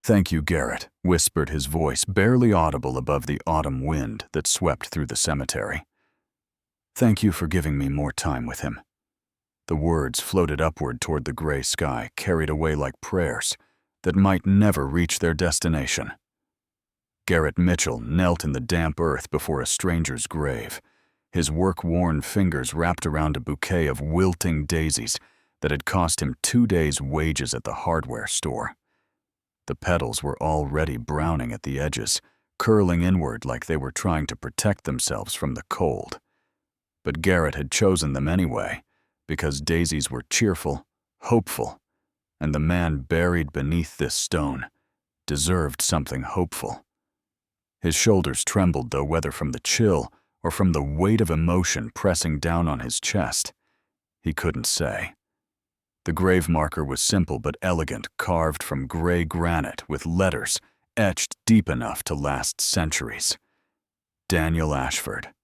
"Thank you, Garrett," whispered his voice, barely audible above the autumn wind that swept through the cemetery. "Thank you for giving me more time with him." The words floated upward toward the gray sky, carried away like prayers that might never reach their destination. Garrett Mitchell knelt in the damp earth before a stranger's grave, his work-worn fingers wrapped around a bouquet of wilting daisies that had cost him 2 days' wages at the hardware store. The petals were already browning at the edges, curling inward like they were trying to protect themselves from the cold. But Garrett had chosen them anyway, because daisies were cheerful, hopeful, and the man buried beneath this stone deserved something hopeful. His shoulders trembled, though, whether from the chill or from the weight of emotion pressing down on his chest. He couldn't say. The grave marker was simple but elegant, carved from gray granite with letters etched deep enough to last centuries. Daniel Ashford,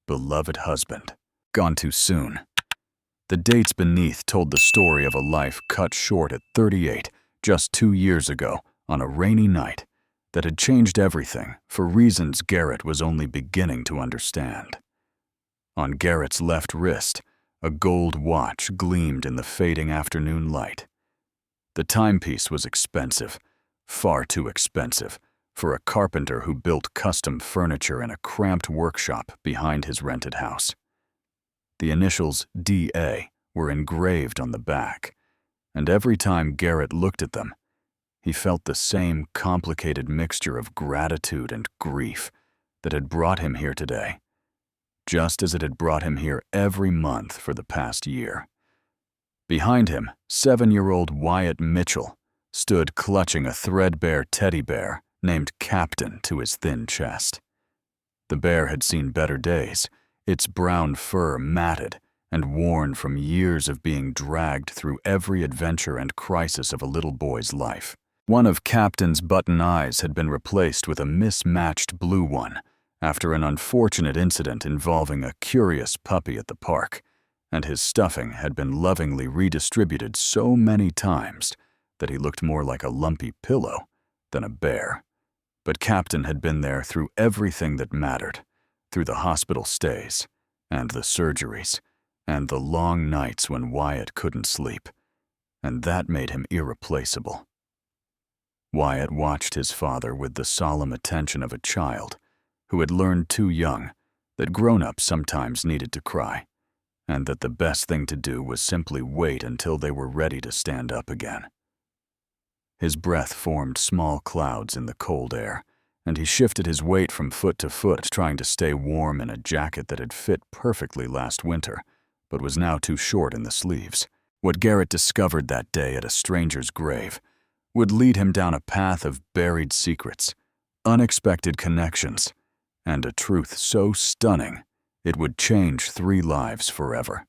beloved husband, gone too soon. The dates beneath told the story of a life cut short at 38, just 2 years ago, on a rainy night, that had changed everything for reasons Garrett was only beginning to understand. On Garrett's left wrist, a gold watch gleamed in the fading afternoon light. The timepiece was expensive, far too expensive, for a carpenter who built custom furniture in a cramped workshop behind his rented house. The initials D.A. were engraved on the back, and every time Garrett looked at them, he felt the same complicated mixture of gratitude and grief that had brought him here today, just as it had brought him here every month for the past year. Behind him, 7-year-old Wyatt Mitchell stood clutching a threadbare teddy bear named Captain to his thin chest. The bear had seen better days, its brown fur matted and worn from years of being dragged through every adventure and crisis of a little boy's life. One of Captain's button eyes had been replaced with a mismatched blue one after an unfortunate incident involving a curious puppy at the park, and his stuffing had been lovingly redistributed so many times that he looked more like a lumpy pillow than a bear. But Captain had been there through everything that mattered, through the hospital stays, and the surgeries, and the long nights when Wyatt couldn't sleep, and that made him irreplaceable. Wyatt watched his father with the solemn attention of a child who had learned too young that grown-ups sometimes needed to cry, and that the best thing to do was simply wait until they were ready to stand up again. His breath formed small clouds in the cold air, and he shifted his weight from foot to foot, trying to stay warm in a jacket that had fit perfectly last winter, but was now too short in the sleeves. What Garrett discovered that day at a stranger's grave would lead him down a path of buried secrets, unexpected connections, and a truth so stunning it would change 3 lives forever.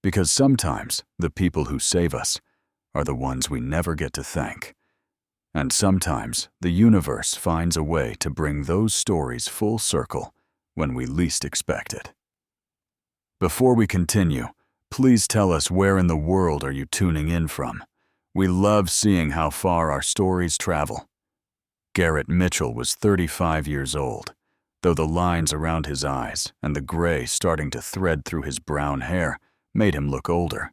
Because sometimes the people who save us are the ones we never get to thank, and sometimes the universe finds a way to bring those stories full circle when we least expect it. Before we continue, please tell us where in the world are you tuning in from. We love seeing how far our stories travel. Garrett Mitchell was 35 years old, though the lines around his eyes and the gray starting to thread through his brown hair made him look older.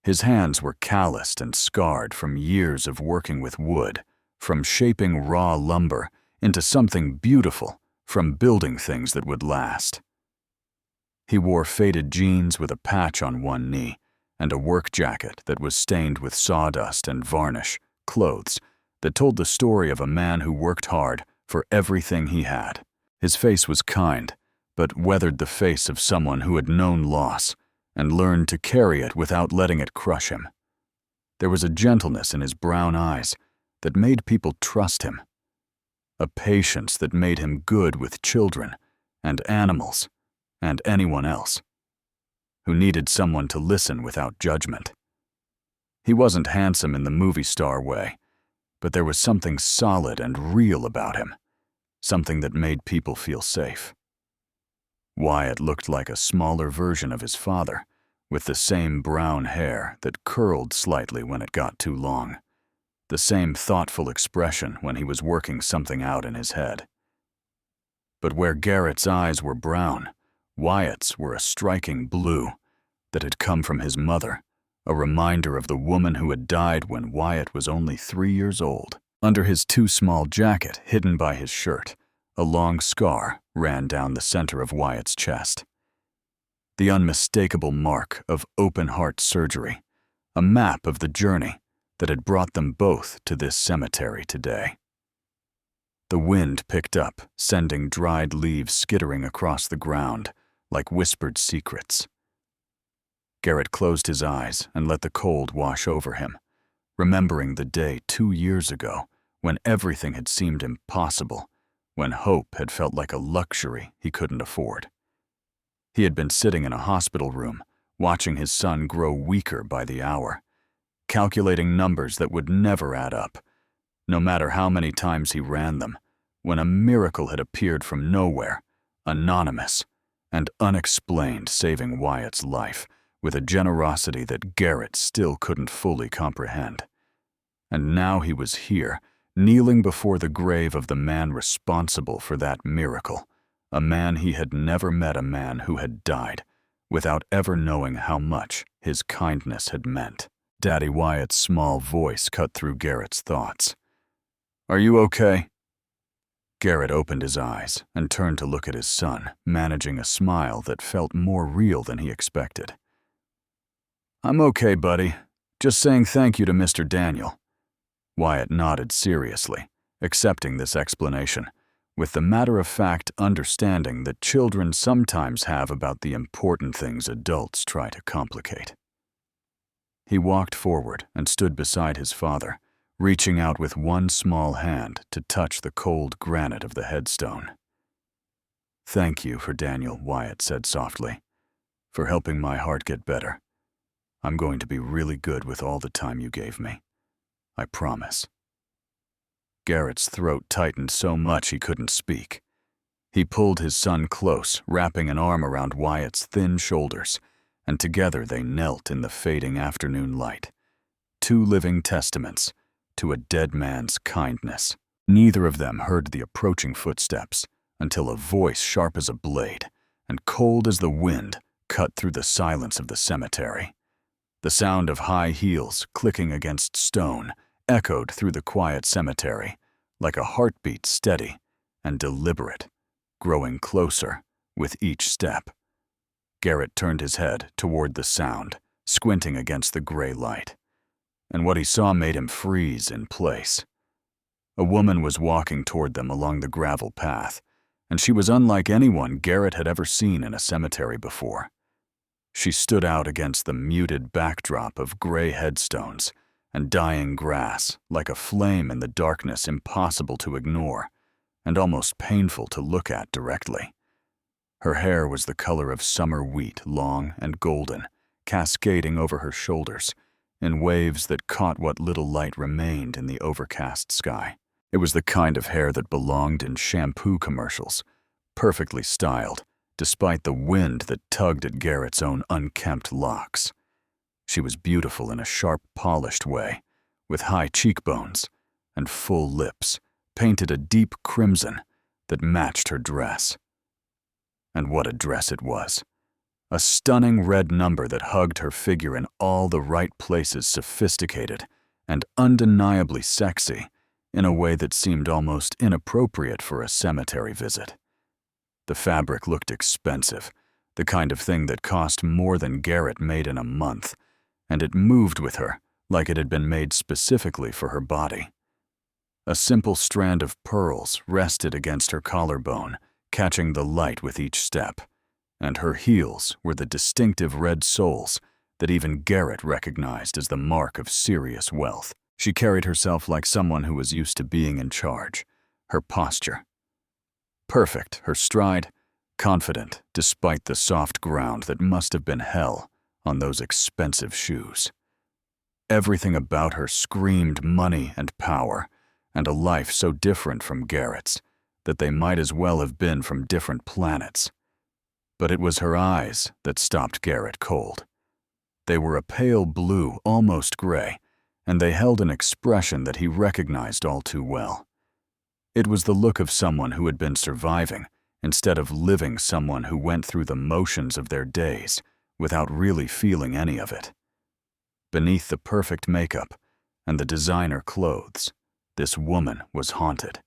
His hands were calloused and scarred from years of working with wood, from shaping raw lumber into something beautiful, from building things that would last. He wore faded jeans with a patch on one knee and a work jacket that was stained with sawdust and varnish, clothes that told the story of a man who worked hard for everything he had. His face was kind, but weathered the face of someone who had known loss and learned to carry it without letting it crush him. There was a gentleness in his brown eyes that made people trust him, a patience that made him good with children and animals and anyone else who needed someone to listen without judgment. He wasn't handsome in the movie star way, but there was something solid and real about him, something that made people feel safe. Wyatt looked like a smaller version of his father, with the same brown hair that curled slightly when it got too long, the same thoughtful expression when he was working something out in his head. But where Garrett's eyes were brown, Wyatt's were a striking blue that had come from his mother, a reminder of the woman who had died when Wyatt was only 3 years old. Under his too small jacket, hidden by his shirt, a long scar ran down the center of Wyatt's chest. The unmistakable mark of open-heart surgery, a map of the journey that had brought them both to this cemetery today. The wind picked up, sending dried leaves skittering across the ground like whispered secrets. Garrett closed his eyes and let the cold wash over him, remembering the day 2 years ago when everything had seemed impossible, when hope had felt like a luxury he couldn't afford. He had been sitting in a hospital room, watching his son grow weaker by the hour, calculating numbers that would never add up, no matter how many times he ran them, when a miracle had appeared from nowhere, anonymous and unexplained, saving Wyatt's life with a generosity that Garrett still couldn't fully comprehend. And now he was here, kneeling before the grave of the man responsible for that miracle, a man he had never met, a man who had died without ever knowing how much his kindness had meant. Daddy Wyatt's small voice cut through Garrett's thoughts. "Are you okay?" Garrett opened his eyes and turned to look at his son, managing a smile that felt more real than he expected. "I'm okay, buddy. Just saying thank you to Mr. Daniel." Wyatt nodded seriously, accepting this explanation, with the matter-of-fact understanding that children sometimes have about the important things adults try to complicate. He walked forward and stood beside his father, reaching out with one small hand to touch the cold granite of the headstone. "Thank you for Daniel," Wyatt said softly, "for helping my heart get better. I'm going to be really good with all the time you gave me. I promise." Garrett's throat tightened so much he couldn't speak. He pulled his son close, wrapping an arm around Wyatt's thin shoulders, and together they knelt in the fading afternoon light, 2 living testaments to a dead man's kindness. Neither of them heard the approaching footsteps until a voice sharp as a blade and cold as the wind cut through the silence of the cemetery. The sound of high heels clicking against stone echoed through the quiet cemetery like a heartbeat, steady and deliberate, growing closer with each step. Garrett turned his head toward the sound, squinting against the gray light, and what he saw made him freeze in place. A woman was walking toward them along the gravel path, and she was unlike anyone Garrett had ever seen in a cemetery before. She stood out against the muted backdrop of gray headstones and dying grass, like a flame in the darkness impossible to ignore and almost painful to look at directly. Her hair was the color of summer wheat, long and golden, cascading over her shoulders in waves that caught what little light remained in the overcast sky. It was the kind of hair that belonged in shampoo commercials, perfectly styled, despite the wind that tugged at Garrett's own unkempt locks. She was beautiful in a sharp, polished way, with high cheekbones and full lips, painted a deep crimson that matched her dress. And what a dress it was. A stunning red number that hugged her figure in all the right places, sophisticated and undeniably sexy in a way that seemed almost inappropriate for a cemetery visit. The fabric looked expensive, the kind of thing that cost more than Garrett made in a month, and it moved with her like it had been made specifically for her body. A simple strand of pearls rested against her collarbone, catching the light with each step, and her heels were the distinctive red soles that even Garrett recognized as the mark of serious wealth. She carried herself like someone who was used to being in charge, her posture perfect, her stride confident despite the soft ground that must have been hell on those expensive shoes. Everything about her screamed money and power, and a life so different from Garrett's that they might as well have been from different planets. But it was her eyes that stopped Garrett cold. They were a pale blue, almost gray, and they held an expression that he recognized all too well. It was the look of someone who had been surviving instead of living, someone who went through the motions of their days without really feeling any of it. Beneath the perfect makeup and the designer clothes, this woman was haunted.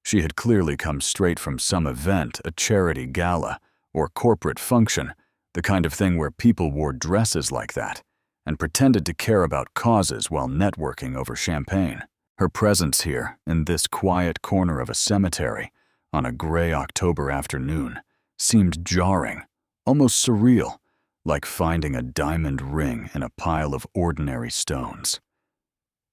She had clearly come straight from some event, a charity gala, or corporate function, the kind of thing where people wore dresses like that and pretended to care about causes while networking over champagne. Her presence here, in this quiet corner of a cemetery, on a gray October afternoon, seemed jarring, almost surreal, like finding a diamond ring in a pile of ordinary stones.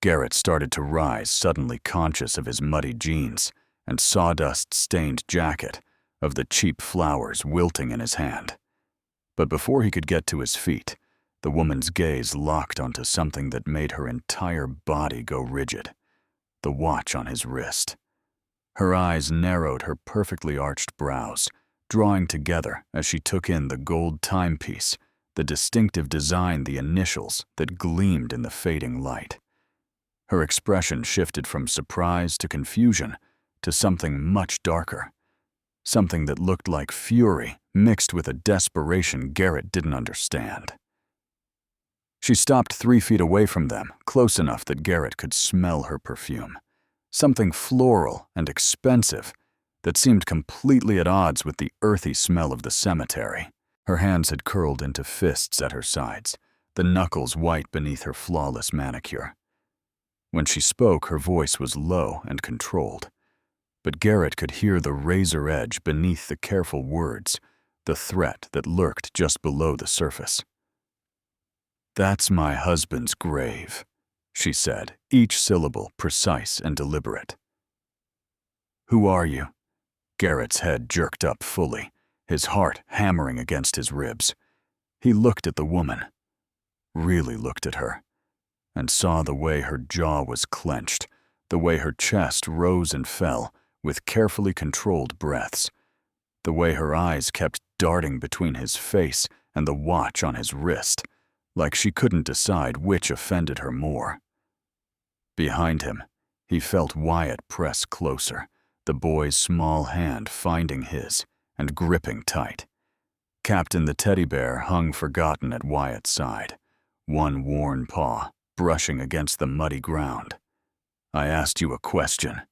Garrett started to rise, suddenly conscious of his muddy jeans and sawdust-stained jacket, of the cheap flowers wilting in his hand. But before he could get to his feet, the woman's gaze locked onto something that made her entire body go rigid: the watch on his wrist. Her eyes narrowed her perfectly arched brows, drawing together as she took in the gold timepiece, the distinctive design, the initials that gleamed in the fading light. Her expression shifted from surprise to confusion to something much darker, something that looked like fury mixed with a desperation Garrett didn't understand. She stopped 3 feet away from them, close enough that Garrett could smell her perfume, something floral and expensive that seemed completely at odds with the earthy smell of the cemetery. Her hands had curled into fists at her sides, the knuckles white beneath her flawless manicure. When she spoke, her voice was low and controlled, but Garrett could hear the razor edge beneath the careful words, the threat that lurked just below the surface. "That's my husband's grave," she said, each syllable precise and deliberate. "Who are you?" Garrett's head jerked up fully, his heart hammering against his ribs. He looked at the woman, really looked at her, and saw the way her jaw was clenched, the way her chest rose and fell with carefully controlled breaths, the way her eyes kept darting between his face and the watch on his wrist, like she couldn't decide which offended her more. Behind him, he felt Wyatt press closer, the boy's small hand finding his and gripping tight. Captain the teddy bear hung forgotten at Wyatt's side, one worn paw brushing against the muddy ground. "I asked you a question."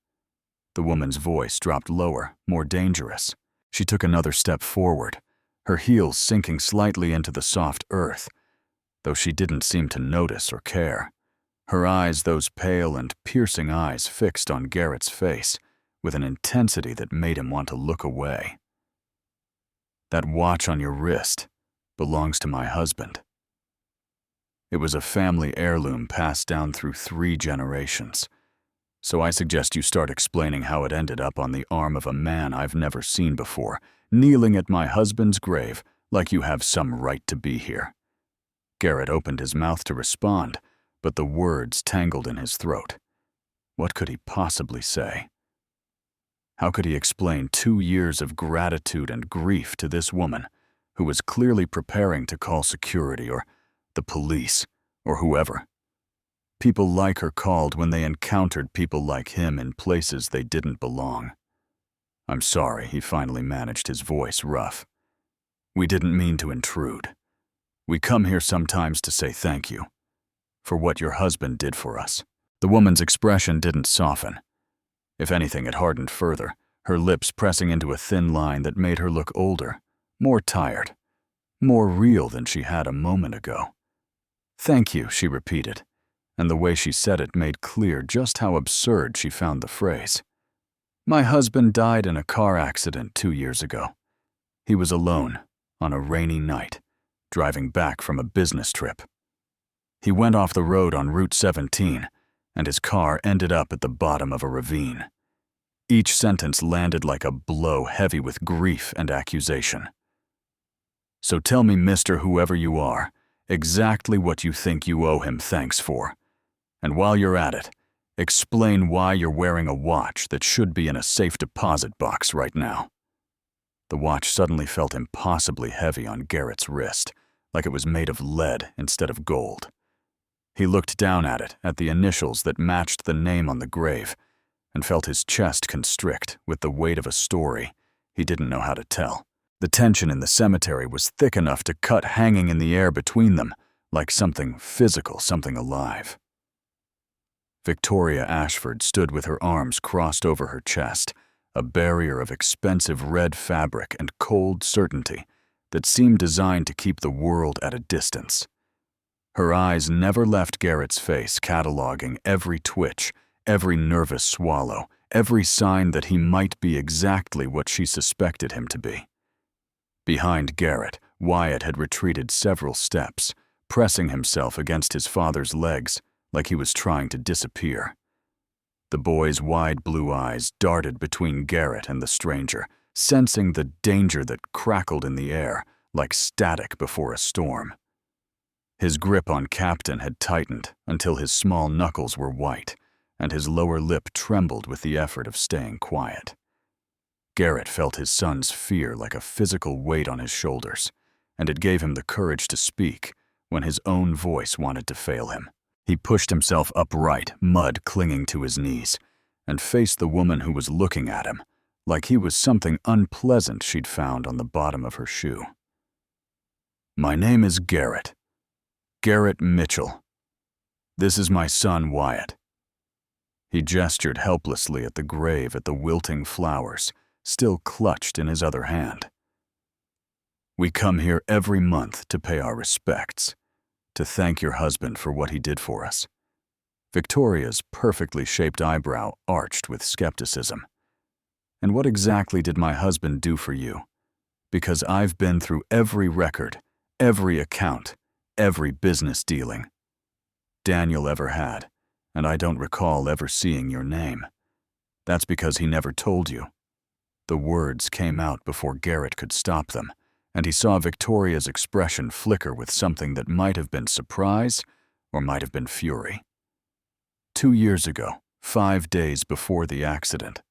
The woman's voice dropped lower, more dangerous. She took another step forward, her heels sinking slightly into the soft earth, though she didn't seem to notice or care. Her eyes, those pale and piercing eyes, fixed on Garrett's face with an intensity that made him want to look away. "That watch on your wrist belongs to my husband. It was a family heirloom passed down through 3 generations. So I suggest you start explaining how it ended up on the arm of a man I've never seen before, kneeling at my husband's grave like you have some right to be here." Garrett opened his mouth to respond, but the words tangled in his throat. What could he possibly say? How could he explain 2 years of gratitude and grief to this woman, who was clearly preparing to call security or the police or whoever? People like her called when they encountered people like him in places they didn't belong. "I'm sorry," he finally managed, his voice rough. "We didn't mean to intrude. We come here sometimes to say thank you for what your husband did for us." The woman's expression didn't soften. If anything, it hardened further, her lips pressing into a thin line that made her look older, more tired, more real than she had a moment ago. "Thank you," she repeated, and the way she said it made clear just how absurd she found the phrase. "My husband died in a car accident 2 years ago. He was alone, on a rainy night, driving back from a business trip. He went off the road on Route 17, and his car ended up at the bottom of a ravine." Each sentence landed like a blow heavy with grief and accusation. "So tell me, Mr. Whoever you are, exactly what you think you owe him thanks for. And while you're at it, explain why you're wearing a watch that should be in a safe deposit box right now." The watch suddenly felt impossibly heavy on Garrett's wrist, like it was made of lead instead of gold. He looked down at it, at the initials that matched the name on the grave, and felt his chest constrict with the weight of a story he didn't know how to tell. The tension in the cemetery was thick enough to cut hanging in the air between them, like something physical, something alive. Victoria Ashford stood with her arms crossed over her chest, a barrier of expensive red fabric and cold certainty that seemed designed to keep the world at a distance. Her eyes never left Garrett's face, cataloging every twitch, every nervous swallow, every sign that he might be exactly what she suspected him to be. Behind Garrett, Wyatt had retreated several steps, pressing himself against his father's legs like he was trying to disappear. The boy's wide blue eyes darted between Garrett and the stranger, sensing the danger that crackled in the air like static before a storm. His grip on Captain had tightened until his small knuckles were white, and his lower lip trembled with the effort of staying quiet. Garrett felt his son's fear like a physical weight on his shoulders, and it gave him the courage to speak when his own voice wanted to fail him. He pushed himself upright, mud clinging to his knees, and faced the woman who was looking at him like he was something unpleasant she'd found on the bottom of her shoe. "My name is Garrett. Garrett Mitchell. This is my son, Wyatt." He gestured helplessly at the grave, at the wilting flowers, still clutched in his other hand. "We come here every month to pay our respects, to thank your husband for what he did for us." Victoria's perfectly shaped eyebrow arched with skepticism. "And what exactly did my husband do for you? Because I've been through every record, every account, every business dealing Daniel ever had, and I don't recall ever seeing your name. That's because he never told you." The words came out before Garrett could stop them, and he saw Victoria's expression flicker with something that might have been surprise or might have been fury. 2 years ago, 5 days before the accident,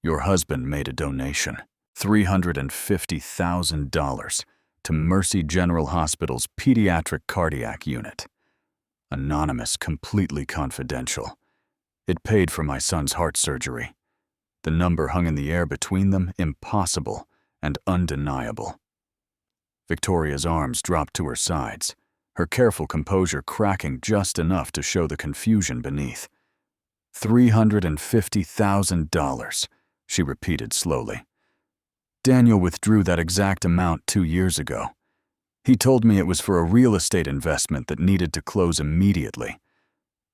your husband made a donation, $350,000, to Mercy General Hospital's pediatric cardiac unit. Anonymous, completely confidential. It paid for my son's heart surgery. The number hung in the air between them, impossible and undeniable. Victoria's arms dropped to her sides, her careful composure cracking just enough to show the confusion beneath. $350,000, she repeated slowly. Daniel withdrew that exact amount 2 years ago. He told me it was for a real estate investment that needed to close immediately.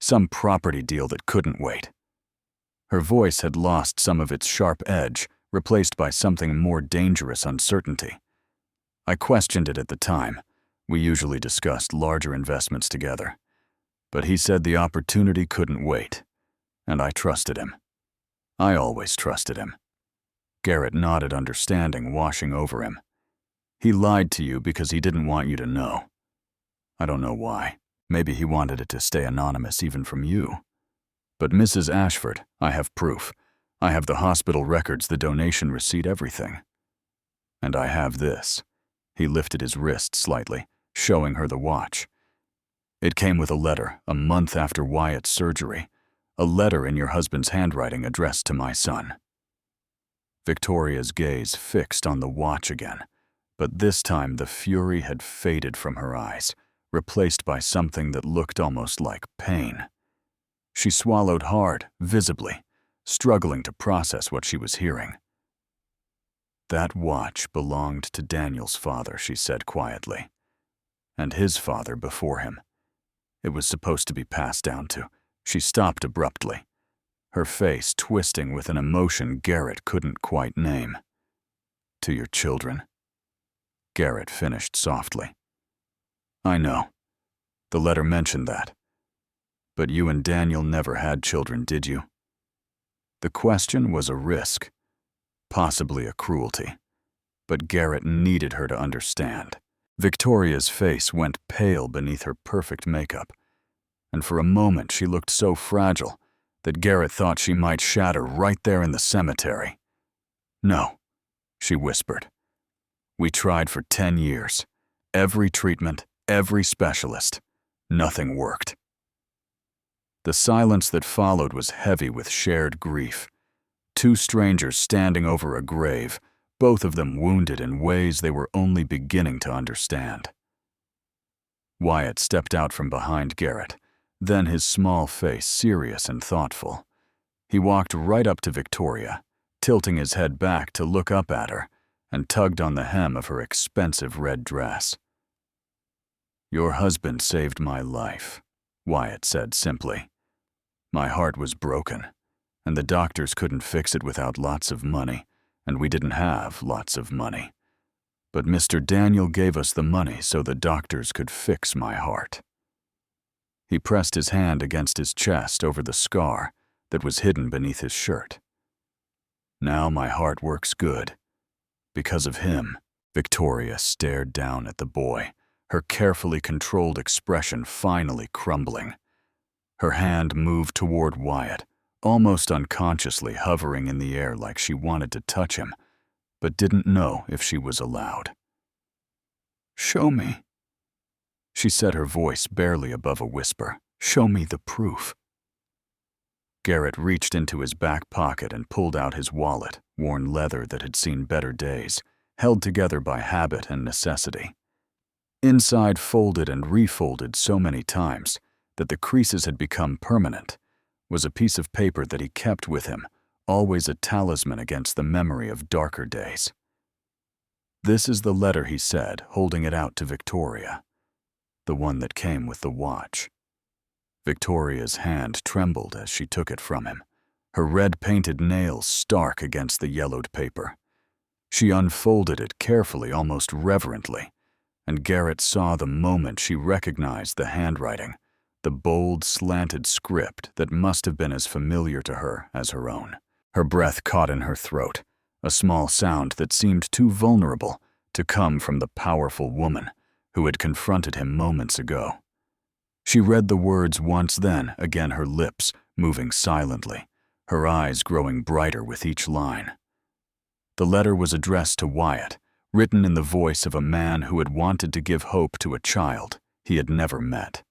Some property deal that couldn't wait. Her voice had lost some of its sharp edge, replaced by something more dangerous uncertainty. I questioned it at the time. We usually discussed larger investments together. But he said the opportunity couldn't wait, and I trusted him. I always trusted him. Garrett nodded, understanding washing over him. He lied to you because he didn't want you to know. I don't know why. Maybe he wanted it to stay anonymous even from you. But Mrs. Ashford, I have proof. I have the hospital records, the donation receipt, everything. And I have this. He lifted his wrist slightly, showing her the watch. It came with a letter, a month after Wyatt's surgery. A letter in your husband's handwriting addressed to my son. Victoria's gaze fixed on the watch again, but this time the fury had faded from her eyes, replaced by something that looked almost like pain. She swallowed hard, visibly, struggling to process what she was hearing. "That watch belonged to Daniel's father," she said quietly, "and his father before him. It was supposed to be passed down to." She stopped abruptly, her face twisting with an emotion Garrett couldn't quite name. "To your children," Garrett finished softly. "I know. The letter mentioned that. But you and Daniel never had children, did you?" The question was a risk, possibly a cruelty, but Garrett needed her to understand. Victoria's face went pale beneath her perfect makeup, and for a moment she looked so fragile that Garrett thought she might shatter right there in the cemetery. "No," she whispered. "We tried for 10 years. Every treatment, every specialist. Nothing worked. The silence that followed was heavy with shared grief. Two strangers standing over a grave, both of them wounded in ways they were only beginning to understand. Wyatt stepped out from behind Garrett, then his small face serious and thoughtful. He walked right up to Victoria, tilting his head back to look up at her, and tugged on the hem of her expensive red dress. "Your husband saved my life," Wyatt said simply. "My heart was broken, and the doctors couldn't fix it without lots of money, and we didn't have lots of money. But Mr. Daniel gave us the money so the doctors could fix my heart." He pressed his hand against his chest over the scar that was hidden beneath his shirt. "Now my heart works good. Because of him." Victoria stared down at the boy, her carefully controlled expression finally crumbling. Her hand moved toward Wyatt, almost unconsciously hovering in the air like she wanted to touch him, but didn't know if she was allowed. "Show me," she said, her voice barely above a whisper. "Show me the proof." Garrett reached into his back pocket and pulled out his wallet, worn leather that had seen better days, held together by habit and necessity. Inside folded and refolded so many times that the creases had become permanent, was a piece of paper that he kept with him, always a talisman against the memory of darker days. "This is the letter," he said, holding it out to Victoria. "The one that came with the watch." Victoria's hand trembled as she took it from him, her red-painted nails stark against the yellowed paper. She unfolded it carefully, almost reverently, and Garrett saw the moment she recognized the handwriting, the bold, slanted script that must have been as familiar to her as her own. Her breath caught in her throat, a small sound that seemed too vulnerable to come from the powerful woman who had confronted him moments ago. She read the words once, then again, her lips moving silently, her eyes growing brighter with each line. The letter was addressed to Wyatt, written in the voice of a man who had wanted to give hope to a child he had never met.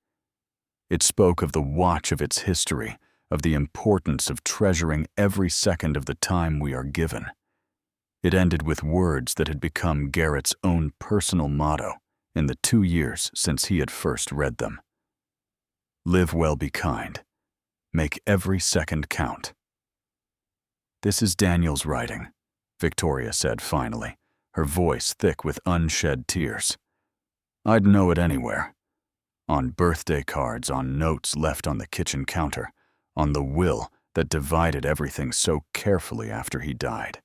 It spoke of the watch, of its history, of the importance of treasuring every second of the time we are given. It ended with words that had become Garrett's own personal motto in the 2 years since he had first read them. "Live well, be kind. Make every second count." "This is Daniel's writing," Victoria said finally, her voice thick with unshed tears. "I'd know it anywhere. On birthday cards, on notes left on the kitchen counter, on the will that divided everything so carefully after he died."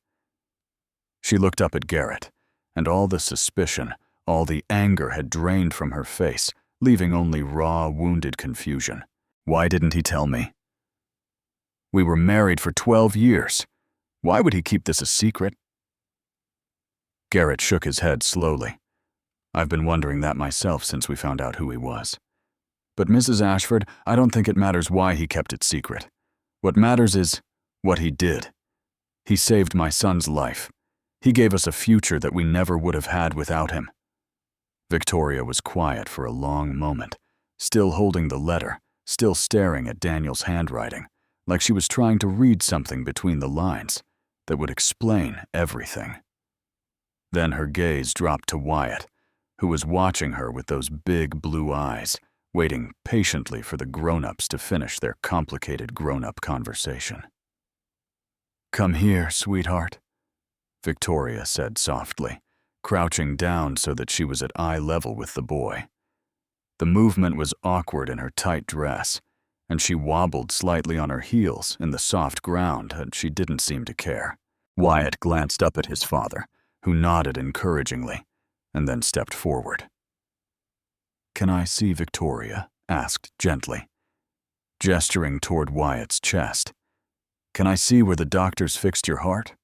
She looked up at Garrett, and all the suspicion, all the anger had drained from her face, leaving only raw, wounded confusion. "Why didn't he tell me? We were married for 12 years. Why would he keep this a secret?" Garrett shook his head slowly. "I've been wondering that myself since we found out who he was. But Mrs. Ashford, I don't think it matters why he kept it secret. What matters is what he did. He saved my son's life. He gave us a future that we never would have had without him." Victoria was quiet for a long moment, still holding the letter, still staring at Daniel's handwriting, like she was trying to read something between the lines that would explain everything. Then her gaze dropped to Wyatt, who was watching her with those big blue eyes, waiting patiently for the grown-ups to finish their complicated grown-up conversation. "Come here, sweetheart," Victoria said softly, crouching down so that she was at eye level with the boy. The movement was awkward in her tight dress, and she wobbled slightly on her heels in the soft ground, and she didn't seem to care. Wyatt glanced up at his father, who nodded encouragingly, and then stepped forward. "Can I see Victoria?" asked gently, gesturing toward Wyatt's chest. "Can I see where the doctors fixed your heart?"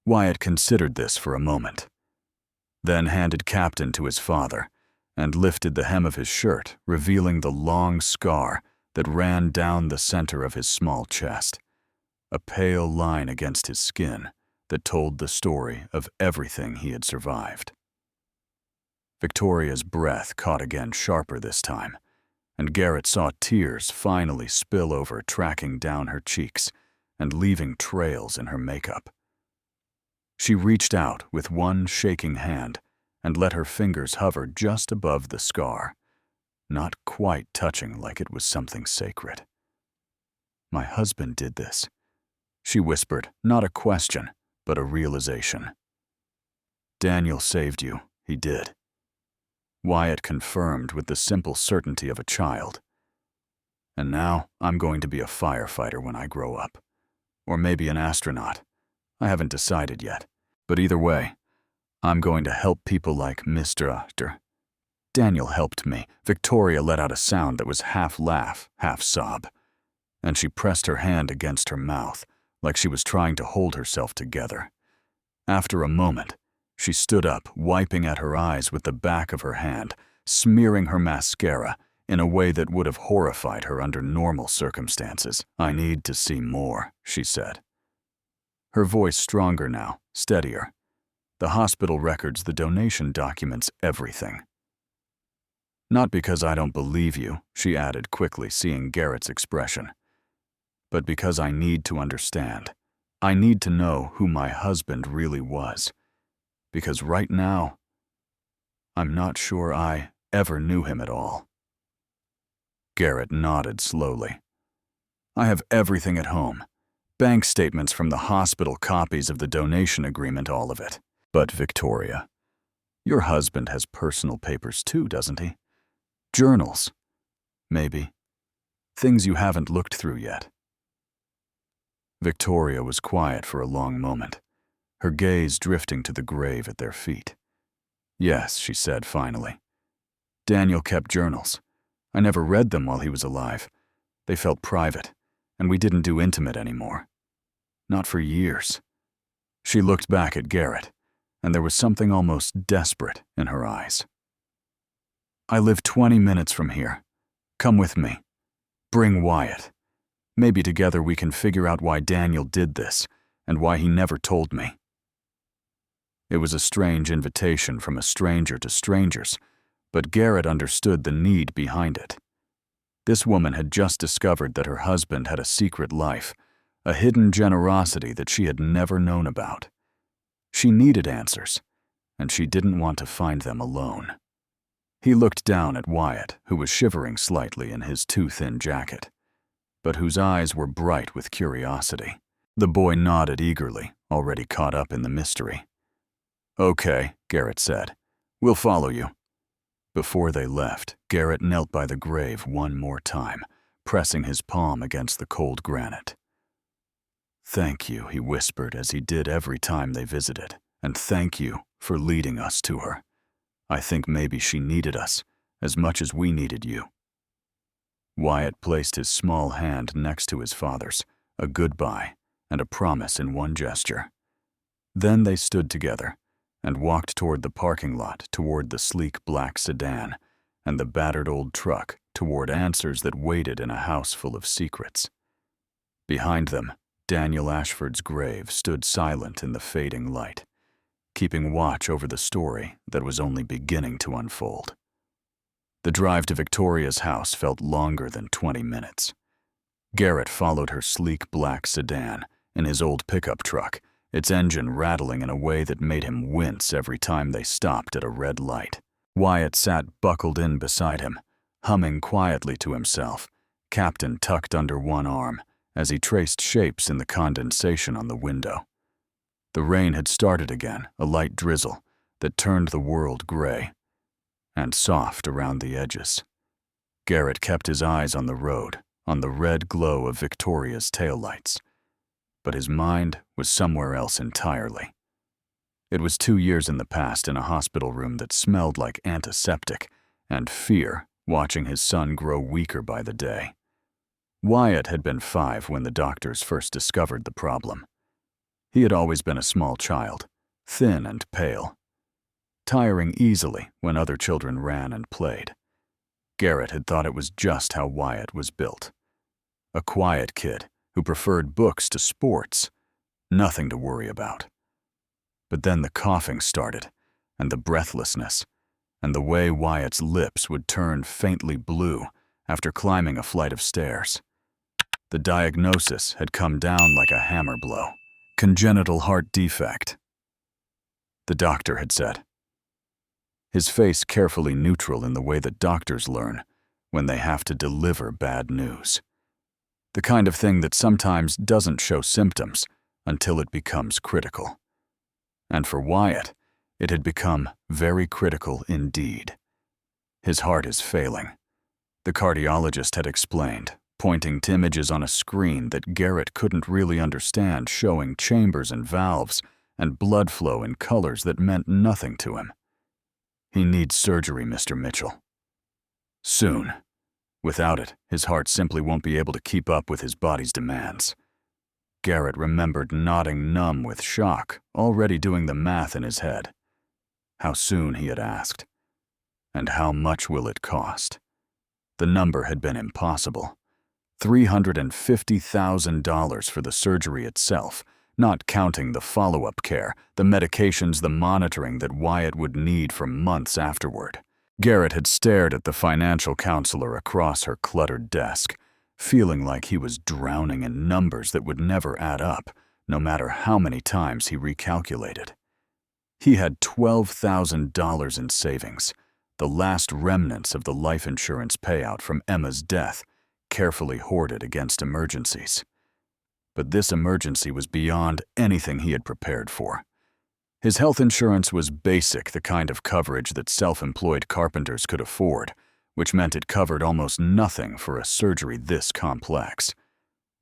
Wyatt considered this for a moment, then handed Captain to his father and lifted the hem of his shirt, revealing the long scar that ran down the center of his small chest, a pale line against his skin that told the story of everything he had survived. Victoria's breath caught again sharper this time, and Garrett saw tears finally spill over, tracking down her cheeks and leaving trails in her makeup. She reached out with one shaking hand and let her fingers hover just above the scar, not quite touching like it was something sacred. "My husband did this," she whispered, not a question, but a realization. "Daniel saved you, he did." Wyatt confirmed with the simple certainty of a child. "And now I'm going to be a firefighter when I grow up. Or maybe an astronaut. I haven't decided yet. But either way, I'm going to help people like Mr. After. Daniel helped me." Victoria let out a sound that was half laugh, half sob, and she pressed her hand against her mouth like she was trying to hold herself together. After a moment, she stood up, wiping at her eyes with the back of her hand, smearing her mascara in a way that would have horrified her under normal circumstances. "I need to see more," she said. Her voice stronger now, steadier. "The hospital records, the donation documents, everything." "Not because I don't believe you," she added quickly, seeing Garrett's expression, "but because I need to understand. I need to know who my husband really was. Because right now, I'm not sure I ever knew him at all." Garrett nodded slowly. "I have everything at home. Bank statements from the hospital, copies of the donation agreement, all of it. But Victoria, your husband has personal papers too, doesn't he? Journals, maybe. Things you haven't looked through yet." Victoria was quiet for a long moment, her gaze drifting to the grave at their feet. "Yes," she said finally. "Daniel kept journals. I never read them while he was alive. They felt private, and we didn't do intimate anymore. Not for years." She looked back at Garrett, and there was something almost desperate in her eyes. "I live 20 minutes from here. Come with me. Bring Wyatt. Maybe together we can figure out why Daniel did this and why he never told me." It was a strange invitation from a stranger to strangers, but Garrett understood the need behind it. This woman had just discovered that her husband had a secret life, a hidden generosity that she had never known about. She needed answers, and she didn't want to find them alone. He looked down at Wyatt, who was shivering slightly in his too thin jacket, but whose eyes were bright with curiosity. The boy nodded eagerly, already caught up in the mystery. "Okay," Garrett said. "We'll follow you." Before they left, Garrett knelt by the grave one more time, pressing his palm against the cold granite. "Thank you," he whispered, as he did every time they visited, "and thank you for leading us to her. I think maybe she needed us as much as we needed you." Wyatt placed his small hand next to his father's, a goodbye and a promise in one gesture. Then they stood together and walked toward the parking lot, toward the sleek black sedan, and the battered old truck, toward answers that waited in a house full of secrets. Behind them, Daniel Ashford's grave stood silent in the fading light, keeping watch over the story that was only beginning to unfold. The drive to Victoria's house felt longer than 20 minutes. Garrett followed her sleek black sedan in his old pickup truck, its engine rattling in a way that made him wince every time they stopped at a red light. Wyatt sat buckled in beside him, humming quietly to himself, Captain tucked under one arm, as he traced shapes in the condensation on the window. The rain had started again, a light drizzle that turned the world gray and soft around the edges. Garrett kept his eyes on the road, on the red glow of Victoria's taillights, but his mind was somewhere else entirely. It was 2 years in the past in a hospital room that smelled like antiseptic, and fear watching his son grow weaker by the day. Wyatt had been 5 when the doctors first discovered the problem. He had always been a small child, thin and pale, tiring easily when other children ran and played. Garrett had thought it was just how Wyatt was built. A quiet kid who preferred books to sports, nothing to worry about. But then the coughing started, and the breathlessness, and the way Wyatt's lips would turn faintly blue after climbing a flight of stairs. The diagnosis had come down like a hammer blow. Congenital heart defect, the doctor had said. His face carefully neutral in the way that doctors learn when they have to deliver bad news. The kind of thing that sometimes doesn't show symptoms until it becomes critical. And for Wyatt, it had become very critical indeed. His heart is failing, the cardiologist had explained, pointing to images on a screen that Garrett couldn't really understand, showing chambers and valves and blood flow in colors that meant nothing to him. He needs surgery, Mr. Mitchell. Soon. Without it, his heart simply won't be able to keep up with his body's demands. Garrett remembered nodding numb with shock, already doing the math in his head. How soon, he had asked. And how much will it cost? The number had been impossible. $350,000 for the surgery itself, not counting the follow-up care, the medications, the monitoring that Wyatt would need for months afterward. Garrett had stared at the financial counselor across her cluttered desk, feeling like he was drowning in numbers that would never add up, no matter how many times he recalculated. He had $12,000 in savings, the last remnants of the life insurance payout from Emma's death, carefully hoarded against emergencies. But this emergency was beyond anything he had prepared for. His health insurance was basic, the kind of coverage that self-employed carpenters could afford, which meant it covered almost nothing for a surgery this complex.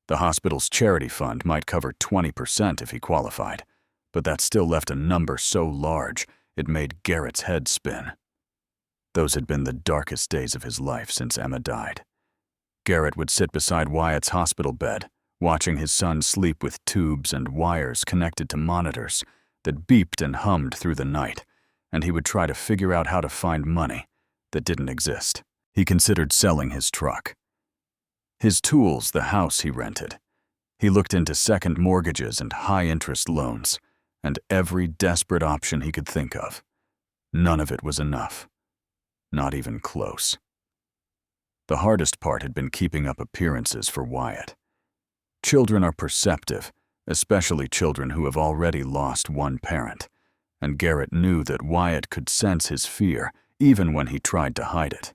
The hospital's charity fund might cover 20% if he qualified, but that still left a number so large it made Garrett's head spin. Those had been the darkest days of his life since Emma died. Garrett would sit beside Wyatt's hospital bed, watching his son sleep with tubes and wires connected to monitors that beeped and hummed through the night, and he would try to figure out how to find money that didn't exist. He considered selling his truck. His tools, the house he rented. He looked into second mortgages and high-interest loans, and every desperate option he could think of. None of it was enough. Not even close. The hardest part had been keeping up appearances for Wyatt. Children are perceptive, especially children who have already lost one parent, and Garrett knew that Wyatt could sense his fear even when he tried to hide it.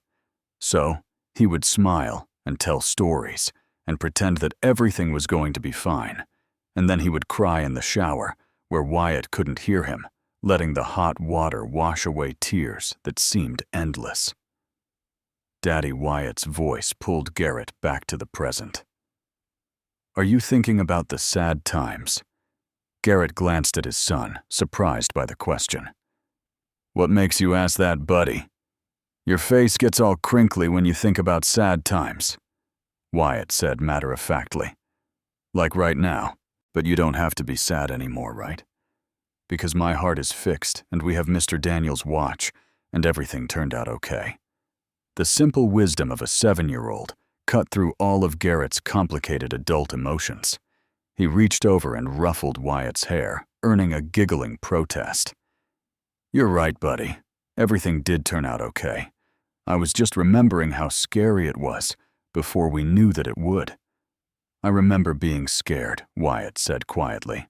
So, he would smile and tell stories and pretend that everything was going to be fine, and then he would cry in the shower where Wyatt couldn't hear him, letting the hot water wash away tears that seemed endless. Daddy Wyatt's voice pulled Garrett back to the present. Are you thinking about the sad times? Garrett glanced at his son, surprised by the question. What makes you ask that, buddy? Your face gets all crinkly when you think about sad times, Wyatt said matter-of-factly. Like right now, but you don't have to be sad anymore, right? Because my heart is fixed and we have Mr. Daniel's watch, and everything turned out okay. The simple wisdom of a 7-year-old cut through all of Garrett's complicated adult emotions. He reached over and ruffled Wyatt's hair, earning a giggling protest. You're right, buddy. Everything did turn out okay. I was just remembering how scary it was before we knew that it would. I remember being scared, Wyatt said quietly.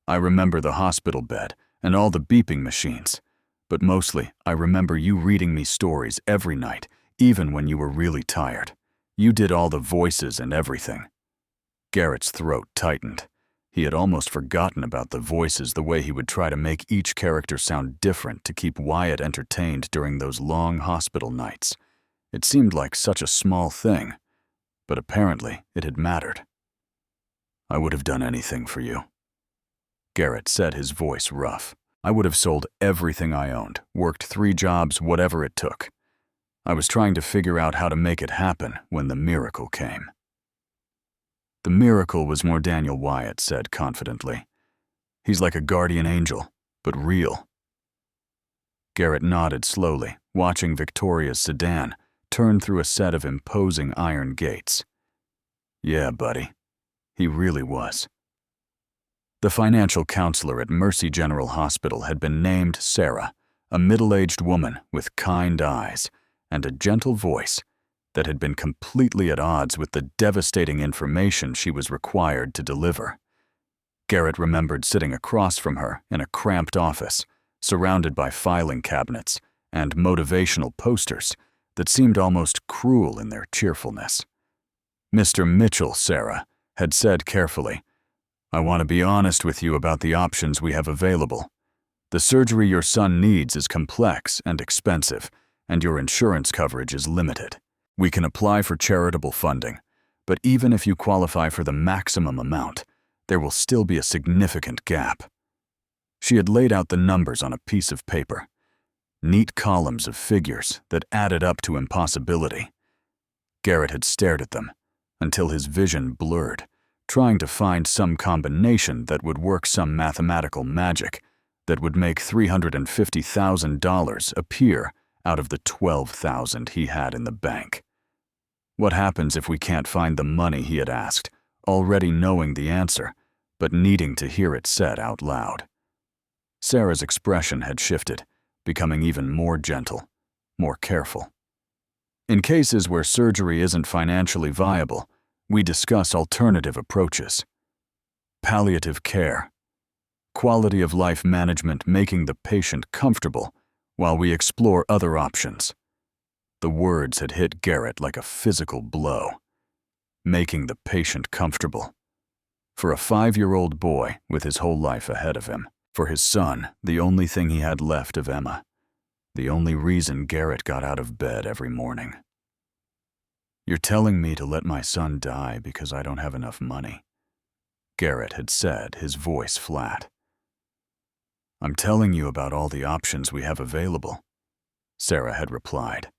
I remember the hospital bed and all the beeping machines. But mostly, I remember you reading me stories every night, even when you were really tired. You did all the voices and everything. Garrett's throat tightened. He had almost forgotten about the voices, the way he would try to make each character sound different to keep Wyatt entertained during those long hospital nights. It seemed like such a small thing, but apparently it had mattered. I would have done anything for you. Garrett said, his voice rough. I would have sold everything I owned, worked 3 jobs, whatever it took. I was trying to figure out how to make it happen when the miracle came. The miracle was more Daniel, Wyatt said confidently. He's like a guardian angel, but real. Garrett nodded slowly, watching Victoria's sedan turn through a set of imposing iron gates. Yeah, buddy. He really was. The financial counselor at Mercy General Hospital had been named Sarah, a middle-aged woman with kind eyes and a gentle voice that had been completely at odds with the devastating information she was required to deliver. Garrett remembered sitting across from her in a cramped office, surrounded by filing cabinets and motivational posters that seemed almost cruel in their cheerfulness. "Mr. Mitchell, Sarah," had said carefully, "I want to be honest with you about the options we have available. The surgery your son needs is complex and expensive, and your insurance coverage is limited. We can apply for charitable funding, but even if you qualify for the maximum amount, there will still be a significant gap." She had laid out the numbers on a piece of paper, neat columns of figures that added up to impossibility. Garrett had stared at them until his vision blurred, trying to find some combination that would work, some mathematical magic that would make $350,000 appear out of the $12,000 he had in the bank. What happens if we can't find the money, he had asked, already knowing the answer, but needing to hear it said out loud. Sarah's expression had shifted, becoming even more gentle, more careful. "In cases where surgery isn't financially viable, we discuss alternative approaches. Palliative care, quality of life management, making the patient comfortable while we explore other options." The words had hit Garrett like a physical blow. Making the patient comfortable. For a 5-year-old boy with his whole life ahead of him. For his son, the only thing he had left of Emma. The only reason Garrett got out of bed every morning. "You're telling me to let my son die because I don't have enough money," Garrett had said, his voice flat. "I'm telling you about all the options we have available," Sarah had replied,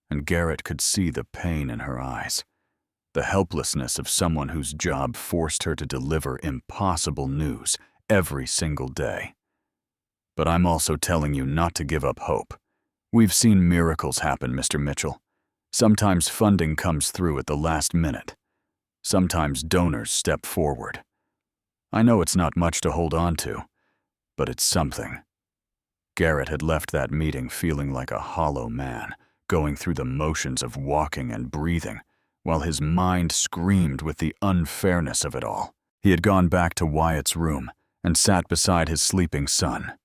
and Garrett could see the pain in her eyes, the helplessness of someone whose job forced her to deliver impossible news every single day. "But I'm also telling you not to give up hope. We've seen miracles happen, Mr. Mitchell. Sometimes funding comes through at the last minute. Sometimes donors step forward. I know it's not much to hold on to, but it's something." Garrett had left that meeting feeling like a hollow man, going through the motions of walking and breathing, while his mind screamed with the unfairness of it all. He had gone back to Wyatt's room and sat beside his sleeping son,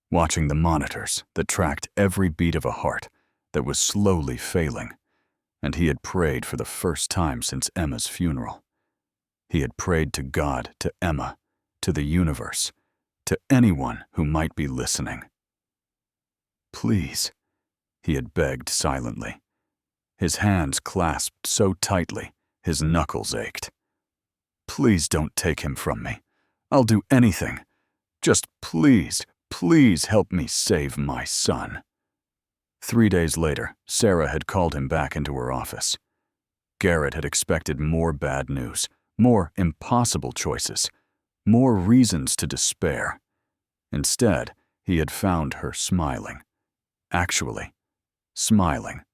watching the monitors that tracked every beat of a heart that was slowly failing, and he had prayed for the first time since Emma's funeral. He had prayed to God, to Emma, to the universe, to anyone who might be listening. "Please," he had begged silently, his hands clasped so tightly his knuckles ached. "Please don't take him from me. I'll do anything. Just please, please help me save my son." 3 days later, Sarah had called him back into her office. Garrett had expected more bad news, more impossible choices, more reasons to despair. Instead, he had found her smiling. Actually, smiling,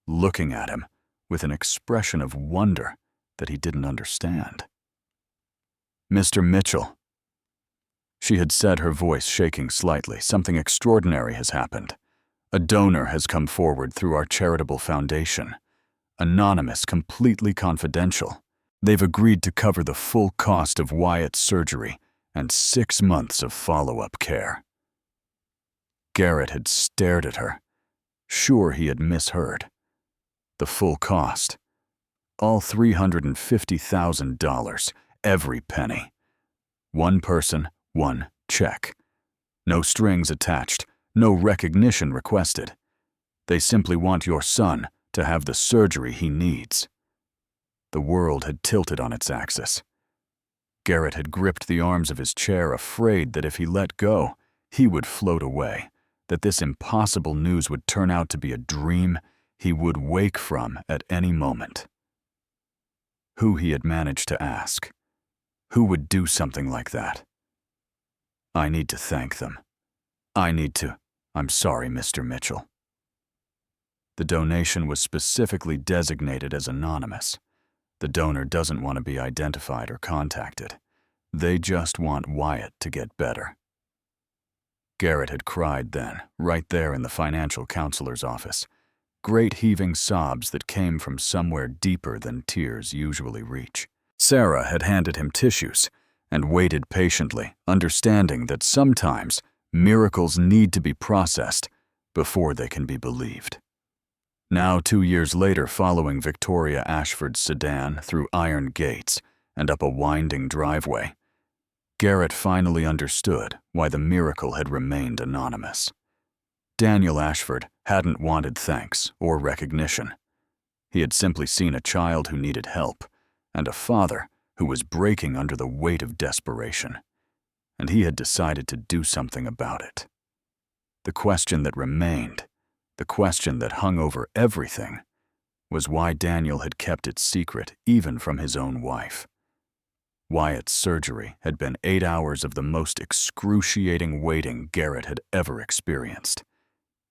looking at him with an expression of wonder that he didn't understand. "Mr. Mitchell," she had said, her voice shaking slightly, "something extraordinary has happened. A donor has come forward through our charitable foundation. Anonymous, completely confidential. They've agreed to cover the full cost of Wyatt's surgery and 6 months of follow-up care." Garrett had stared at her, sure he had misheard. The full cost. All $350,000, every penny. One person, one check. No strings attached, no recognition requested. They simply want your son to have the surgery he needs. The world had tilted on its axis. Garrett had gripped the arms of his chair, afraid that if he let go, he would float away, that this impossible news would turn out to be a dream he would wake from at any moment. Who he had managed to ask? Who would do something like that? "I need to thank them. I'm sorry, Mr. Mitchell." The donation was specifically designated as anonymous. The donor doesn't want to be identified or contacted. They just want Wyatt to get better. Garrett had cried then, right there in the financial counselor's office. Great heaving sobs that came from somewhere deeper than tears usually reach. Sarah had handed him tissues and waited patiently, understanding that sometimes miracles need to be processed before they can be believed. Now, 2 years later, following Victoria Ashford's sedan through iron gates and up a winding driveway, Garrett finally understood why the miracle had remained anonymous. Daniel Ashford hadn't wanted thanks or recognition. He had simply seen a child who needed help and a father who was breaking under the weight of desperation, and he had decided to do something about it. The question that remained, the question that hung over everything, was why Daniel had kept it secret even from his own wife. Wyatt's surgery had been 8 hours of the most excruciating waiting Garrett had ever experienced.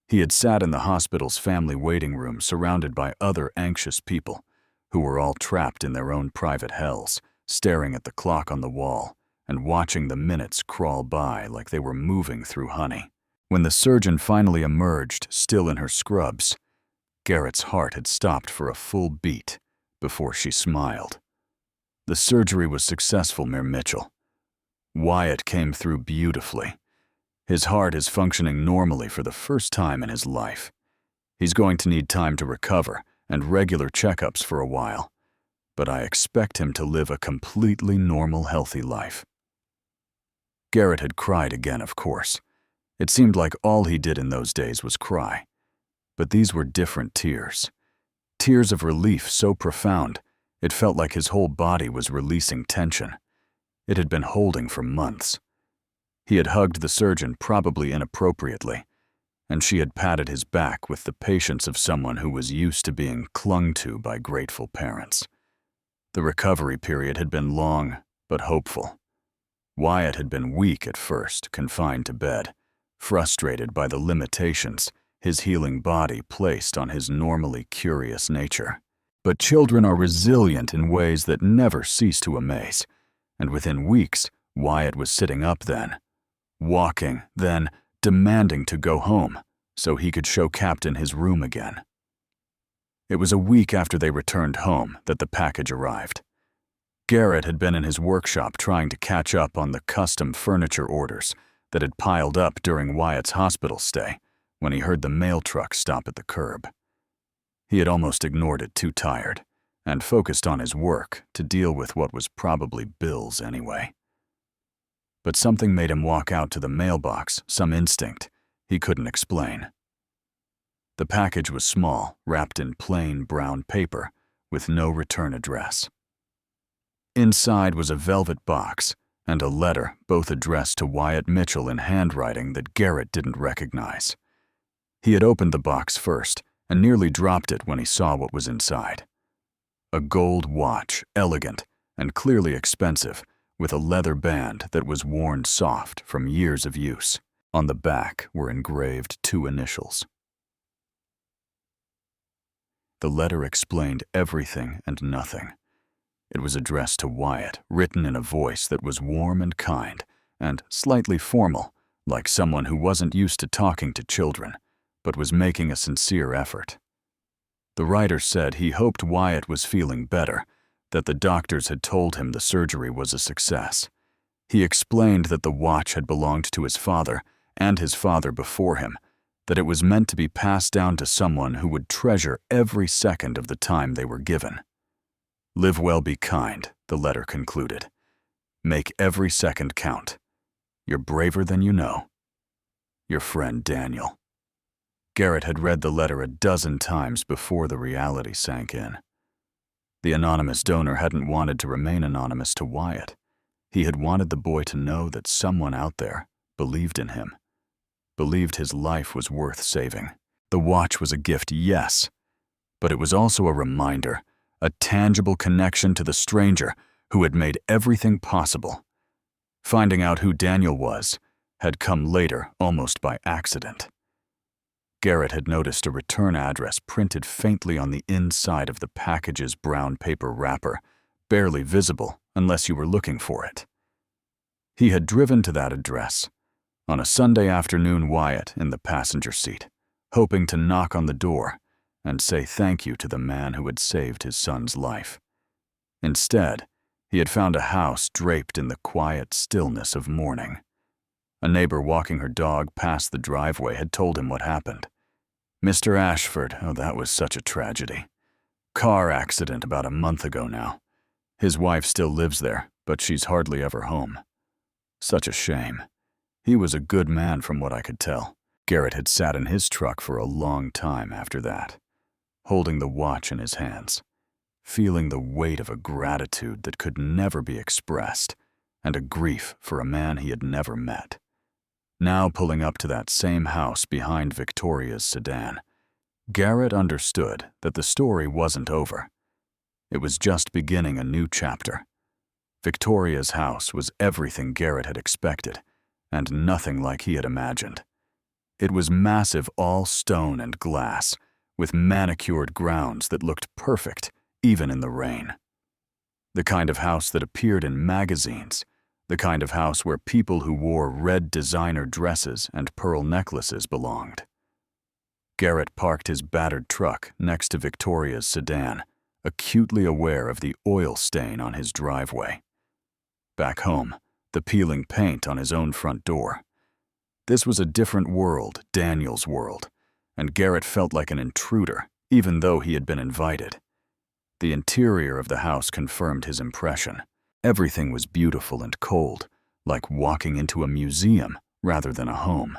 He had sat in the hospital's family waiting room surrounded by other anxious people who were all trapped in their own private hells, staring at the clock on the wall and watching the minutes crawl by like they were moving through honey. When the surgeon finally emerged, still in her scrubs, Garrett's heart had stopped for a full beat before she smiled. The surgery was successful, Mayor Mitchell. Wyatt came through beautifully. His heart is functioning normally for the first time in his life. He's going to need time to recover and regular checkups for a while, but I expect him to live a completely normal, healthy life. Garrett had cried again, of course. It seemed like all he did in those days was cry. But these were different tears. Tears of relief so profound, it felt like his whole body was releasing tension. It had been holding for months. He had hugged the surgeon, probably inappropriately, and she had patted his back with the patience of someone who was used to being clung to by grateful parents. The recovery period had been long, but hopeful. Wyatt had been weak at first, confined to bed, frustrated by the limitations his healing body placed on his normally curious nature. But children are resilient in ways that never cease to amaze, and within weeks, Wyatt was sitting up then, walking, then demanding to go home so he could show Captain his room again. It was a week after they returned home that the package arrived. Garrett had been in his workshop trying to catch up on the custom furniture orders that had piled up during Wyatt's hospital stay when he heard the mail truck stop at the curb. He had almost ignored it, too tired, and focused on his work to deal with what was probably bills anyway. But something made him walk out to the mailbox, some instinct he couldn't explain. The package was small, wrapped in plain brown paper, with no return address. Inside was a velvet box and a letter, both addressed to Wyatt Mitchell in handwriting that Garrett didn't recognize. He had opened the box first and nearly dropped it when he saw what was inside. A gold watch, elegant and clearly expensive, with a leather band that was worn soft from years of use. On the back were engraved 2 initials. The letter explained everything and nothing. It was addressed to Wyatt, written in a voice that was warm and kind, and slightly formal, like someone who wasn't used to talking to children, but was making a sincere effort. The writer said he hoped Wyatt was feeling better, that the doctors had told him the surgery was a success. He explained that the watch had belonged to his father and his father before him, that it was meant to be passed down to someone who would treasure every second of the time they were given. Live well, be kind, the letter concluded. Make every second count. You're braver than you know. Your friend Daniel. Garrett had read the letter a dozen times before the reality sank in. The anonymous donor hadn't wanted to remain anonymous to Wyatt. He had wanted the boy to know that someone out there believed in him, believed his life was worth saving. The watch was a gift, yes, but it was also a reminder, a tangible connection to the stranger who had made everything possible. Finding out who Daniel was had come later, almost by accident. Garrett had noticed a return address printed faintly on the inside of the package's brown paper wrapper, barely visible unless you were looking for it. He had driven to that address, On a Sunday afternoon, Wyatt in the passenger seat, hoping to knock on the door and say thank you to the man who had saved his son's life. Instead, he had found a house draped in the quiet stillness of morning. A neighbor walking her dog past the driveway had told him what happened. Mr. Ashford, oh, that was such a tragedy. Car accident about a month ago now. His wife still lives there, but she's hardly ever home. Such a shame. He was a good man from what I could tell. Garrett had sat in his truck for a long time after that, holding the watch in his hands, feeling the weight of a gratitude that could never be expressed and a grief for a man he had never met. Now pulling up to that same house behind Victoria's sedan, Garrett understood that the story wasn't over. It was just beginning a new chapter. Victoria's house was everything Garrett had expected, and nothing like he had imagined. It was massive, all stone and glass, with manicured grounds that looked perfect, even in the rain. The kind of house that appeared in magazines, the kind of house where people who wore red designer dresses and pearl necklaces belonged. Garrett parked his battered truck next to Victoria's sedan, acutely aware of the oil stain on his driveway. Back home, the peeling paint on his own front door. This was a different world, Daniel's world, and Garrett felt like an intruder, even though he had been invited. The interior of the house confirmed his impression. Everything was beautiful and cold, like walking into a museum rather than a home.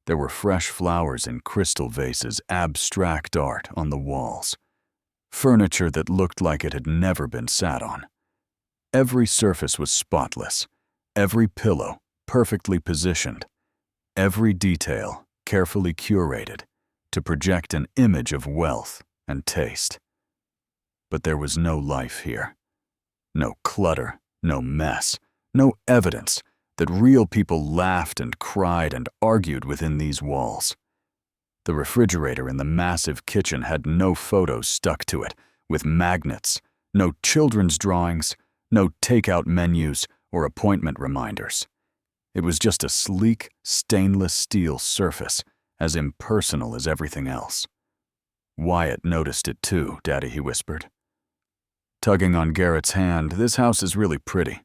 There were fresh flowers in crystal vases, abstract art on the walls, furniture that looked like it had never been sat on. Every surface was spotless, every pillow perfectly positioned, every detail carefully curated to project an image of wealth and taste. But there was no life here. No clutter, no mess, no evidence that real people laughed and cried and argued within these walls. The refrigerator in the massive kitchen had no photos stuck to it, with magnets, no children's drawings, no takeout menus or appointment reminders. It was just a sleek, stainless steel surface, as impersonal as everything else. Wyatt noticed it too, Daddy, he whispered. Tugging on Garrett's hand, this house is really pretty.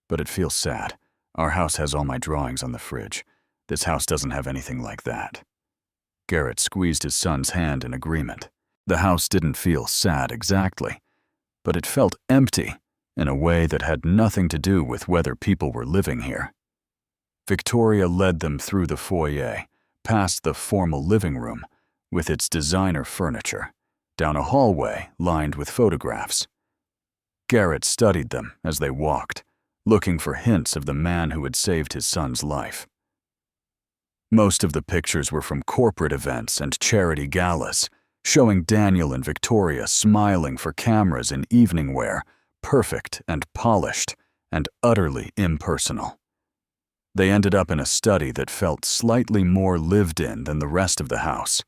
But it feels sad. Our house has all my drawings on the fridge. This house doesn't have anything like that. Garrett squeezed his son's hand in agreement. The house didn't feel sad exactly, but it felt empty in a way that had nothing to do with whether people were living here. Victoria led them through the foyer, past the formal living room with its designer furniture, down a hallway lined with photographs. Garrett studied them as they walked, looking for hints of the man who had saved his son's life. Most of the pictures were from corporate events and charity galas, showing Daniel and Victoria smiling for cameras in evening wear, perfect and polished and utterly impersonal. They ended up in a study that felt slightly more lived in than the rest of the house.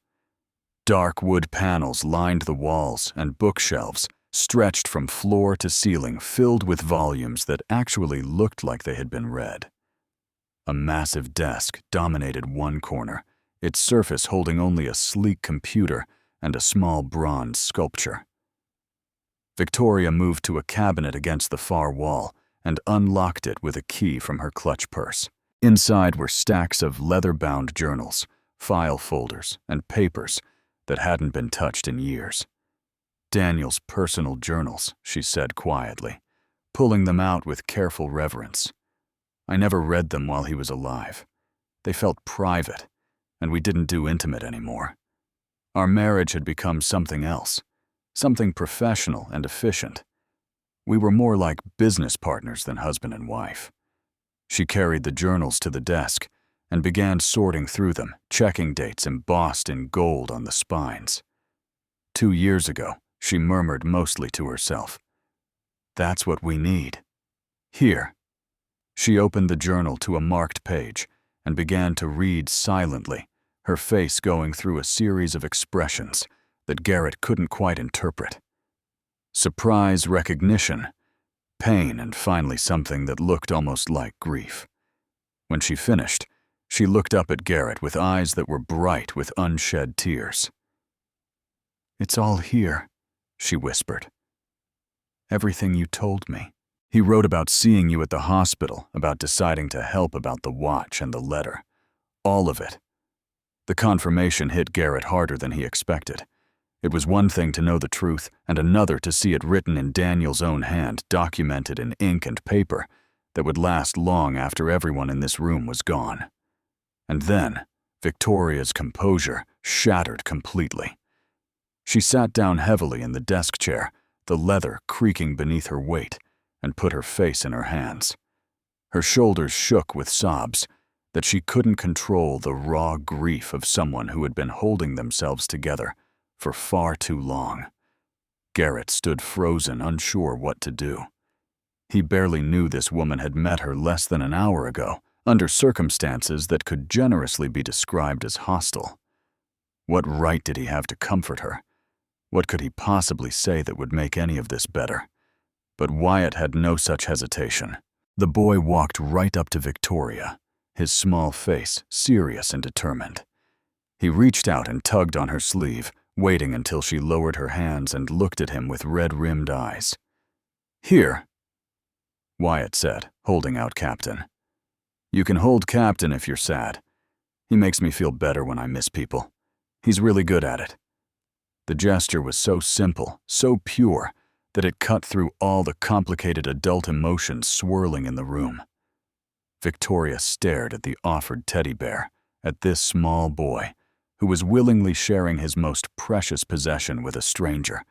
Dark wood panels lined the walls and bookshelves stretched from floor to ceiling, filled with volumes that actually looked like they had been read. A massive desk dominated one corner, its surface holding only a sleek computer and a small bronze sculpture. Victoria moved to a cabinet against the far wall and unlocked it with a key from her clutch purse. Inside were stacks of leather-bound journals, file folders, and papers that hadn't been touched in years. Daniel's personal journals, she said quietly, pulling them out with careful reverence. I never read them while he was alive. They felt private, and we didn't do intimate anymore. Our marriage had become something else, something professional and efficient. We were more like business partners than husband and wife. She carried the journals to the desk and began sorting through them, checking dates embossed in gold on the spines. 2 years ago, she murmured mostly to herself, "That's what we need. Here." She opened the journal to a marked page and began to read silently, her face going through a series of expressions that Garrett couldn't quite interpret. Surprise, recognition, pain, and finally something that looked almost like grief. When she finished, she looked up at Garrett with eyes that were bright with unshed tears. "It's all here," she whispered. "Everything you told me." He wrote about seeing you at the hospital, about deciding to help about the watch and the letter. All of it. The confirmation hit Garrett harder than he expected. It was one thing to know the truth, and another to see it written in Daniel's own hand, documented in ink and paper, that would last long after everyone in this room was gone. And then, Victoria's composure shattered completely. She sat down heavily in the desk chair, the leather creaking beneath her weight, and put her face in her hands. Her shoulders shook with sobs that she couldn't control the raw grief of someone who had been holding themselves together for far too long. Garrett stood frozen, unsure what to do. He barely knew this woman had met her less than an hour ago, under circumstances that could generously be described as hostile. What right did he have to comfort her? What could he possibly say that would make any of this better? But Wyatt had no such hesitation. The boy walked right up to Victoria, his small face serious and determined. He reached out and tugged on her sleeve, waiting until she lowered her hands and looked at him with red-rimmed eyes. "Here," Wyatt said, holding out Captain. "You can hold Captain if you're sad. He makes me feel better when I miss people. He's really good at it." The gesture was so simple, so pure, that it cut through all the complicated adult emotions swirling in the room. Victoria stared at the offered teddy bear, at this small boy, who was willingly sharing his most precious possession with a stranger,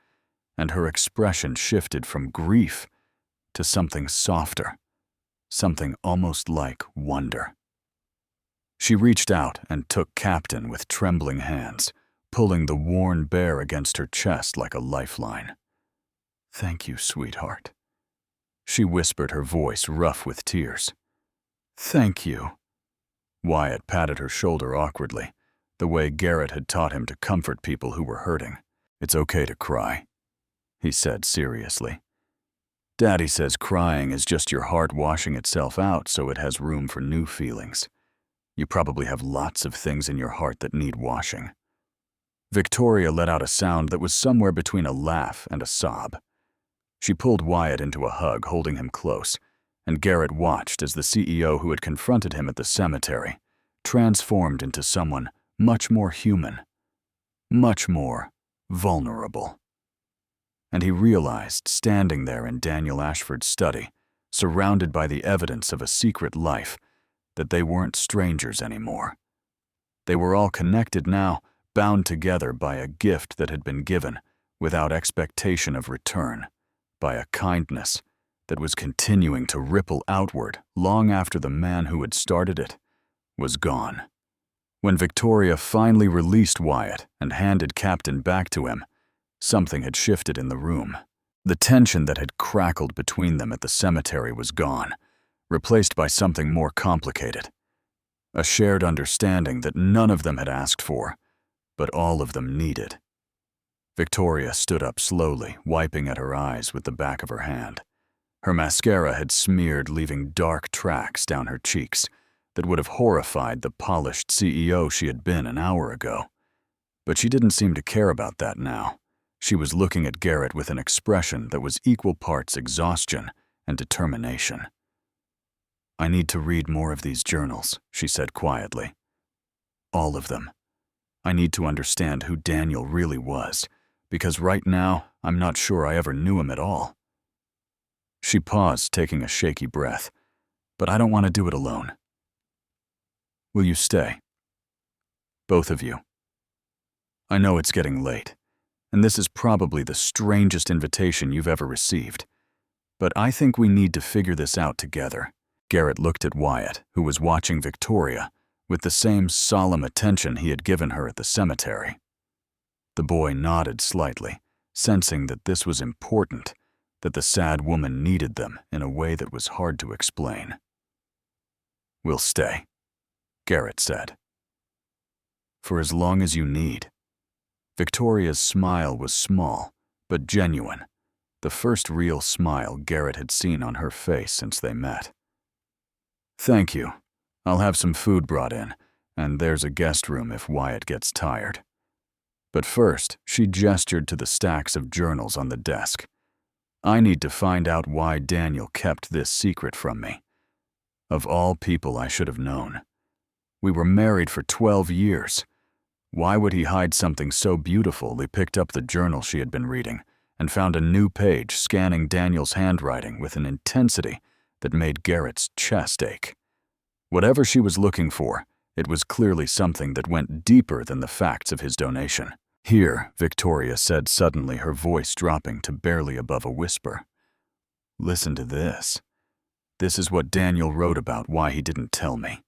and her expression shifted from grief to something softer, something almost like wonder. She reached out and took Captain with trembling hands, pulling the worn bear against her chest like a lifeline. "Thank you, sweetheart," she whispered, her voice rough with tears. "Thank you." Wyatt patted her shoulder awkwardly, the way Garrett had taught him to comfort people who were hurting. "It's okay to cry," he said seriously. "Daddy says crying is just your heart washing itself out so it has room for new feelings. You probably have lots of things in your heart that need washing." Victoria let out a sound that was somewhere between a laugh and a sob. She pulled Wyatt into a hug, holding him close, and Garrett watched as the CEO who had confronted him at the cemetery transformed into someone much more human, much more vulnerable. And he realized, standing there in Daniel Ashford's study, surrounded by the evidence of a secret life, that they weren't strangers anymore. They were all connected now, bound together by a gift that had been given without expectation of return, by a kindness that was continuing to ripple outward long after the man who had started it was gone. When Victoria finally released Wyatt and handed Captain back to him, something had shifted in the room. The tension that had crackled between them at the cemetery was gone, replaced by something more complicated. A shared understanding that none of them had asked for, but all of them needed. Victoria stood up slowly, wiping at her eyes with the back of her hand. Her mascara had smeared, leaving dark tracks down her cheeks that would have horrified the polished CEO she had been an hour ago. But she didn't seem to care about that now. She was looking at Garrett with an expression that was equal parts exhaustion and determination. "I need to read more of these journals," she said quietly. "All of them. I need to understand who Daniel really was, because right now I'm not sure I ever knew him at all." She paused, taking a shaky breath. "But I don't want to do it alone. Will you stay? Both of you. I know it's getting late, and this is probably the strangest invitation you've ever received, but I think we need to figure this out together." Garrett looked at Wyatt, who was watching Victoria with the same solemn attention he had given her at the cemetery. The boy nodded slightly, sensing that this was important, that the sad woman needed them in a way that was hard to explain. "We'll stay," Garrett said. "For as long as you need." Victoria's smile was small, but genuine, the first real smile Garrett had seen on her face since they met. "Thank you. I'll have some food brought in, and there's a guest room if Wyatt gets tired. But first, she gestured to the stacks of journals on the desk. I need to find out why Daniel kept this secret from me. Of all people I should have known. We were married for 12 years. Why would he hide something so beautiful? They picked up the journal she had been reading and found a new page scanning Daniel's handwriting with an intensity that made Garrett's chest ache. Whatever she was looking for, it was clearly something that went deeper than the facts of his donation. Here, Victoria said suddenly, her voice dropping to barely above a whisper. Listen to this. This is what Daniel wrote about why he didn't tell me.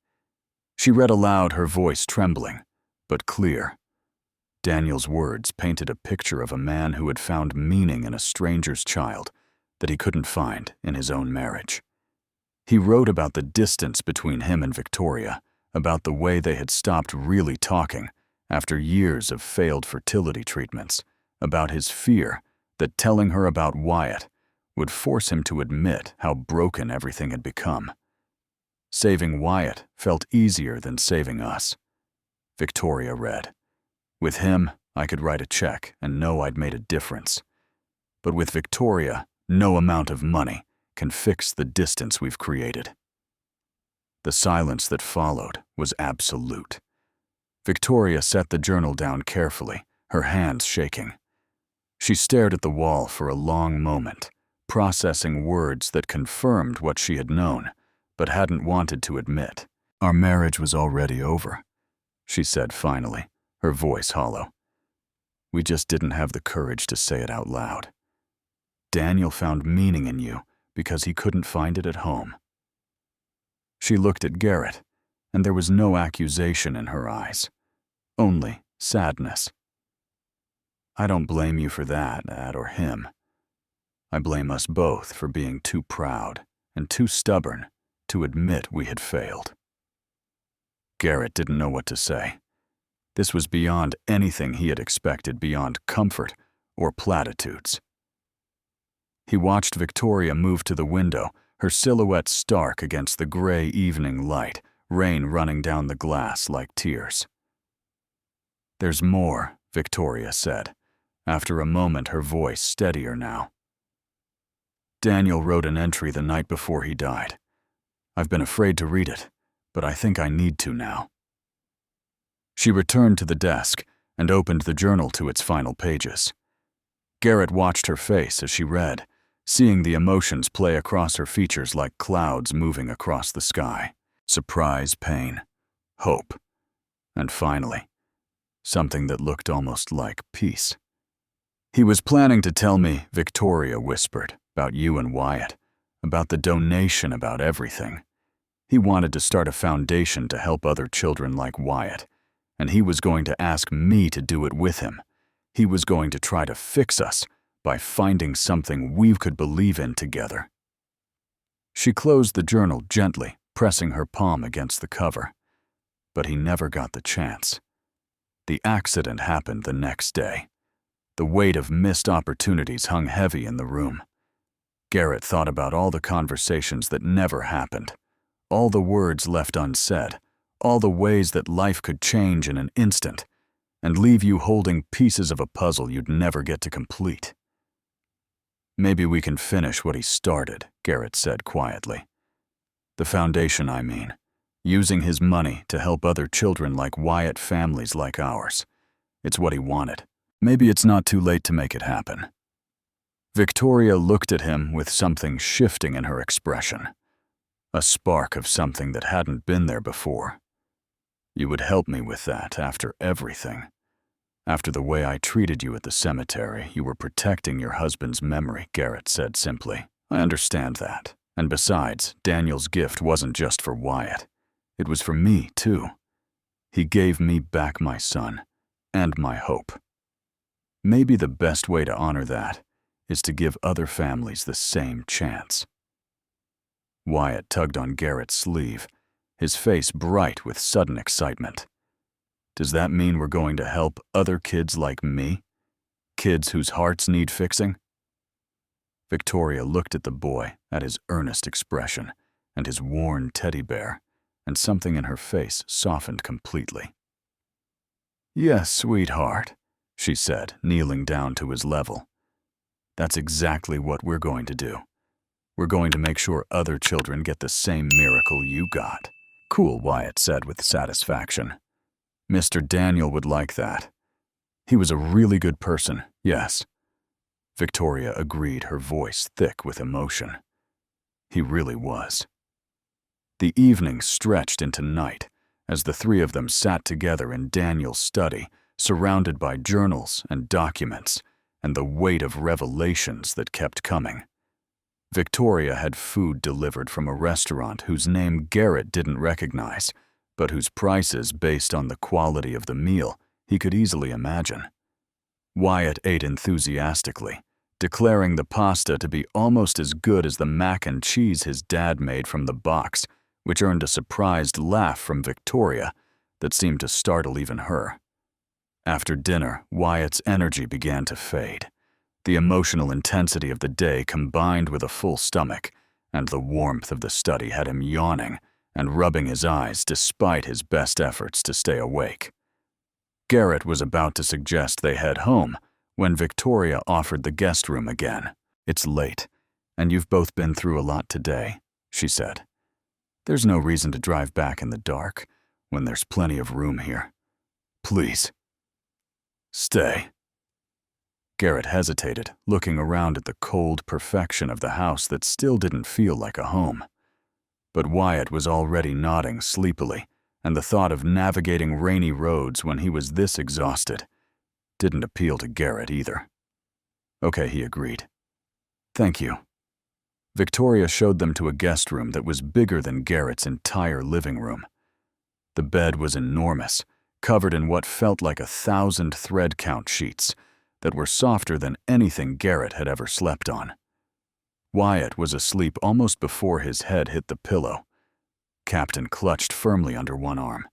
She read aloud, her voice trembling, but clear. Daniel's words painted a picture of a man who had found meaning in a stranger's child that he couldn't find in his own marriage. He wrote about the distance between him and Victoria, about the way they had stopped really talking after years of failed fertility treatments, about his fear that telling her about Wyatt would force him to admit how broken everything had become. Saving Wyatt felt easier than saving us. Victoria read, with him, I could write a check and know I'd made a difference. But with Victoria, no amount of money can fix the distance we've created. The silence that followed was absolute. Victoria set the journal down carefully, her hands shaking. She stared at the wall for a long moment, processing words that confirmed what she had known, but hadn't wanted to admit. Our marriage was already over, she said finally, her voice hollow. We just didn't have the courage to say it out loud. Daniel found meaning in you because he couldn't find it at home. She looked at Garrett, and there was no accusation in her eyes, only sadness. I don't blame you for that, or him. I blame us both for being too proud and too stubborn to admit we had failed. Garrett didn't know what to say. This was beyond anything he had expected, beyond comfort or platitudes. He watched Victoria move to the window, her silhouette stark against the gray evening light, rain running down the glass like tears. There's more, Victoria said, after a moment, her voice steadier now. Daniel wrote an entry the night before he died. I've been afraid to read it, but I think I need to now. She returned to the desk and opened the journal to its final pages. Garrett watched her face as she read, seeing the emotions play across her features like clouds moving across the sky. Surprise, pain, hope, and finally, something that looked almost like peace. He was planning to tell me, Victoria whispered, about you and Wyatt, about the donation, about everything. He wanted to start a foundation to help other children like Wyatt, and he was going to ask me to do it with him. He was going to try to fix us by finding something we could believe in together. She closed the journal gently, pressing her palm against the cover. But he never got the chance. The accident happened the next day. The weight of missed opportunities hung heavy in the room. Garrett thought about all the conversations that never happened, all the words left unsaid, all the ways that life could change in an instant and leave you holding pieces of a puzzle you'd never get to complete. Maybe we can finish what he started, Garrett said quietly. The foundation, I mean, using his money to help other children like Wyatt, families like ours. It's what he wanted. Maybe it's not too late to make it happen. Victoria looked at him with something shifting in her expression, a spark of something that hadn't been there before. You would help me with that after everything. After the way I treated you at the cemetery, you were protecting your husband's memory, Garrett said simply. I understand that. And besides, Daniel's gift wasn't just for Wyatt. It was for me, too. He gave me back my son and my hope. Maybe the best way to honor that is to give other families the same chance. Wyatt tugged on Garrett's sleeve, his face bright with sudden excitement. Does that mean we're going to help other kids like me? Kids whose hearts need fixing? Victoria looked at the boy, at his earnest expression and his worn teddy bear, and something in her face softened completely. "Yes, sweetheart," she said, kneeling down to his level. "That's exactly what we're going to do. We're going to make sure other children get the same miracle you got." "Cool," Wyatt said with satisfaction. "Mr. Daniel would like that. He was a really good person, yes." Victoria agreed, her voice thick with emotion. He really was. The evening stretched into night as the three of them sat together in Daniel's study, surrounded by journals and documents and the weight of revelations that kept coming. Victoria had food delivered from a restaurant whose name Garrett didn't recognize, but whose prices, based on the quality of the meal, he could easily imagine. Wyatt ate enthusiastically, declaring the pasta to be almost as good as the mac and cheese his dad made from the box, which earned a surprised laugh from Victoria that seemed to startle even her. After dinner, Wyatt's energy began to fade. The emotional intensity of the day combined with a full stomach, and the warmth of the study had him yawning and rubbing his eyes despite his best efforts to stay awake. Garrett was about to suggest they head home when Victoria offered the guest room again. "It's late, and you've both been through a lot today," she said. "There's no reason to drive back in the dark when there's plenty of room here. Please, stay." Garrett hesitated, looking around at the cold perfection of the house that still didn't feel like a home. But Wyatt was already nodding sleepily, and the thought of navigating rainy roads when he was this exhausted didn't appeal to Garrett either. "Okay," he agreed. "Thank you." Victoria showed them to a guest room that was bigger than Garrett's entire living room. The bed was enormous, covered in what felt like 1,000 thread count sheets that were softer than anything Garrett had ever slept on. Wyatt was asleep almost before his head hit the pillow. Captain clutched firmly under one arm.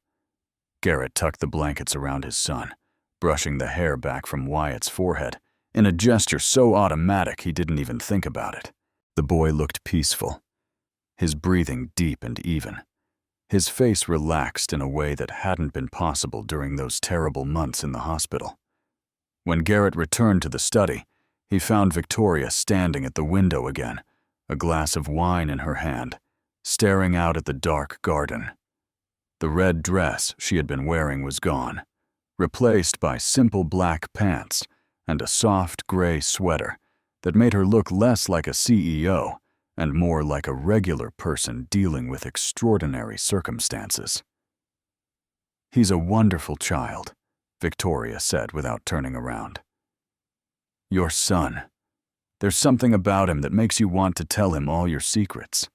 Garrett tucked the blankets around his son, brushing the hair back from Wyatt's forehead, in a gesture so automatic he didn't even think about it. The boy looked peaceful, his breathing deep and even. His face relaxed in a way that hadn't been possible during those terrible months in the hospital. When Garrett returned to the study, he found Victoria standing at the window again, a glass of wine in her hand, staring out at the dark garden. The red dress she had been wearing was gone, replaced by simple black pants and a soft gray sweater that made her look less like a CEO and more like a regular person dealing with extraordinary circumstances. "He's a wonderful child," Victoria said without turning around. "Your son. There's something about him that makes you want to tell him all your secrets."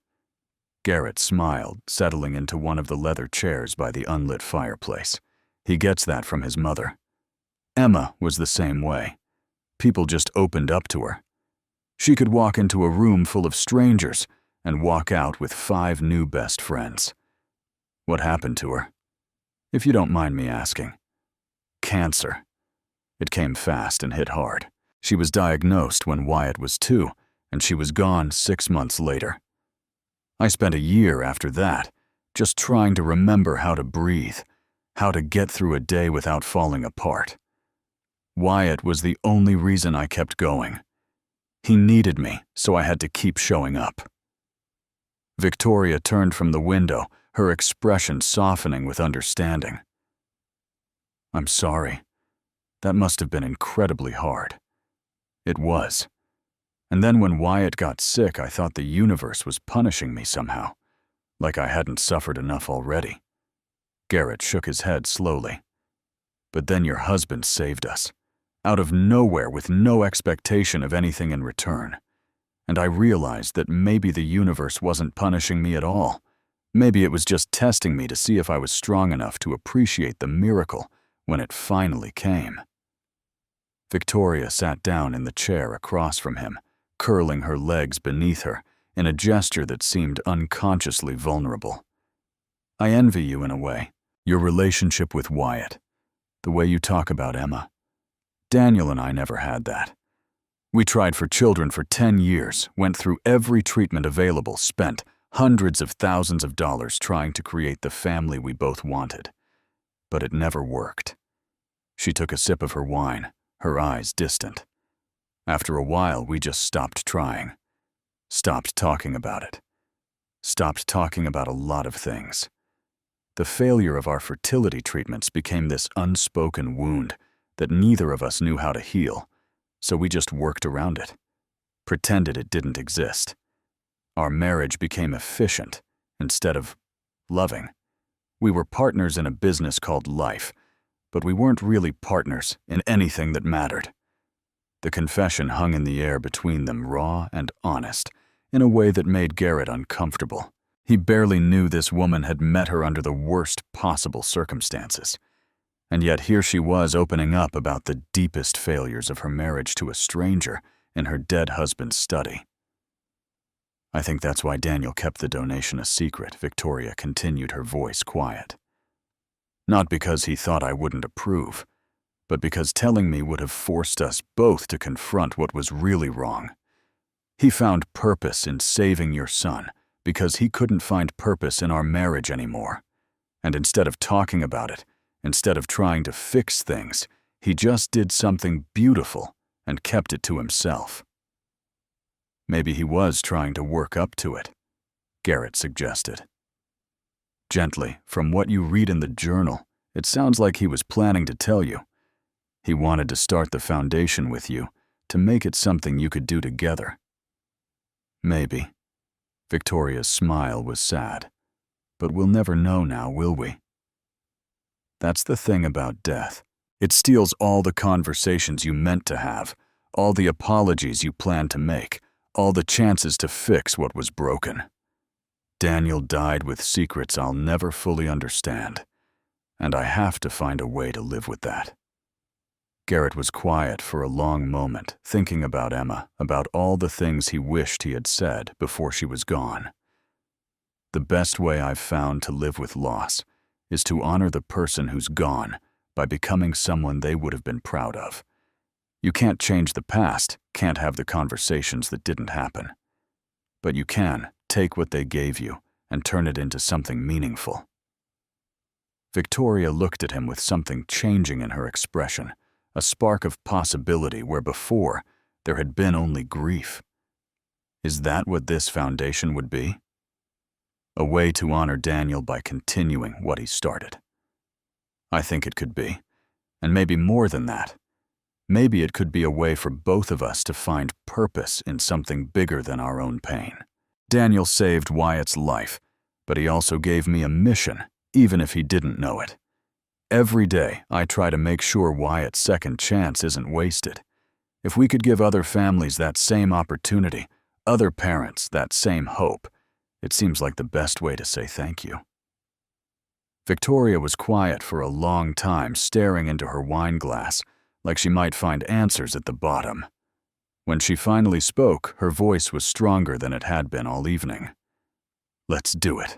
Garrett smiled, settling into one of the leather chairs by the unlit fireplace. He gets that from his mother. Emma was the same way. People just opened up to her. She could walk into a room full of strangers and walk out with 5 new best friends. What happened to her? If you don't mind me asking. Cancer. It came fast and hit hard. She was diagnosed when Wyatt was 2, and she was gone 6 months later. I spent a year after that just trying to remember how to breathe, how to get through a day without falling apart. Wyatt was the only reason I kept going. He needed me, so I had to keep showing up. Victoria turned from the window, her expression softening with understanding. "I'm sorry. That must have been incredibly hard." It was. And then when Wyatt got sick, I thought the universe was punishing me somehow, like I hadn't suffered enough already. Garrett shook his head slowly. "But then your husband saved us, out of nowhere with no expectation of anything in return. And I realized that maybe the universe wasn't punishing me at all. Maybe it was just testing me to see if I was strong enough to appreciate the miracle when it finally came." Victoria sat down in the chair across from him, curling her legs beneath her in a gesture that seemed unconsciously vulnerable. "I envy you in a way, your relationship with Wyatt, the way you talk about Emma. Daniel and I never had that. We tried for children for 10 years, went through every treatment available, spent hundreds of thousands of dollars trying to create the family we both wanted. But it never worked. She took a sip of her wine, her eyes distant. After a while, we just stopped trying. Stopped talking about it. Stopped talking about a lot of things. The failure of our fertility treatments became this unspoken wound that neither of us knew how to heal, so we just worked around it, pretended it didn't exist. Our marriage became efficient instead of loving. We were partners in a business called life, but we weren't really partners in anything that mattered. The confession hung in the air between them, raw and honest, in a way that made Garrett uncomfortable. He barely knew this woman had met her under the worst possible circumstances. And yet here she was opening up about the deepest failures of her marriage to a stranger in her dead husband's study. I think that's why Daniel kept the donation a secret, Victoria continued, her voice quiet. Not because he thought I wouldn't approve, but because telling me would have forced us both to confront what was really wrong. He found purpose in saving your son because he couldn't find purpose in our marriage anymore. And instead of talking about it, instead of trying to fix things, he just did something beautiful and kept it to himself. Maybe he was trying to work up to it, Garrett suggested. Gently, from what you read in the journal, it sounds like he was planning to tell you. He wanted to start the foundation with you, to make it something you could do together. Maybe. Victoria's smile was sad. But we'll never know now, will we? That's the thing about death. It steals all the conversations you meant to have, all the apologies you planned to make, all the chances to fix what was broken. Daniel died with secrets I'll never fully understand, and I have to find a way to live with that. Garrett was quiet for a long moment, thinking about Emma, about all the things he wished he had said before she was gone. The best way I've found to live with loss is to honor the person who's gone by becoming someone they would have been proud of. You can't change the past, can't have the conversations that didn't happen. But you can take what they gave you and turn it into something meaningful. Victoria looked at him with something changing in her expression, a spark of possibility where before there had been only grief. Is that what this foundation would be? A way to honor Daniel by continuing what he started. I think it could be, and maybe more than that. Maybe it could be a way for both of us to find purpose in something bigger than our own pain. Daniel saved Wyatt's life, but he also gave me a mission, even if he didn't know it. Every day, I try to make sure Wyatt's second chance isn't wasted. If we could give other families that same opportunity, other parents that same hope, it seems like the best way to say thank you. Victoria was quiet for a long time, staring into her wine glass, like she might find answers at the bottom. When she finally spoke, her voice was stronger than it had been all evening. Let's do it.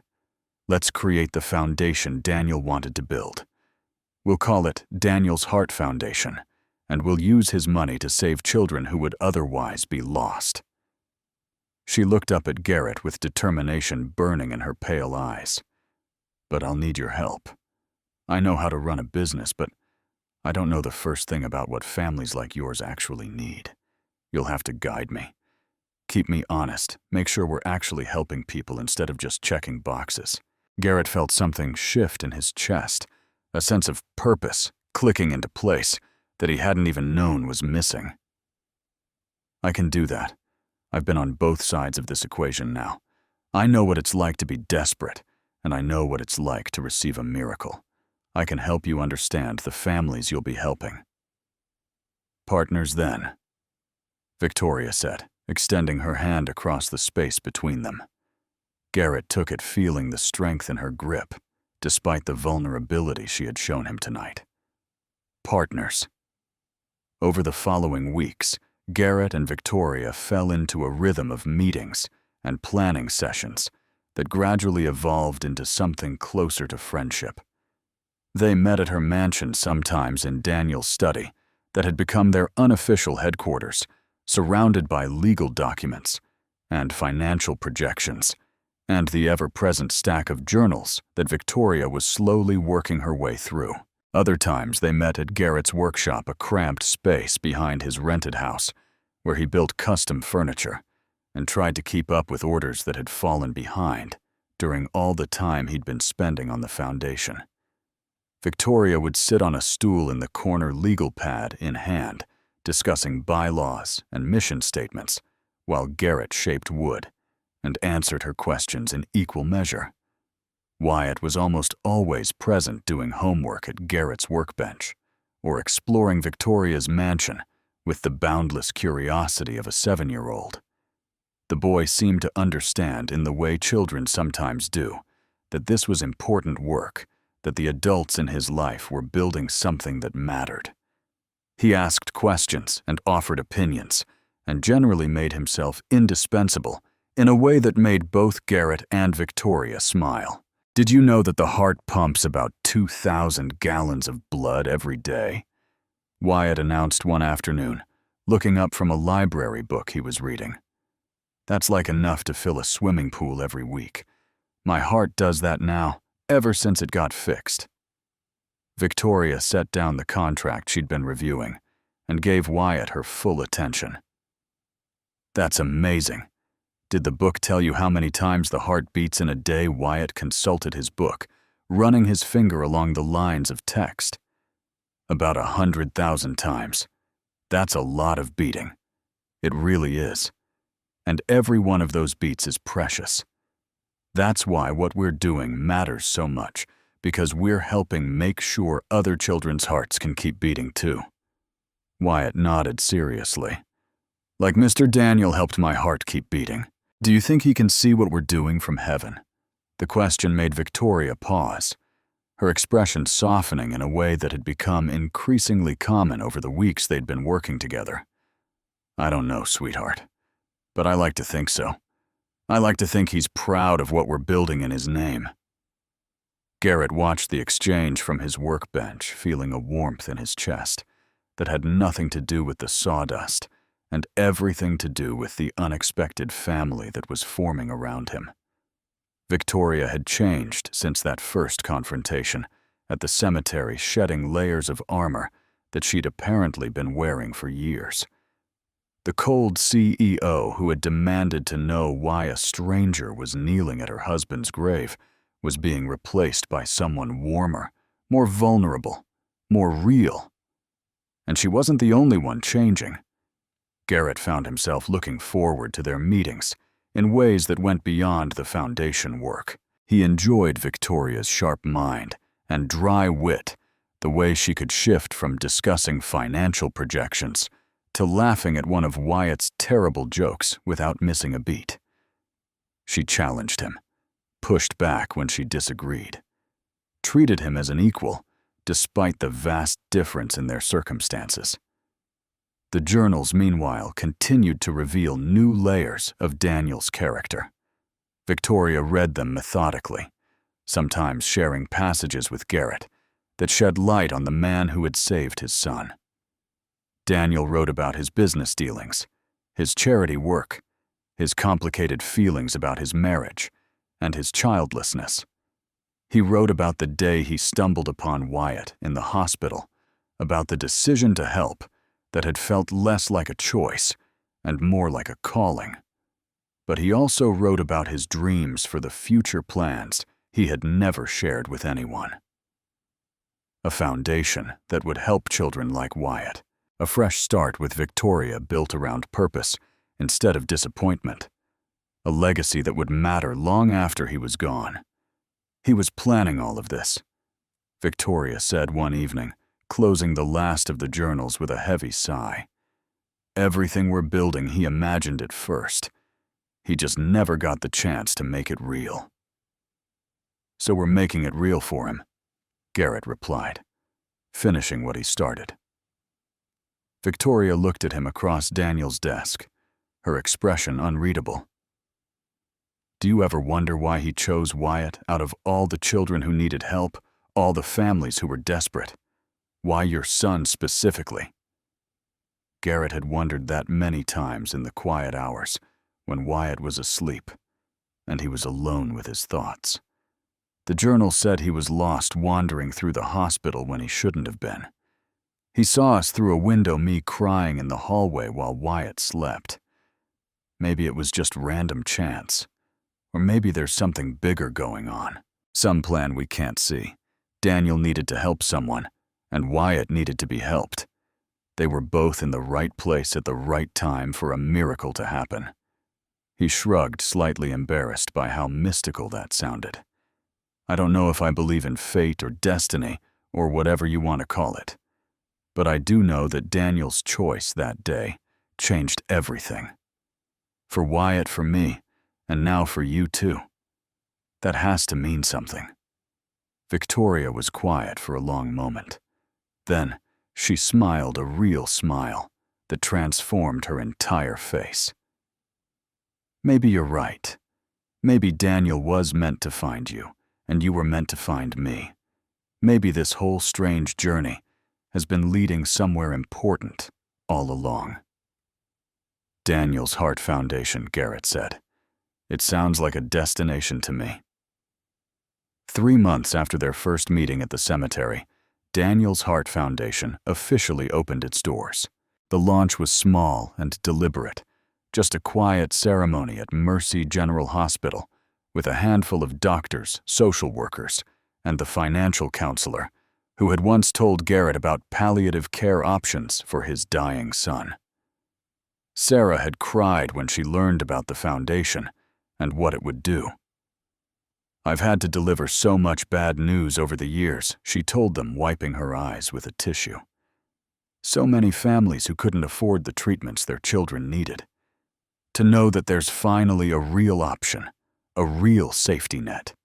Let's create the foundation Daniel wanted to build. We'll call it Daniel's Heart Foundation, and we'll use his money to save children who would otherwise be lost. She looked up at Garrett with determination burning in her pale eyes. But I'll need your help. I know how to run a business, but I don't know the first thing about what families like yours actually need. You'll have to guide me. Keep me honest, make sure we're actually helping people instead of just checking boxes. Garrett felt something shift in his chest, a sense of purpose clicking into place that he hadn't even known was missing. I can do that. I've been on both sides of this equation now. I know what it's like to be desperate, and I know what it's like to receive a miracle. I can help you understand the families you'll be helping. Partners then, Victoria said, extending her hand across the space between them. Garrett took it, feeling the strength in her grip, despite the vulnerability she had shown him tonight. Partners. Over the following weeks, Garrett and Victoria fell into a rhythm of meetings and planning sessions that gradually evolved into something closer to friendship. They met at her mansion, sometimes in Daniel's study, that had become their unofficial headquarters, surrounded by legal documents and financial projections, and the ever-present stack of journals that Victoria was slowly working her way through. Other times they met at Garrett's workshop, a cramped space behind his rented house, where he built custom furniture and tried to keep up with orders that had fallen behind during all the time he'd been spending on the foundation. Victoria would sit on a stool in the corner, legal pad in hand, discussing bylaws and mission statements, while Garrett shaped wood and answered her questions in equal measure. Wyatt was almost always present doing homework at Garrett's workbench or exploring Victoria's mansion with the boundless curiosity of a 7-year-old. The boy seemed to understand, in the way children sometimes do, that this was important work, that the adults in his life were building something that mattered. He asked questions and offered opinions, and generally made himself indispensable in a way that made both Garrett and Victoria smile. Did you know that the heart pumps about 2,000 gallons of blood every day? Wyatt announced one afternoon, looking up from a library book he was reading. That's like enough to fill a swimming pool every week. My heart does that now, ever since it got fixed. Victoria set down the contract she'd been reviewing and gave Wyatt her full attention. That's amazing. Did the book tell you how many times the heart beats in a day? Wyatt consulted his book, running his finger along the lines of text. About 100,000 times. That's a lot of beating. It really is. And every one of those beats is precious. That's why what we're doing matters so much, because we're helping make sure other children's hearts can keep beating too. Wyatt nodded seriously. Like Mr. Daniel helped my heart keep beating. Do you think he can see what we're doing from heaven? The question made Victoria pause, her expression softening in a way that had become increasingly common over the weeks they'd been working together. I don't know, sweetheart, but I like to think so. I like to think he's proud of what we're building in his name. Garrett watched the exchange from his workbench, feeling a warmth in his chest that had nothing to do with the sawdust and everything to do with the unexpected family that was forming around him. Victoria had changed since that first confrontation at the cemetery, shedding layers of armor that she'd apparently been wearing for years. The cold CEO who had demanded to know why a stranger was kneeling at her husband's grave was being replaced by someone warmer, more vulnerable, more real. And she wasn't the only one changing. Garrett found himself looking forward to their meetings in ways that went beyond the foundation work. He enjoyed Victoria's sharp mind and dry wit, the way she could shift from discussing financial projections to laughing at one of Wyatt's terrible jokes without missing a beat. She challenged him, pushed back when she disagreed, treated him as an equal, despite the vast difference in their circumstances. The journals, meanwhile, continued to reveal new layers of Daniel's character. Victoria read them methodically, sometimes sharing passages with Garrett that shed light on the man who had saved his son. Daniel wrote about his business dealings, his charity work, his complicated feelings about his marriage, and his childlessness. He wrote about the day he stumbled upon Wyatt in the hospital, about the decision to help that had felt less like a choice and more like a calling. But he also wrote about his dreams for the future plans he had never shared with anyone. A foundation that would help children like Wyatt. A fresh start with Victoria built around purpose instead of disappointment. A legacy that would matter long after he was gone. He was planning all of this, Victoria said one evening, closing the last of the journals with a heavy sigh. Everything we're building, he imagined it first. He just never got the chance to make it real. So we're making it real for him, Garrett replied, finishing what he started. Victoria looked at him across Daniel's desk, her expression unreadable. Do you ever wonder why he chose Wyatt out of all the children who needed help, all the families who were desperate? Why your son specifically? Garrett had wondered that many times in the quiet hours when Wyatt was asleep, and he was alone with his thoughts. The journal said he was lost wandering through the hospital when he shouldn't have been. He saw us through a window, me crying in the hallway while Wyatt slept. Maybe it was just random chance. Or maybe there's something bigger going on. Some plan we can't see. Daniel needed to help someone, and Wyatt needed to be helped. They were both in the right place at the right time for a miracle to happen. He shrugged, slightly embarrassed by how mystical that sounded. I don't know if I believe in fate or destiny, or whatever you want to call it. But I do know that Daniel's choice that day changed everything. For Wyatt, for me, and now for you too. That has to mean something. Victoria was quiet for a long moment. Then, she smiled a real smile that transformed her entire face. Maybe you're right. Maybe Daniel was meant to find you, and you were meant to find me. Maybe this whole strange journey has been leading somewhere important all along. Daniel's Heart Foundation, Garrett said. It sounds like a destination to me. 3 months after their first meeting at the cemetery, Daniel's Heart Foundation officially opened its doors. The launch was small and deliberate, just a quiet ceremony at Mercy General Hospital with a handful of doctors, social workers, and the financial counselor who had once told Garrett about palliative care options for his dying son. Sarah had cried when she learned about the foundation and what it would do. I've had to deliver so much bad news over the years, she told them, wiping her eyes with a tissue. So many families who couldn't afford the treatments their children needed. To know that there's finally a real option, a real safety net.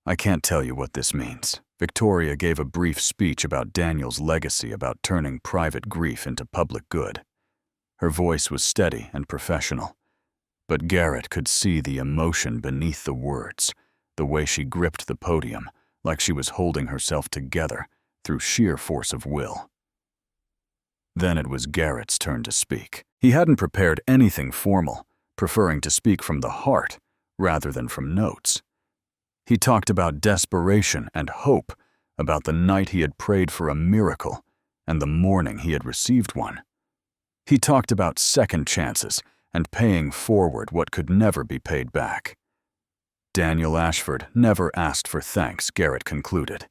I can't tell you what this means. Victoria gave a brief speech about Daniel's legacy, about turning private grief into public good. Her voice was steady and professional. But Garrett could see the emotion beneath the words, the way she gripped the podium, like she was holding herself together through sheer force of will. Then it was Garrett's turn to speak. He hadn't prepared anything formal, preferring to speak from the heart rather than from notes. He talked about desperation and hope, about the night he had prayed for a miracle and the morning he had received one. He talked about second chances and paying forward what could never be paid back. Daniel Ashford never asked for thanks, Garrett concluded.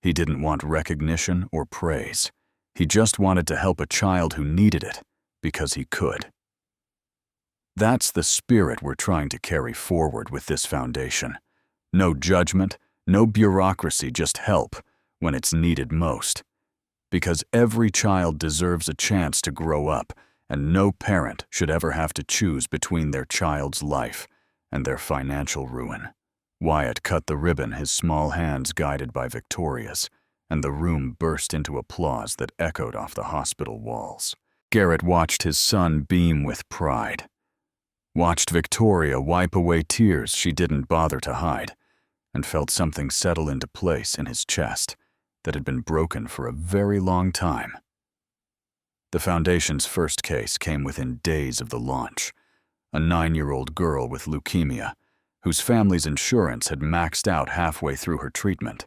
He didn't want recognition or praise. He just wanted to help a child who needed it, because he could. That's the spirit we're trying to carry forward with this foundation. No judgment, no bureaucracy, just help when it's needed most. Because every child deserves a chance to grow up, and no parent should ever have to choose between their child's life and their financial ruin. Wyatt cut the ribbon, his small hands guided by Victoria's, and the room burst into applause that echoed off the hospital walls. Garrett watched his son beam with pride. Watched Victoria wipe away tears she didn't bother to hide, and felt something settle into place in his chest that had been broken for a very long time. The foundation's first case came within days of the launch. A 9-year-old girl with leukemia, whose family's insurance had maxed out halfway through her treatment.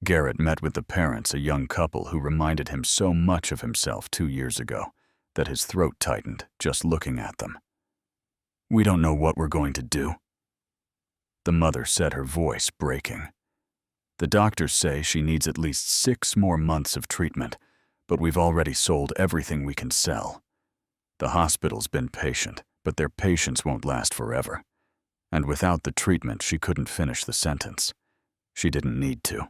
Garrett met with the parents, a young couple who reminded him so much of himself 2 years ago that his throat tightened just looking at them. "We don't know what we're going to do," the mother said, her voice breaking. "The doctors say she needs at least 6 more months of treatment, but we've already sold everything we can sell. The hospital's been patient, but their patience won't last forever. And without the treatment, she couldn't finish the sentence. She didn't need to."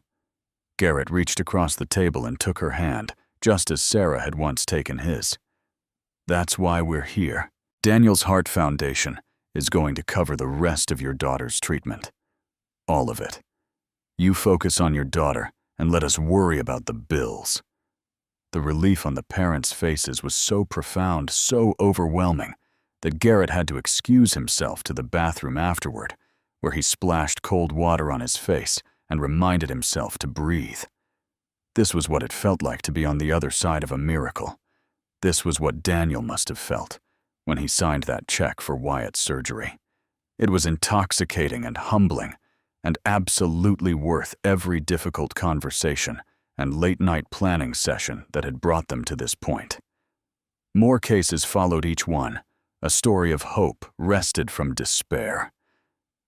Garrett reached across the table and took her hand, just as Sarah had once taken his. "That's why we're here. Daniel's Heart Foundation is going to cover the rest of your daughter's treatment. All of it. You focus on your daughter and let us worry about the bills." The relief on the parents' faces was so profound, so overwhelming, that Garrett had to excuse himself to the bathroom afterward, where he splashed cold water on his face and reminded himself to breathe. This was what it felt like to be on the other side of a miracle. This was what Daniel must have felt when he signed that check for Wyatt's surgery. It was intoxicating and humbling, and absolutely worth every difficult conversation and late-night planning session that had brought them to this point. More cases followed each one, a story of hope wrested from despair.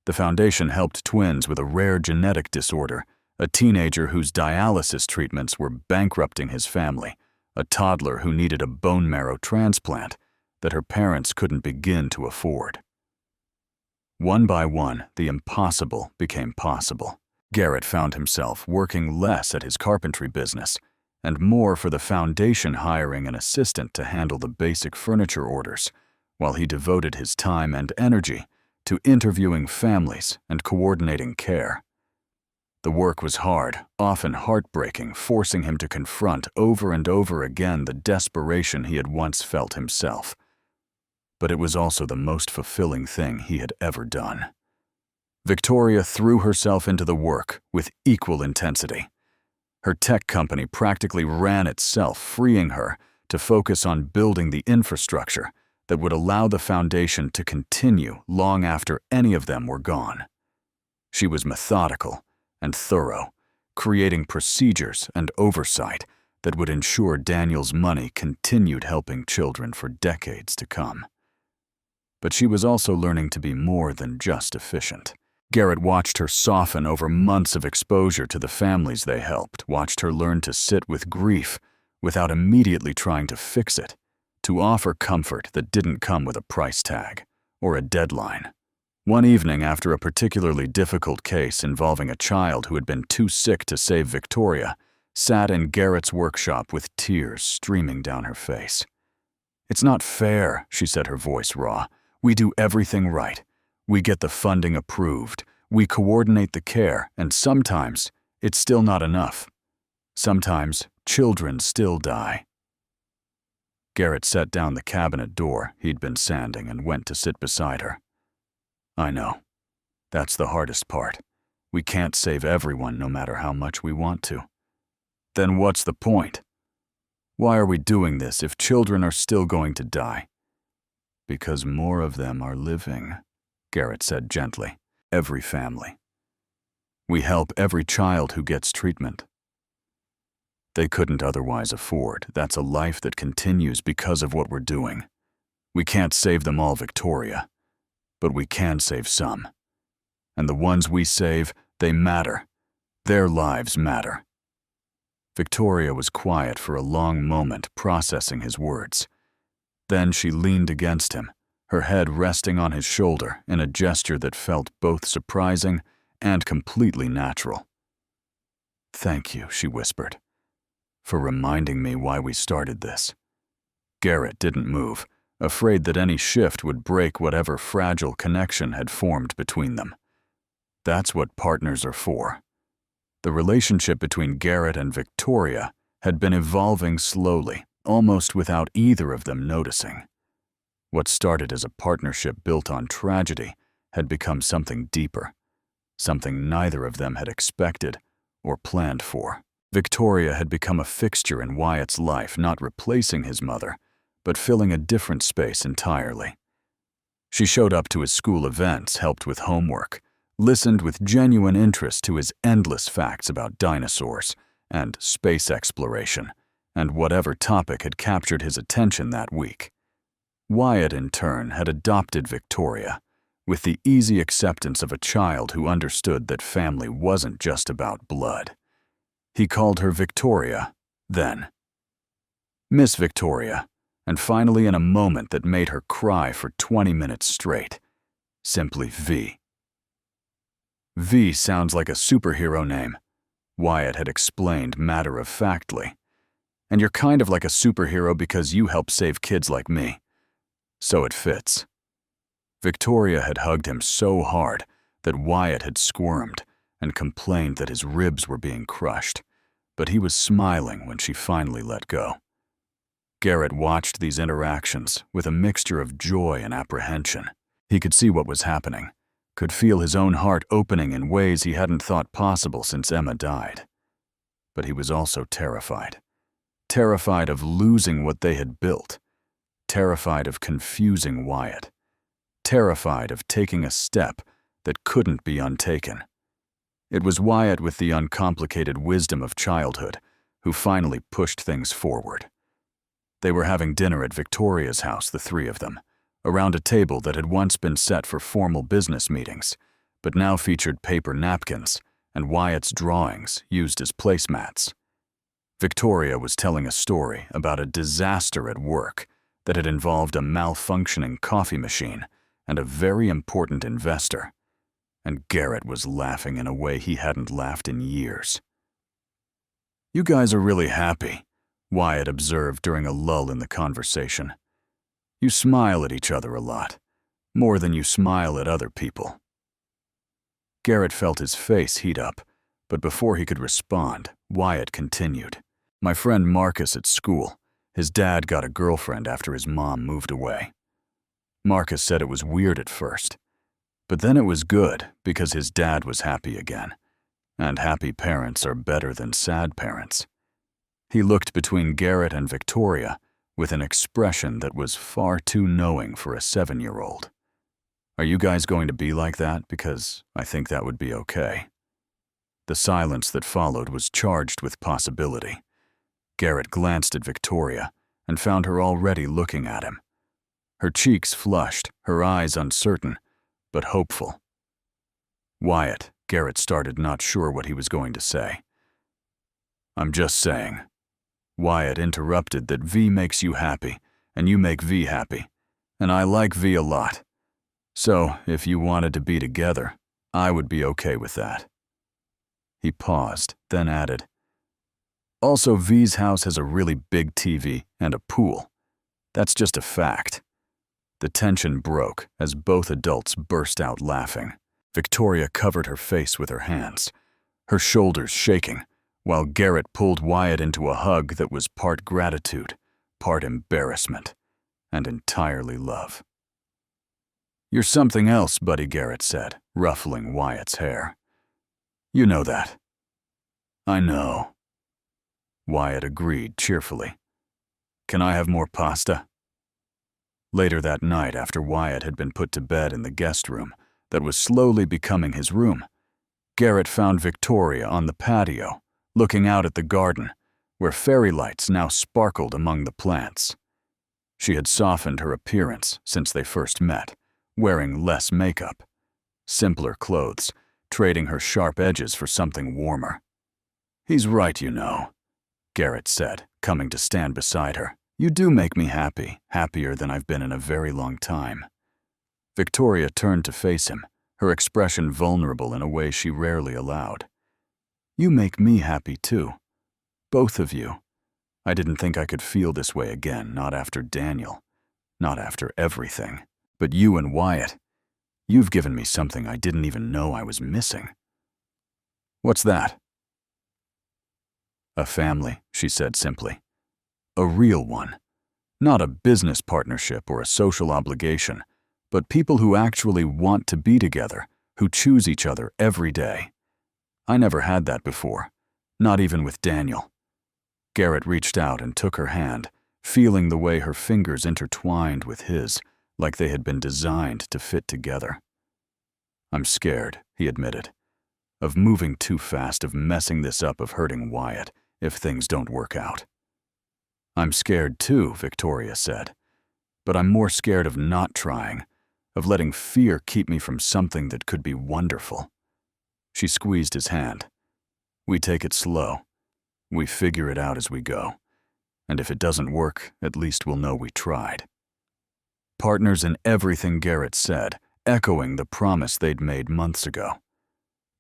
The foundation helped twins with a rare genetic disorder, a teenager whose dialysis treatments were bankrupting his family, a toddler who needed a bone marrow transplant that her parents couldn't begin to afford. One by one, the impossible became possible. Garrett found himself working less at his carpentry business and more for the foundation, hiring an assistant to handle the basic furniture orders, while he devoted his time and energy to interviewing families and coordinating care. The work was hard, often heartbreaking, forcing him to confront over and over again the desperation he had once felt himself. But it was also the most fulfilling thing he had ever done. Victoria threw herself into the work with equal intensity. Her tech company practically ran itself, freeing her to focus on building the infrastructure that would allow the foundation to continue long after any of them were gone. She was methodical and thorough, creating procedures and oversight that would ensure Daniel's money continued helping children for decades to come. But she was also learning to be more than just efficient. Garrett watched her soften over months of exposure to the families they helped, watched her learn to sit with grief without immediately trying to fix it, to offer comfort that didn't come with a price tag or a deadline. One evening, after a particularly difficult case involving a child who had been too sick to save Victoria, sat in Garrett's workshop with tears streaming down her face. "It's not fair," she said, her voice raw. "We do everything right. We get the funding approved. We coordinate the care, and sometimes it's still not enough. Sometimes children still die." Garrett set down the cabinet door he'd been sanding and went to sit beside her. "I know. That's the hardest part. We can't save everyone no matter how much we want to." "Then what's the point? Why are we doing this if children are still going to die?" "Because more of them are living," Garrett said gently. "Every family. We help every child who gets treatment. They couldn't otherwise afford. That's a life that continues because of what we're doing. We can't save them all, Victoria, but we can save some. And the ones we save, they matter. Their lives matter." Victoria was quiet for a long moment, processing his words. Then she leaned against him, her head resting on his shoulder in a gesture that felt both surprising and completely natural. "Thank you," she whispered, "for reminding me why we started this." Garrett didn't move, afraid that any shift would break whatever fragile connection had formed between them. That's what partners are for. The relationship between Garrett and Victoria had been evolving slowly, almost without either of them noticing. What started as a partnership built on tragedy had become something deeper, something neither of them had expected or planned for. Victoria had become a fixture in Wyatt's life, not replacing his mother, but filling a different space entirely. She showed up to his school events, helped with homework, listened with genuine interest to his endless facts about dinosaurs and space exploration, and whatever topic had captured his attention that week. Wyatt, in turn, had adopted Victoria, with the easy acceptance of a child who understood that family wasn't just about blood. He called her Victoria, then Miss Victoria, and finally, in a moment that made her cry for 20 minutes straight, simply V. "V sounds like a superhero name," Wyatt had explained matter-of-factly. "And you're kind of like a superhero because you help save kids like me. So it fits." Victoria had hugged him so hard that Wyatt had squirmed and complained that his ribs were being crushed, but he was smiling when she finally let go. Garrett watched these interactions with a mixture of joy and apprehension. He could see what was happening, could feel his own heart opening in ways he hadn't thought possible since Emma died. But he was also terrified. Terrified of losing what they had built. Terrified of confusing Wyatt. terrified of taking a step that couldn't be untaken. It was Wyatt, with the uncomplicated wisdom of childhood, who finally pushed things forward. They were having dinner at Victoria's house, the three of them, around a table that had once been set for formal business meetings, but now featured paper napkins and Wyatt's drawings used as placemats. Victoria was telling a story about a disaster at work that had involved a malfunctioning coffee machine and a very important investor, and Garrett was laughing in a way he hadn't laughed in years. "You guys are really happy," Wyatt observed during a lull in the conversation. "You smile at each other a lot, more than you smile at other people." Garrett felt his face heat up, but before he could respond, Wyatt continued. "My friend Marcus at school, his dad got a girlfriend after his mom moved away. Marcus said it was weird at first, but then it was good because his dad was happy again, and happy parents are better than sad parents." He looked between Garrett and Victoria with an expression that was far too knowing for a 7-year-old. "Are you guys going to be like that? Because I think that would be okay." The silence that followed was charged with possibility. Garrett glanced at Victoria and found her already looking at him. Her cheeks flushed, her eyes uncertain, but hopeful. "Wyatt," Garrett started, not sure what he was going to say. "I'm just saying." Wyatt interrupted that V makes you happy, and you make V happy, and I like V a lot. So, if you wanted to be together, I would be okay with that. He paused, then added, "Also, V's house has a really big TV and a pool. That's just a fact." The tension broke as both adults burst out laughing. Victoria covered her face with her hands, her shoulders shaking, while Garrett pulled Wyatt into a hug that was part gratitude, part embarrassment, and entirely love. "You're something else, buddy," Garrett said, ruffling Wyatt's hair. "You know that." "I know." Wyatt agreed cheerfully. "Can I have more pasta?" Later that night, after Wyatt had been put to bed in the guest room that was slowly becoming his room, Garrett found Victoria on the patio, looking out at the garden, where fairy lights now sparkled among the plants. She had softened her appearance since they first met, wearing less makeup, simpler clothes, trading her sharp edges for something warmer. "He's right, you know," Garrett said, coming to stand beside her. "You do make me happy, happier than I've been in a very long time." Victoria turned to face him, her expression vulnerable in a way she rarely allowed. "You make me happy too. Both of you. I didn't think I could feel this way again, not after Daniel, not after everything. But you and Wyatt, you've given me something I didn't even know I was missing." "What's that?" "A family," she said simply. "A real one. Not a business partnership or a social obligation, but people who actually want to be together, who choose each other every day. I never had that before, not even with Daniel." Garrett reached out and took her hand, feeling the way her fingers intertwined with his, like they had been designed to fit together. "I'm scared," he admitted, "of moving too fast, of messing this up, of hurting Wyatt, if things don't work out." "I'm scared too," Victoria said, "but I'm more scared of not trying, of letting fear keep me from something that could be wonderful." She squeezed his hand. "We take it slow. We figure it out as we go. And if it doesn't work, at least we'll know we tried." Partners in everything, Garrett said, echoing the promise they'd made months ago.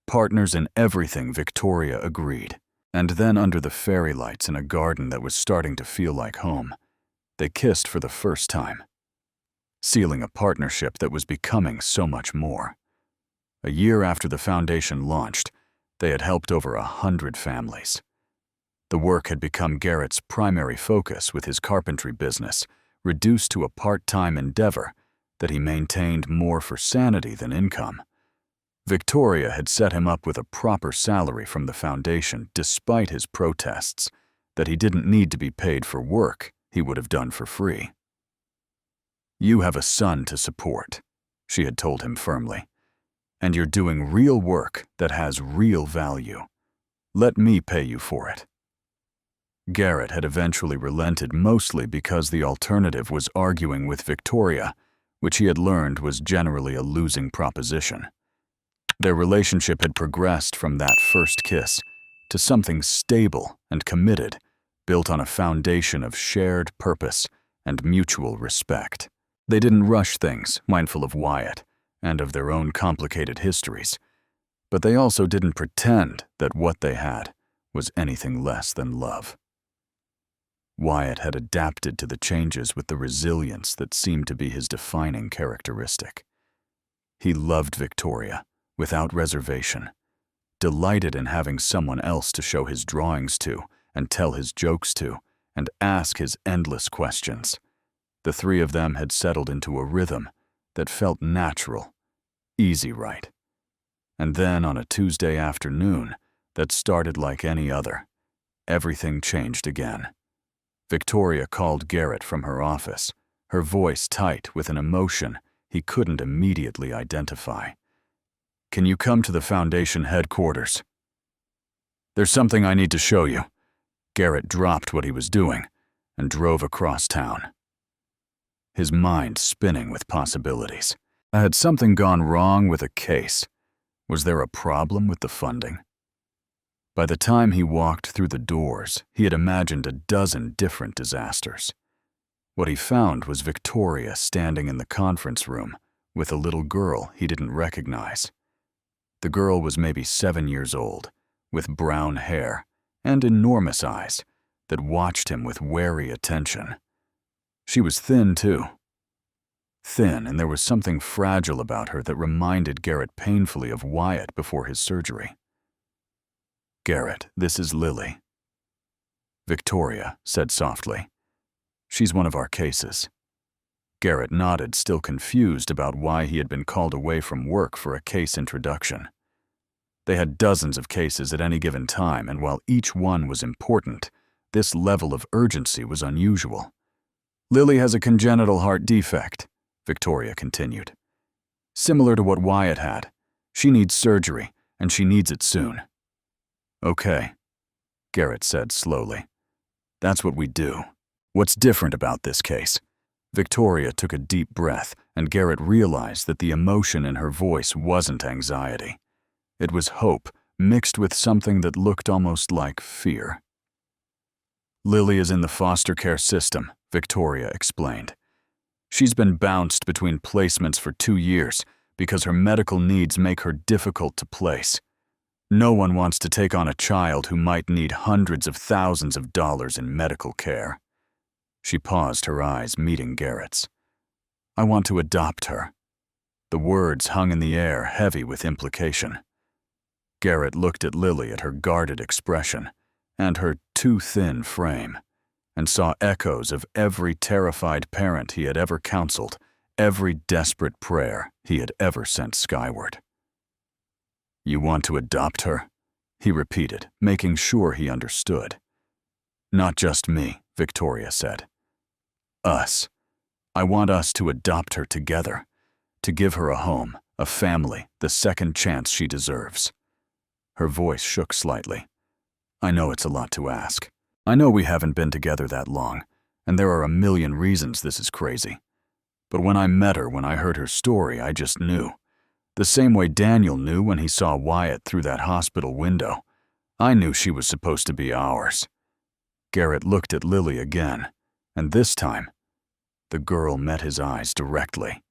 Partners in everything, Victoria agreed. And then, under the fairy lights in a garden that was starting to feel like home, they kissed for the first time, sealing a partnership that was becoming so much more. A year after the foundation launched, they had helped over 100 families. The work had become Garrett's primary focus, with his carpentry business reduced to a part-time endeavor that he maintained more for sanity than income. Victoria had set him up with a proper salary from the foundation despite his protests that he didn't need to be paid for work he would have done for free. "You have a son to support," she had told him firmly. "And you're doing real work that has real value. Let me pay you for it." Garrett had eventually relented, mostly because the alternative was arguing with Victoria, which he had learned was generally a losing proposition. Their relationship had progressed from that first kiss to something stable and committed, built on a foundation of shared purpose and mutual respect. They didn't rush things, mindful of Wyatt and of their own complicated histories, but they also didn't pretend that what they had was anything less than love. Wyatt had adapted to the changes with the resilience that seemed to be his defining characteristic. He loved Victoria without reservation, delighted in having someone else to show his drawings to and tell his jokes to and ask his endless questions. The three of them had settled into a rhythm that felt natural, easy right. And then on a Tuesday afternoon that started like any other, everything changed again. Victoria called Garrett from her office, her voice tight with an emotion he couldn't immediately identify. "Can you come to the Foundation headquarters? There's something I need to show you." Garrett dropped what he was doing and drove across town, his mind spinning with possibilities. Had something gone wrong with a case? Was there a problem with the funding? By the time he walked through the doors, he had imagined a dozen different disasters. What he found was Victoria standing in the conference room with a little girl he didn't recognize. The girl was maybe 7 years old, with brown hair and enormous eyes that watched him with wary attention. She was thin, too. Thin, and there was something fragile about her that reminded Garrett painfully of Wyatt before his surgery. "Garrett, this is Lily." Victoria said softly. "She's one of our cases." Garrett nodded, still confused about why he had been called away from work for a case introduction. They had dozens of cases at any given time, and while each one was important, this level of urgency was unusual. "Lily has a congenital heart defect," Victoria continued. "Similar to what Wyatt had. She needs surgery, and she needs it soon." "Okay," Garrett said slowly. "That's what we do. What's different about this case?" Victoria took a deep breath, and Garrett realized that the emotion in her voice wasn't anxiety. It was hope, mixed with something that looked almost like fear. "Lily is in the foster care system," Victoria explained. "She's been bounced between placements for 2 years because her medical needs make her difficult to place. No one wants to take on a child who might need hundreds of thousands of dollars in medical care." She paused, her eyes meeting Garrett's. "I want to adopt her." The words hung in the air, heavy with implication. Garrett looked at Lily, at her guarded expression and her too thin frame, and saw echoes of every terrified parent he had ever counseled, every desperate prayer he had ever sent skyward. "You want to adopt her?" he repeated, making sure he understood. "Not just me," Victoria said. "Us. I want us to adopt her together, to give her a home, a family, the second chance she deserves." Her voice shook slightly. "I know it's a lot to ask. I know we haven't been together that long, and there are a million reasons this is crazy. But when I met her, when I heard her story, I just knew. The same way Daniel knew when he saw Wyatt through that hospital window. I knew she was supposed to be ours." Garrett looked at Lily again, and this time, the girl met his eyes directly.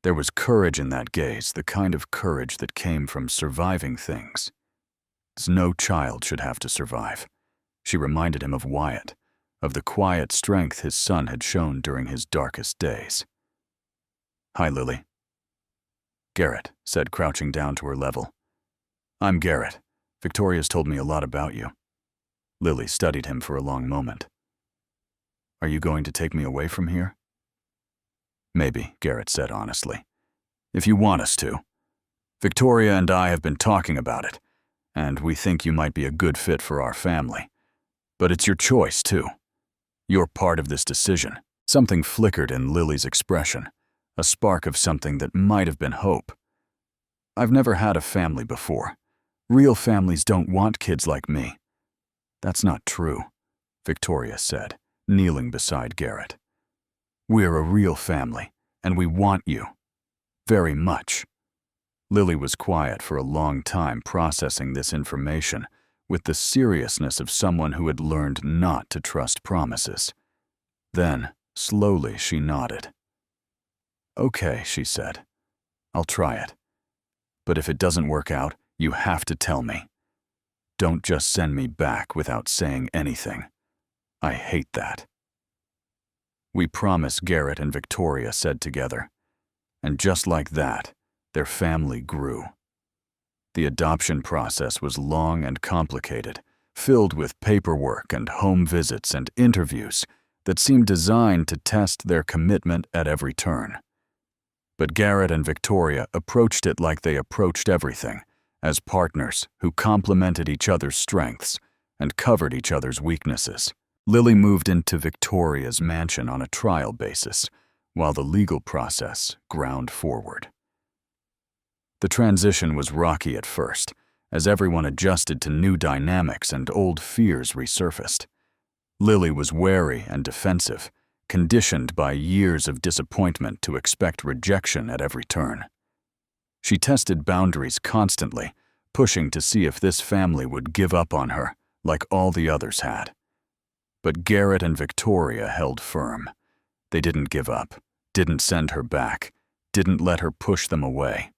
There was courage in that gaze, the kind of courage that came from surviving things. No child should have to survive. She reminded him of Wyatt, of the quiet strength his son had shown during his darkest days. "Hi, Lily." Garrett said, crouching down to her level. "I'm Garrett. Victoria's told me a lot about you." Lily studied him for a long moment. "Are you going to take me away from here?" "Maybe," Garrett said honestly. "If you want us to. Victoria and I have been talking about it, and we think you might be a good fit for our family. But it's your choice, too. You're part of this decision." Something flickered in Lily's expression, a spark of something that might have been hope. I've never had a family before. Real families don't want kids like me. That's not true, Victoria said, kneeling beside Garrett. We're a real family, and we want you. Very much. Lily was quiet for a long time, processing this information with the seriousness of someone who had learned not to trust promises. Then, slowly, she nodded. Okay, she said. I'll try it. But if it doesn't work out, you have to tell me. Don't just send me back without saying anything. I hate that. We promise, Garrett and Victoria said together. And just like that, their family grew. The adoption process was long and complicated, filled with paperwork and home visits and interviews that seemed designed to test their commitment at every turn. But Garrett and Victoria approached it like they approached everything, as partners who complemented each other's strengths and covered each other's weaknesses. Lily moved into Victoria's mansion on a trial basis, while the legal process ground forward. The transition was rocky at first, as everyone adjusted to new dynamics and old fears resurfaced. Lily was wary and defensive, conditioned by years of disappointment to expect rejection at every turn. She tested boundaries constantly, pushing to see if this family would give up on her, like all the others had. But Garrett and Victoria held firm. They didn't give up, didn't send her back, didn't let her push them away.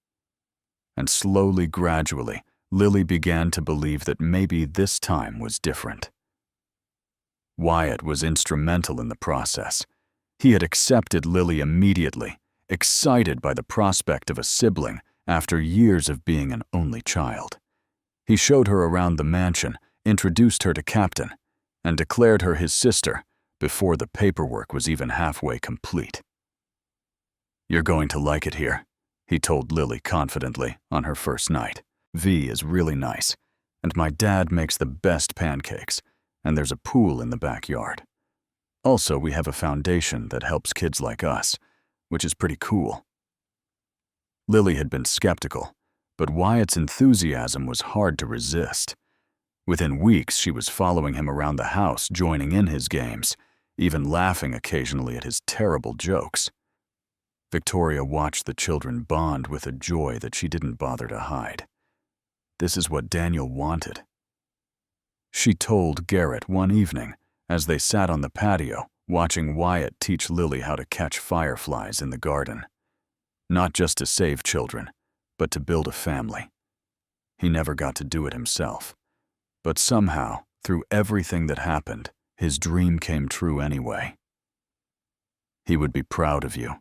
And slowly, gradually, Lily began to believe that maybe this time was different. Wyatt was instrumental in the process. He had accepted Lily immediately, excited by the prospect of a sibling after years of being an only child. He showed her around the mansion, introduced her to Captain, and declared her his sister before the paperwork was even halfway complete. You're going to like it here, he told Lily confidently on her first night. V is really nice, and my dad makes the best pancakes, and there's a pool in the backyard. Also, we have a foundation that helps kids like us, which is pretty cool. Lily had been skeptical, but Wyatt's enthusiasm was hard to resist. Within weeks, she was following him around the house, joining in his games, even laughing occasionally at his terrible jokes. Victoria watched the children bond with a joy that she didn't bother to hide. This is what Daniel wanted. She told Garrett one evening, as they sat on the patio, watching Wyatt teach Lily how to catch fireflies in the garden. Not just to save children, but to build a family. He never got to do it himself. But somehow, through everything that happened, his dream came true anyway. He would be proud of you,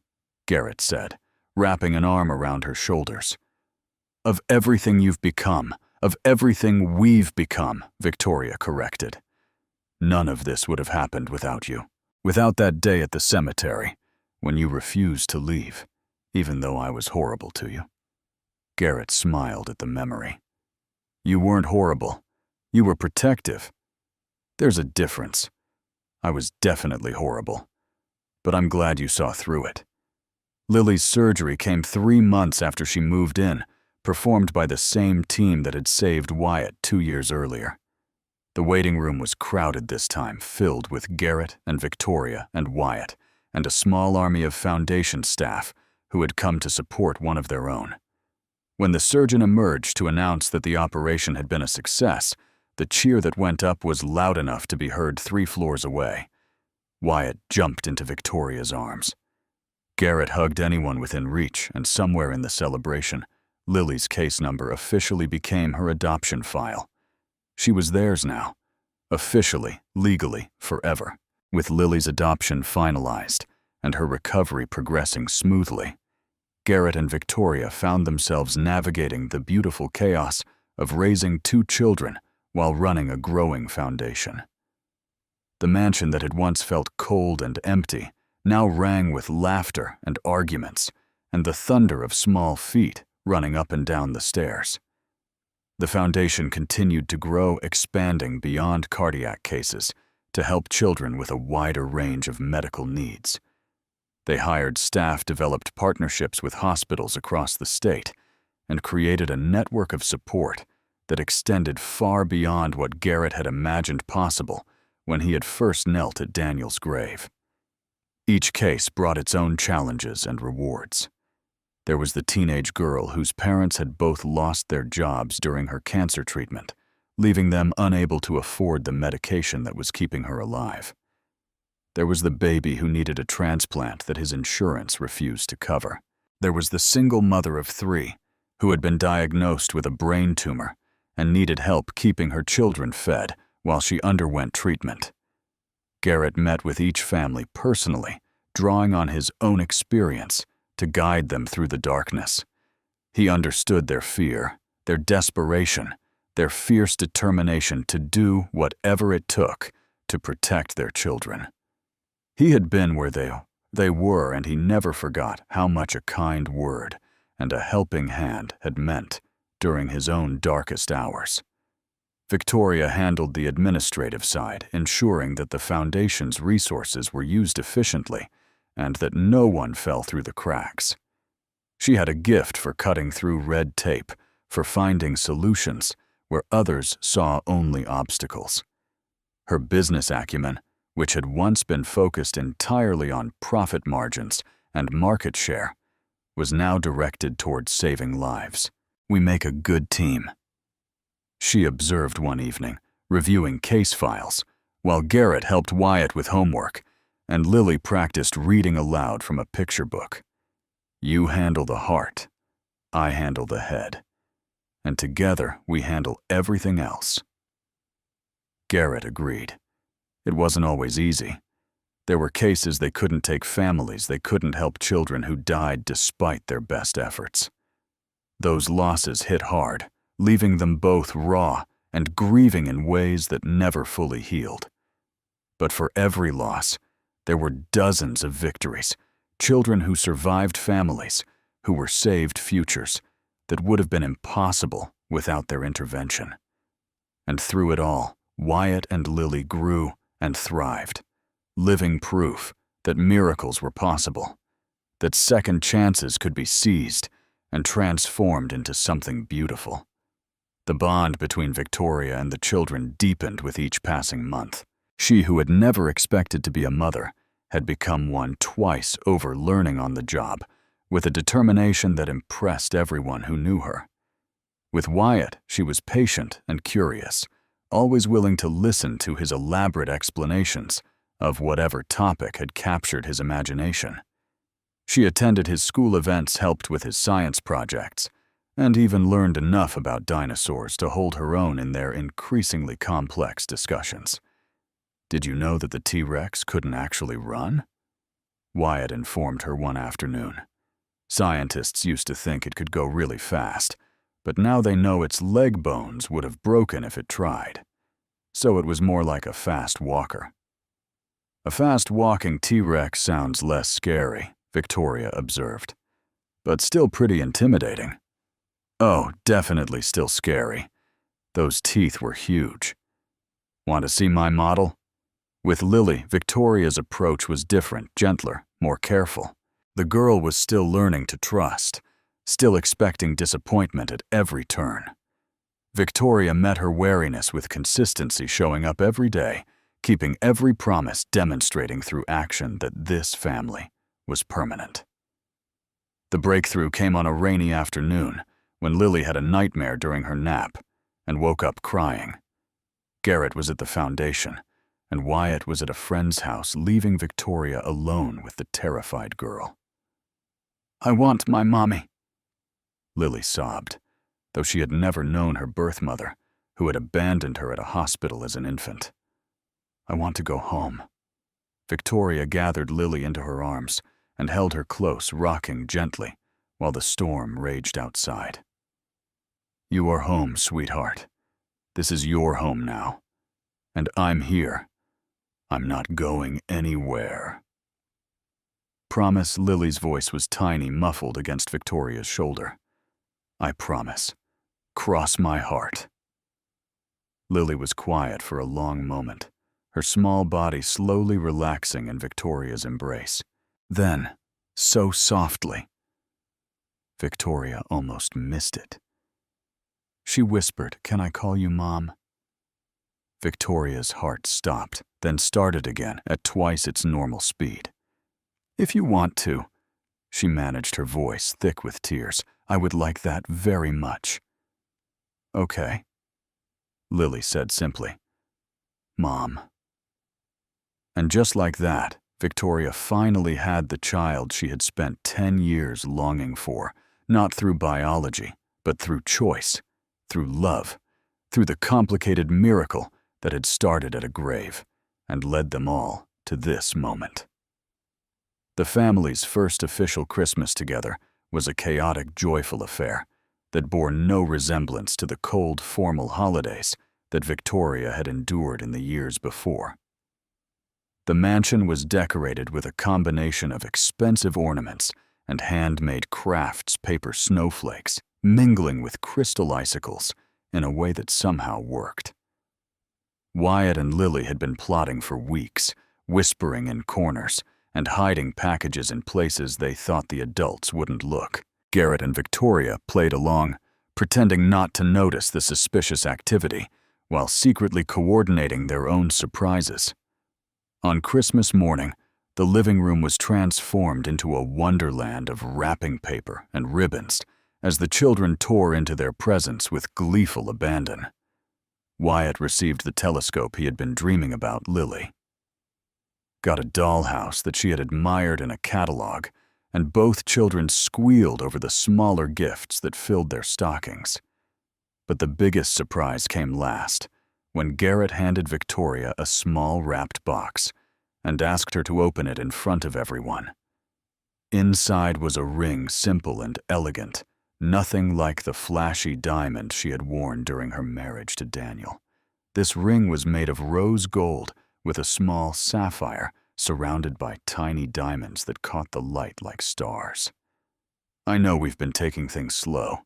Garrett said, wrapping an arm around her shoulders. Of everything you've become, of everything we've become, Victoria corrected. None of this would have happened without you. Without that day at the cemetery, when you refused to leave, even though I was horrible to you. Garrett smiled at the memory. You weren't horrible. You were protective. There's a difference. I was definitely horrible. But I'm glad you saw through it. Lily's surgery came 3 months after she moved in, performed by the same team that had saved Wyatt 2 years earlier. The waiting room was crowded this time, filled with Garrett and Victoria and Wyatt, and a small army of foundation staff who had come to support one of their own. When the surgeon emerged to announce that the operation had been a success, the cheer that went up was loud enough to be heard 3 floors away. Wyatt jumped into Victoria's arms. Garrett hugged anyone within reach, and somewhere in the celebration, Lily's case number officially became her adoption file. She was theirs now, officially, legally, forever. With Lily's adoption finalized and her recovery progressing smoothly, Garrett and Victoria found themselves navigating the beautiful chaos of raising 2 children while running a growing foundation. The mansion that had once felt cold and empty now rang with laughter and arguments and the thunder of small feet running up and down the stairs. The foundation continued to grow, expanding beyond cardiac cases to help children with a wider range of medical needs. They hired staff, developed partnerships with hospitals across the state, and created a network of support that extended far beyond what Garrett had imagined possible when he had first knelt at Daniel's grave. Each case brought its own challenges and rewards. There was the teenage girl whose parents had both lost their jobs during her cancer treatment, leaving them unable to afford the medication that was keeping her alive. There was the baby who needed a transplant that his insurance refused to cover. There was the single mother of 3 who had been diagnosed with a brain tumor and needed help keeping her children fed while she underwent treatment. Garrett met with each family personally, drawing on his own experience to guide them through the darkness. He understood their fear, their desperation, their fierce determination to do whatever it took to protect their children. He had been where they were, and he never forgot how much a kind word and a helping hand had meant during his own darkest hours. Victoria handled the administrative side, ensuring that the foundation's resources were used efficiently and that no one fell through the cracks. She had a gift for cutting through red tape, for finding solutions where others saw only obstacles. Her business acumen, which had once been focused entirely on profit margins and market share, was now directed towards saving lives. "We make a good team," she observed one evening, reviewing case files, while Garrett helped Wyatt with homework, and Lily practiced reading aloud from a picture book. "You handle the heart, I handle the head, and together we handle everything else." Garrett agreed. It wasn't always easy. There were cases they couldn't take, families they couldn't help, children who died despite their best efforts. Those losses hit hard, leaving them both raw and grieving in ways that never fully healed. But for every loss, there were dozens of victories, children who survived, families who were saved, futures that would have been impossible without their intervention. And through it all, Wyatt and Lily grew and thrived, living proof that miracles were possible, that second chances could be seized and transformed into something beautiful. The bond between Victoria and the children deepened with each passing month. She, who had never expected to be a mother, had become one twice over, learning on the job, with a determination that impressed everyone who knew her. With Wyatt, she was patient and curious, always willing to listen to his elaborate explanations of whatever topic had captured his imagination. She attended his school events, helped with his science projects, and even learned enough about dinosaurs to hold her own in their increasingly complex discussions. "Did you know that the T-Rex couldn't actually run?" Wyatt informed her one afternoon. "Scientists used to think it could go really fast, but now they know its leg bones would have broken if it tried. So it was more like a fast walker." "A fast-walking T-Rex sounds less scary," Victoria observed, "but still pretty intimidating." "Oh, definitely still scary. Those teeth were huge. Want to see my model?" With Lily, Victoria's approach was different, gentler, more careful. The girl was still learning to trust, still expecting disappointment at every turn. Victoria met her wariness with consistency, showing up every day, keeping every promise, demonstrating through action that this family was permanent. The breakthrough came on a rainy afternoon when Lily had a nightmare during her nap and woke up crying. Garrett was at the foundation, and Wyatt was at a friend's house, leaving Victoria alone with the terrified girl. "I want my mommy," Lily sobbed, though she had never known her birth mother, who had abandoned her at a hospital as an infant. "I want to go home." Victoria gathered Lily into her arms and held her close, rocking gently while the storm raged outside. "You are home, sweetheart. This is your home now. And I'm here. I'm not going anywhere." "Promise." Lily's voice was tiny, muffled against Victoria's shoulder. "I promise. Cross my heart." Lily was quiet for a long moment, her small body slowly relaxing in Victoria's embrace. Then, so softly. Victoria almost missed it. She whispered, "Can I call you Mom?" Victoria's heart stopped, then started again at twice its normal speed. "If you want to," she managed, her voice thick with tears. "I would like that very much." "Okay," Lily said simply. "Mom." And just like that, Victoria finally had the child she had spent 10 years longing for, not through biology, but through choice, through love, through the complicated miracle that had started at a grave and led them all to this moment. The family's first official Christmas together was a chaotic, joyful affair that bore no resemblance to the cold, formal holidays that Victoria had endured in the years before. The mansion was decorated with a combination of expensive ornaments and handmade crafts, paper snowflakes, mingling with crystal icicles in a way that somehow worked. Wyatt and Lily had been plotting for weeks, whispering in corners and hiding packages in places they thought the adults wouldn't look. Garrett and Victoria played along, pretending not to notice the suspicious activity, while secretly coordinating their own surprises. On Christmas morning, the living room was transformed into a wonderland of wrapping paper and ribbons as the children tore into their presents with gleeful abandon. Wyatt received the telescope he had been dreaming about Lily, got a dollhouse that she had admired in a catalog, and both children squealed over the smaller gifts that filled their stockings. But the biggest surprise came last, when Garrett handed Victoria a small wrapped box and asked her to open it in front of everyone. Inside was a ring, simple and elegant, nothing like the flashy diamond she had worn during her marriage to Daniel. This ring was made of rose gold with a small sapphire surrounded by tiny diamonds that caught the light like stars. "I know we've been taking things slow,"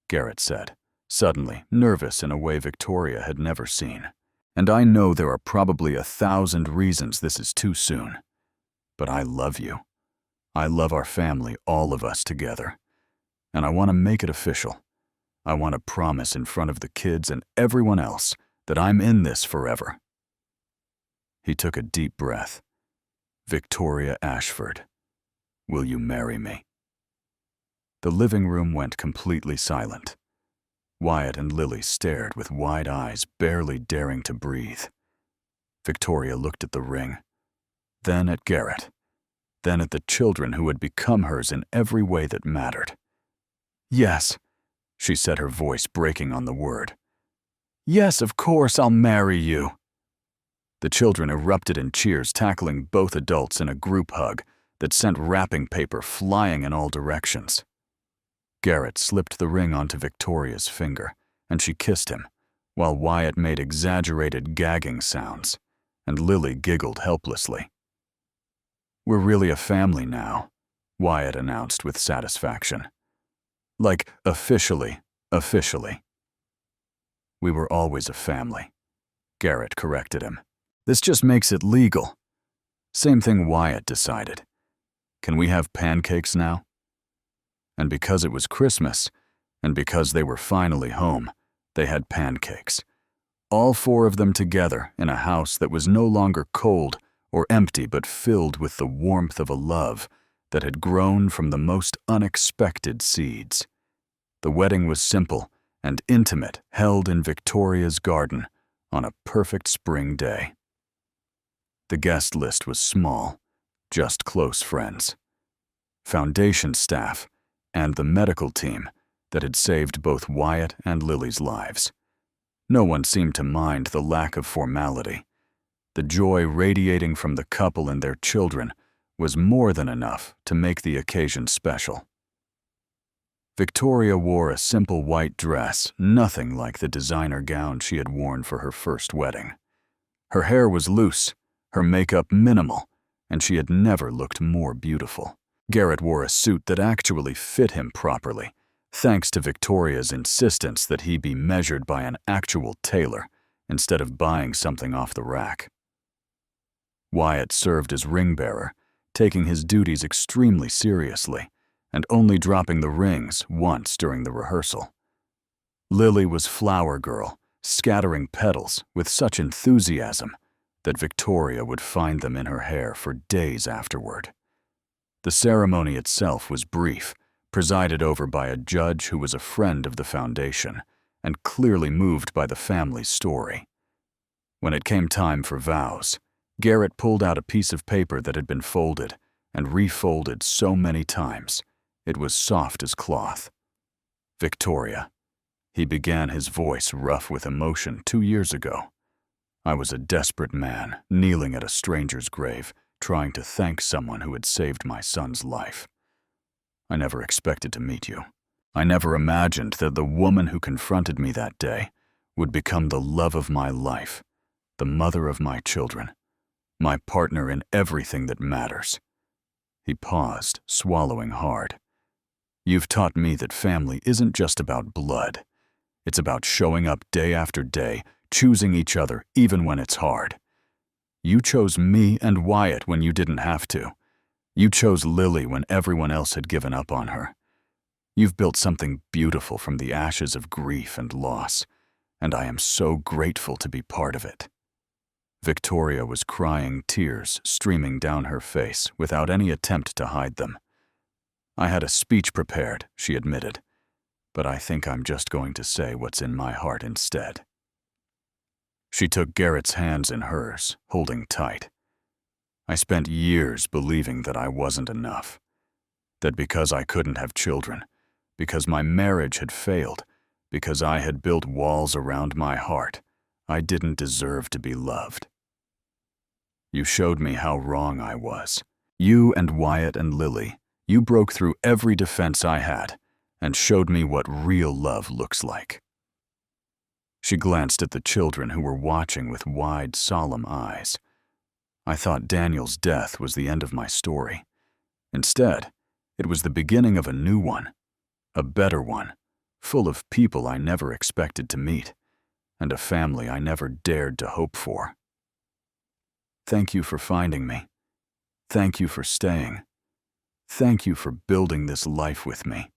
Garrett said, suddenly nervous in a way Victoria had never seen. "And I know there are probably 1,000 reasons this is too soon. But I love you. I love our family, all of us together. And I want to make it official. I want to promise in front of the kids and everyone else that I'm in this forever." He took a deep breath. "Victoria Ashford, will you marry me?" The living room went completely silent. Wyatt and Lily stared with wide eyes, barely daring to breathe. Victoria looked at the ring, then at Garrett, then at the children who had become hers in every way that mattered. "Yes," she said, her voice breaking on the word. "Yes, of course, I'll marry you." The children erupted in cheers, tackling both adults in a group hug that sent wrapping paper flying in all directions. Garrett slipped the ring onto Victoria's finger, and she kissed him, while Wyatt made exaggerated gagging sounds, and Lily giggled helplessly. "We're really a family now," Wyatt announced with satisfaction. "Like, officially. "We were always a family," Garrett corrected him. "This just makes it legal." Same thing Wyatt decided. "Can we have pancakes now?" And because it was Christmas, and because they were finally home, they had pancakes. All 4 of them together in a house that was no longer cold or empty but filled with the warmth of a love that had grown from the most unexpected seeds. The wedding was simple and intimate, held in Victoria's garden on a perfect spring day. The guest list was small, just close friends, foundation staff, and the medical team that had saved both Wyatt and Lily's lives. No one seemed to mind the lack of formality. The joy radiating from the couple and their children was more than enough to make the occasion special. Victoria wore a simple white dress, nothing like the designer gown she had worn for her first wedding. Her hair was loose, her makeup minimal, and she had never looked more beautiful. Garrett wore a suit that actually fit him properly, thanks to Victoria's insistence that he be measured by an actual tailor instead of buying something off the rack. Wyatt served as ring bearer, taking his duties extremely seriously, and only dropping the rings once during the rehearsal. Lily was flower girl, scattering petals with such enthusiasm that Victoria would find them in her hair for days afterward. The ceremony itself was brief, presided over by a judge who was a friend of the foundation and clearly moved by the family's story. When it came time for vows, Garrett pulled out a piece of paper that had been folded and refolded so many times it was soft as cloth. Victoria. He began, his voice rough with emotion, 2 years ago. I was a desperate man, kneeling at a stranger's grave, trying to thank someone who had saved my son's life. I never expected to meet you. I never imagined that the woman who confronted me that day would become the love of my life, the mother of my children, my partner in everything that matters. He paused, swallowing hard. You've taught me that family isn't just about blood. It's about showing up day after day, choosing each other even when it's hard. You chose me and Wyatt when you didn't have to. You chose Lily when everyone else had given up on her. You've built something beautiful from the ashes of grief and loss, and I am so grateful to be part of it. Victoria was crying, tears streaming down her face without any attempt to hide them. I had a speech prepared, she admitted, but I think I'm just going to say what's in my heart instead. She took Garrett's hands in hers, holding tight. I spent years believing that I wasn't enough, that because I couldn't have children, because my marriage had failed, because I had built walls around my heart, I didn't deserve to be loved. You showed me how wrong I was. You and Wyatt and Lily, you broke through every defense I had and showed me what real love looks like. She glanced at the children who were watching with wide, solemn eyes. I thought Daniel's death was the end of my story. Instead, it was the beginning of a new one, a better one, full of people I never expected to meet, and a family I never dared to hope for. Thank you for finding me. Thank you for staying. Thank you for building this life with me.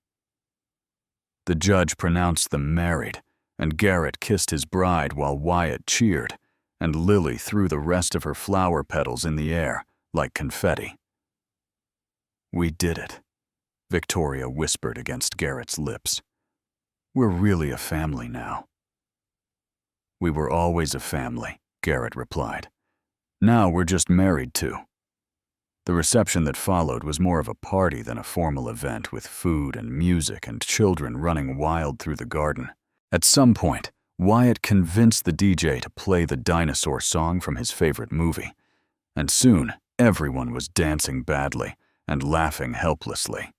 The judge pronounced them married, and Garrett kissed his bride while Wyatt cheered, and Lily threw the rest of her flower petals in the air like confetti. We did it, Victoria whispered against Garrett's lips. We're really a family now. We were always a family, Garrett replied. Now we're just married too. The reception that followed was more of a party than a formal event with food and music and children running wild through the garden. At some point, Wyatt convinced the DJ to play the dinosaur song from his favorite movie, and soon everyone was dancing badly and laughing helplessly.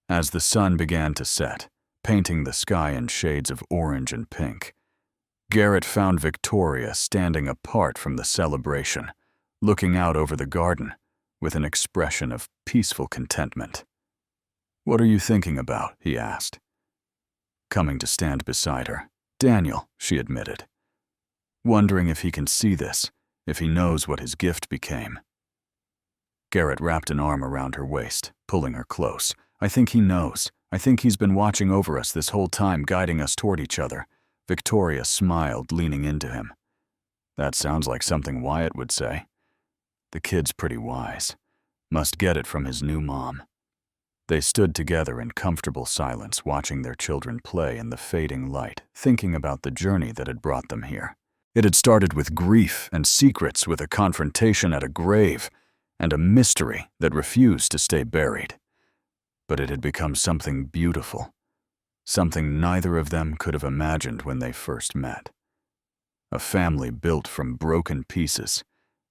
As the sun began to set, painting the sky in shades of orange and pink, Garrett found Victoria standing apart from the celebration, looking out over the garden with an expression of peaceful contentment. "What are you thinking about?" he asked. Coming to stand beside her. "Daniel," she admitted. "Wondering if he can see this, if he knows what his gift became." Garrett wrapped an arm around her waist, pulling her close. "I think he knows. I think he's been watching over us this whole time, guiding us toward each other." Victoria smiled, leaning into him. "That sounds like something Wyatt would say. The kid's pretty wise. Must get it from his new mom." They stood together in comfortable silence, watching their children play in the fading light, thinking about the journey that had brought them here. It had started with grief and secrets, with a confrontation at a grave, and a mystery that refused to stay buried. But it had become something beautiful, something neither of them could have imagined when they first met. A family built from broken pieces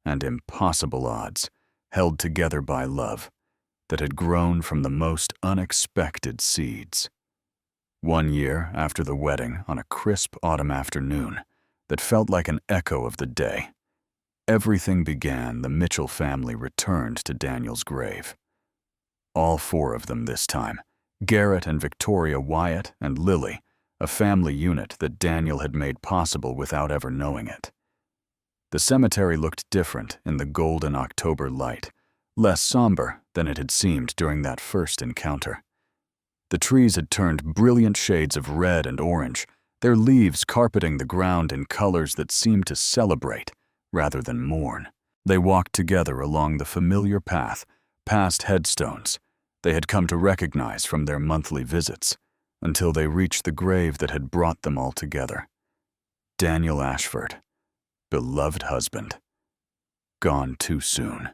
and impossible odds, held together by love, that had grown from the most unexpected seeds. 1 year after the wedding, on a crisp autumn afternoon that felt like an echo of the day, everything began. The Mitchell family returned to Daniel's grave. All 4 of them this time, Garrett and Victoria, Wyatt and Lily, a family unit that Daniel had made possible without ever knowing it. The cemetery looked different in the golden October light, less somber than it had seemed during that first encounter. The trees had turned brilliant shades of red and orange, their leaves carpeting the ground in colors that seemed to celebrate rather than mourn. They walked together along the familiar path, past headstones they had come to recognize from their monthly visits, until they reached the grave that had brought them all together. Daniel Ashford, beloved husband, gone too soon.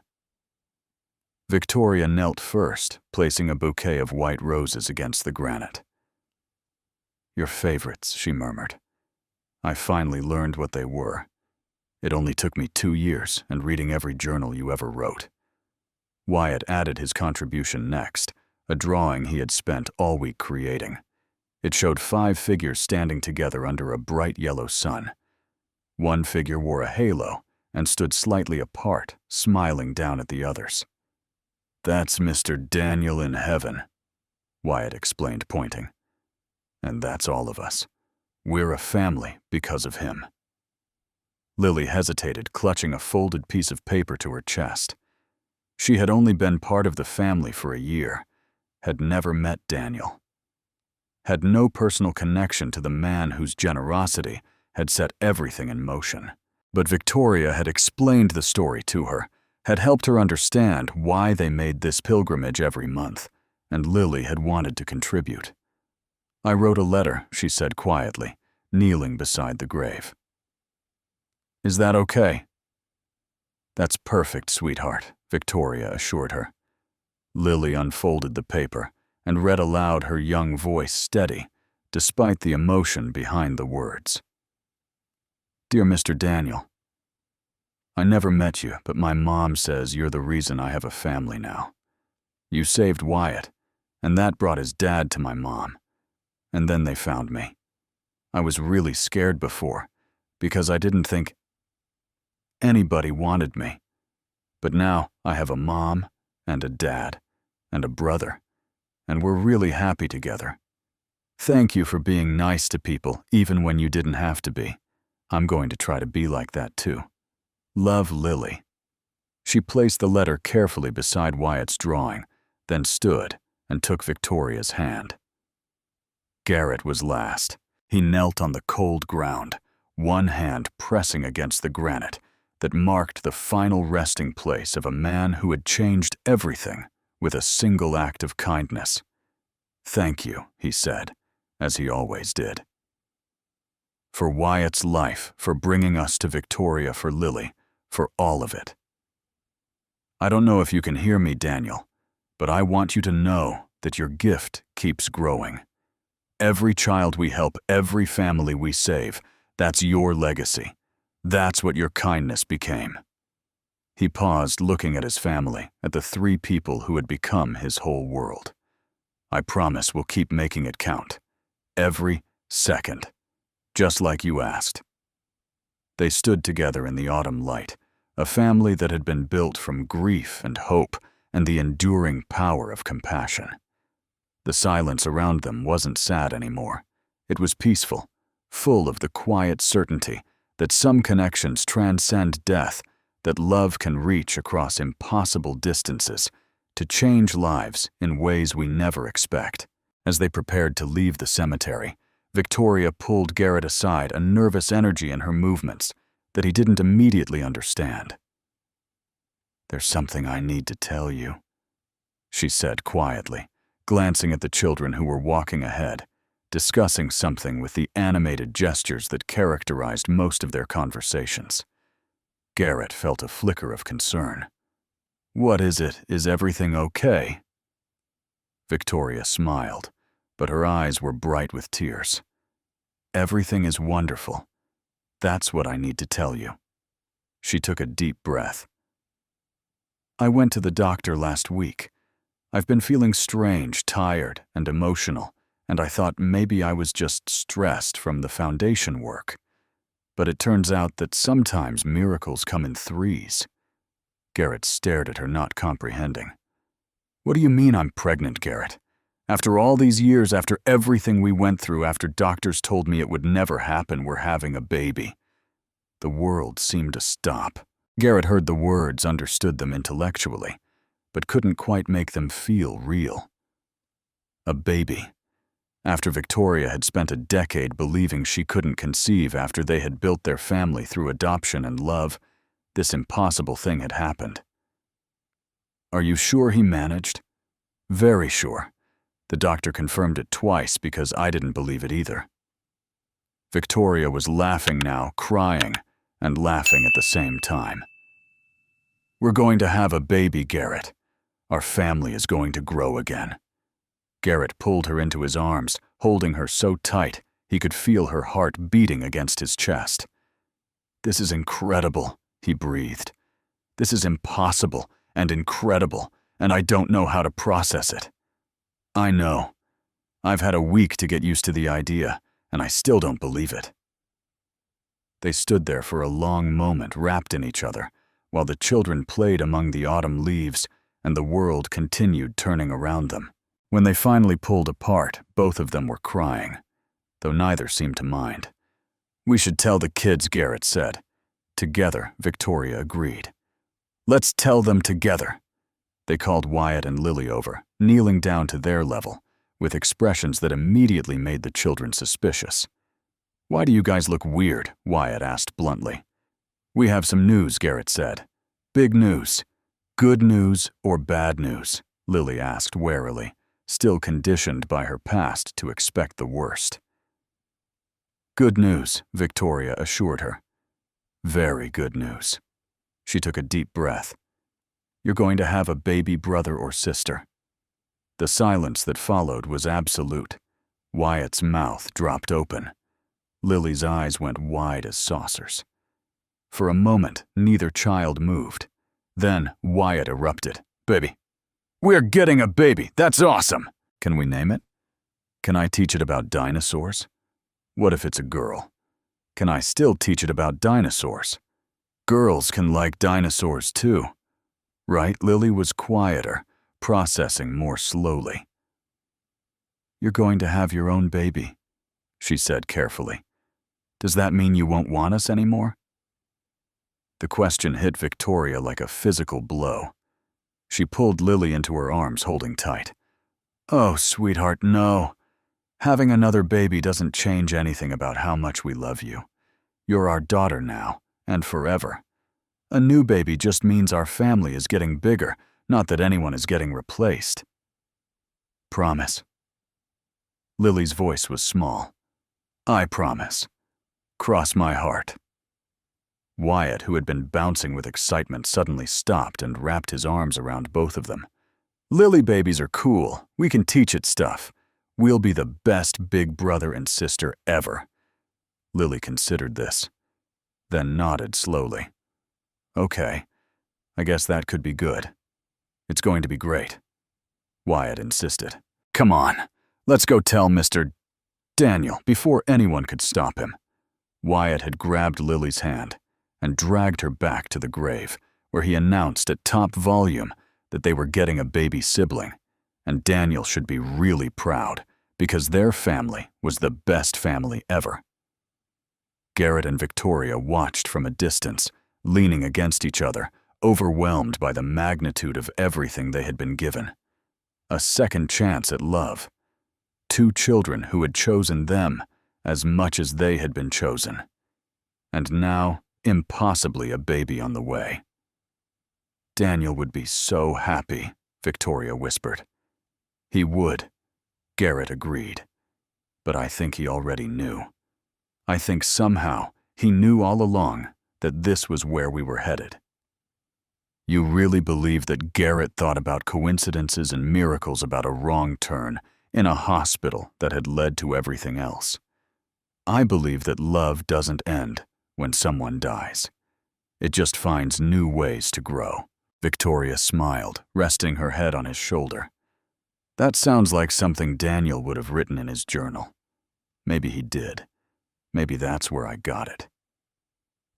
Victoria knelt first, placing a bouquet of white roses against the granite. "Your favorites," she murmured. "I finally learned what they were. It only took me 2 years and reading every journal you ever wrote." Wyatt added his contribution next, a drawing he had spent all week creating. It showed 5 figures standing together under a bright yellow sun. One figure wore a halo and stood slightly apart, smiling down at the others. "That's Mr. Daniel in heaven," Wyatt explained, pointing. "And that's all of us. We're a family because of him." Lily hesitated, clutching a folded piece of paper to her chest. She had only been part of the family for a year, had never met Daniel, had no personal connection to the man whose generosity had set everything in motion. But Victoria had explained the story to her, had helped her understand why they made this pilgrimage every month, and Lily had wanted to contribute. "I wrote a letter," she said quietly, kneeling beside the grave. "Is that okay?" "That's perfect, sweetheart," Victoria assured her. Lily unfolded the paper and read aloud, her young voice steady, despite the emotion behind the words. "Dear Mr. Daniel, I never met you, but my mom says you're the reason I have a family now. You saved Wyatt, and that brought his dad to my mom. And then they found me. I was really scared before, because I didn't think anybody wanted me. But now I have a mom and a dad and a brother, and we're really happy together. Thank you for being nice to people even when you didn't have to be. I'm going to try to be like that too. Love, Lily." She placed the letter carefully beside Wyatt's drawing, then stood and took Victoria's hand. Garrett was last. He knelt on the cold ground, one hand pressing against the granite that marked the final resting place of a man who had changed everything with a single act of kindness. "Thank you," he said, as he always did. "For Wyatt's life, for bringing us to Victoria, for Lily, for all of it. I don't know if you can hear me, Daniel, but I want you to know that your gift keeps growing. Every child we help, every family we save, that's your legacy. That's what your kindness became." He paused, looking at his family, at the 3 people who had become his whole world. "I promise we'll keep making it count. Every second. Just like you asked." They stood together in the autumn light, a family that had been built from grief and hope and the enduring power of compassion. The silence around them wasn't sad anymore. It was peaceful, full of the quiet certainty that some connections transcend death, that love can reach across impossible distances to change lives in ways we never expect. As they prepared to leave the cemetery, Victoria pulled Garrett aside, a nervous energy in her movements that he didn't immediately understand. "There's something I need to tell you," she said quietly, glancing at the children who were walking ahead, discussing something with the animated gestures that characterized most of their conversations. Garrett felt a flicker of concern. "What is it? Is everything okay?" Victoria smiled, but her eyes were bright with tears. "Everything is wonderful. That's what I need to tell you." She took a deep breath. "I went to the doctor last week. I've been feeling strange, tired, and emotional, and I thought maybe I was just stressed from the foundation work. But it turns out that sometimes miracles come in 3s. Garrett stared at her, not comprehending. "What do you mean I'm pregnant, Garrett? After all these years, after everything we went through, after doctors told me it would never happen, we're having a baby." The world seemed to stop. Garrett heard the words, understood them intellectually, but couldn't quite make them feel real. A baby. After Victoria had spent a decade believing she couldn't conceive after they had built their family through adoption and love, this impossible thing had happened. Are you sure he managed? Very sure. The doctor confirmed it twice because I didn't believe it either. Victoria was laughing now, crying, and laughing at the same time. We're going to have a baby, Garrett. Our family is going to grow again. Garrett pulled her into his arms, holding her so tight he could feel her heart beating against his chest. This is incredible, he breathed. This is impossible and incredible, and I don't know how to process it. I know. I've had a week to get used to the idea, and I still don't believe it. They stood there for a long moment, wrapped in each other, while the children played among the autumn leaves and the world continued turning around them. When they finally pulled apart, both of them were crying, though neither seemed to mind. We should tell the kids, Garrett said. Together, Victoria agreed. Let's tell them together. They called Wyatt and Lily over, kneeling down to their level, with expressions that immediately made the children suspicious. Why do you guys look weird? Wyatt asked bluntly. We have some news, Garrett said. Big news. Good news or bad news? Lily asked warily, still conditioned by her past to expect the worst. Good news, Victoria assured her. Very good news. She took a deep breath. You're going to have a baby brother or sister. The silence that followed was absolute. Wyatt's mouth dropped open. Lily's eyes went wide as saucers. For a moment, neither child moved. Then Wyatt erupted. Baby. We're getting a baby. That's awesome. Can we name it? Can I teach it about dinosaurs? What if it's a girl? Can I still teach it about dinosaurs? Girls can like dinosaurs too. Right? Lily was quieter, processing more slowly. You're going to have your own baby, she said carefully. Does that mean you won't want us anymore? The question hit Victoria like a physical blow. She pulled Lily into her arms, holding tight. Oh, sweetheart, no. Having another baby doesn't change anything about how much we love you. You're our daughter now, and forever. A new baby just means our family is getting bigger, not that anyone is getting replaced. Promise. Lily's voice was small. I promise. Cross my heart. Wyatt, who had been bouncing with excitement, suddenly stopped and wrapped his arms around both of them. Lily babies are cool. We can teach it stuff. We'll be the best big brother and sister ever. Lily considered this, then nodded slowly. Okay, I guess that could be good. It's going to be great. Wyatt insisted. Come on, let's go tell Mr. Daniel before anyone could stop him. Wyatt had grabbed Lily's hand and dragged her back to the grave, where he announced at top volume that they were getting a baby sibling, and Daniel should be really proud because their family was the best family ever. Garrett and Victoria watched from a distance, leaning against each other, overwhelmed by the magnitude of everything they had been given. A second chance at love. Two children who had chosen them as much as they had been chosen. And now, impossibly a baby on the way. Daniel would be so happy, Victoria whispered. He would, Garrett agreed. But I think he already knew. I think somehow he knew all along that this was where we were headed. You really believe that Garrett thought about coincidences and miracles about a wrong turn in a hospital that had led to everything else? I believe that love doesn't end when someone dies. It just finds new ways to grow. Victoria smiled, resting her head on his shoulder. That sounds like something Daniel would have written in his journal. Maybe he did. Maybe that's where I got it.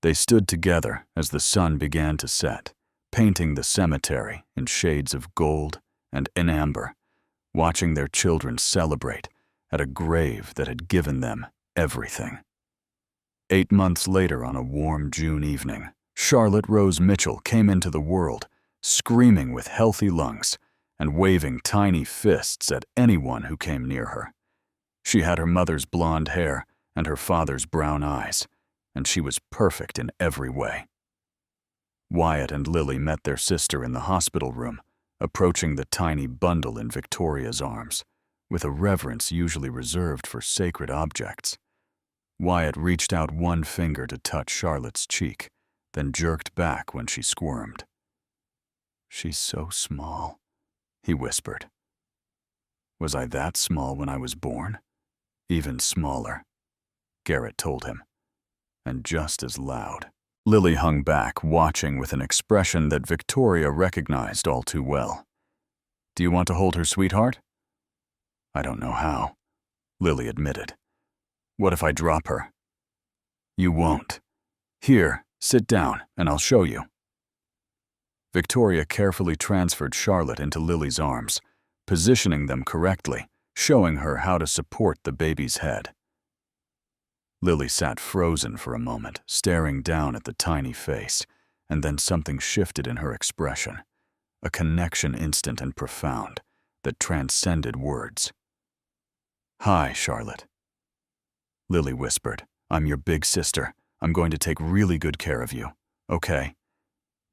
They stood together as the sun began to set, painting the cemetery in shades of gold and in amber, watching their children celebrate at a grave that had given them everything. 8 months later, on a warm June evening, Charlotte Rose Mitchell came into the world, screaming with healthy lungs and waving tiny fists at anyone who came near her. She had her mother's blonde hair and her father's brown eyes, and she was perfect in every way. Wyatt and Lily met their sister in the hospital room, approaching the tiny bundle in Victoria's arms, with a reverence usually reserved for sacred objects. Wyatt reached out one finger to touch Charlotte's cheek, then jerked back when she squirmed. "She's so small," he whispered. "Was I that small when I was born?" "Even smaller," Garrett told him, and just as loud. Lily hung back, watching with an expression that Victoria recognized all too well. "Do you want to hold her, sweetheart?" "I don't know how," Lily admitted. "What if I drop her?" "You won't. Here, sit down, and I'll show you." Victoria carefully transferred Charlotte into Lily's arms, positioning them correctly, showing her how to support the baby's head. Lily sat frozen for a moment, staring down at the tiny face, and then something shifted in her expression, a connection instant and profound that transcended words. "Hi, Charlotte," Lily whispered. "I'm your big sister. I'm going to take really good care of you, okay?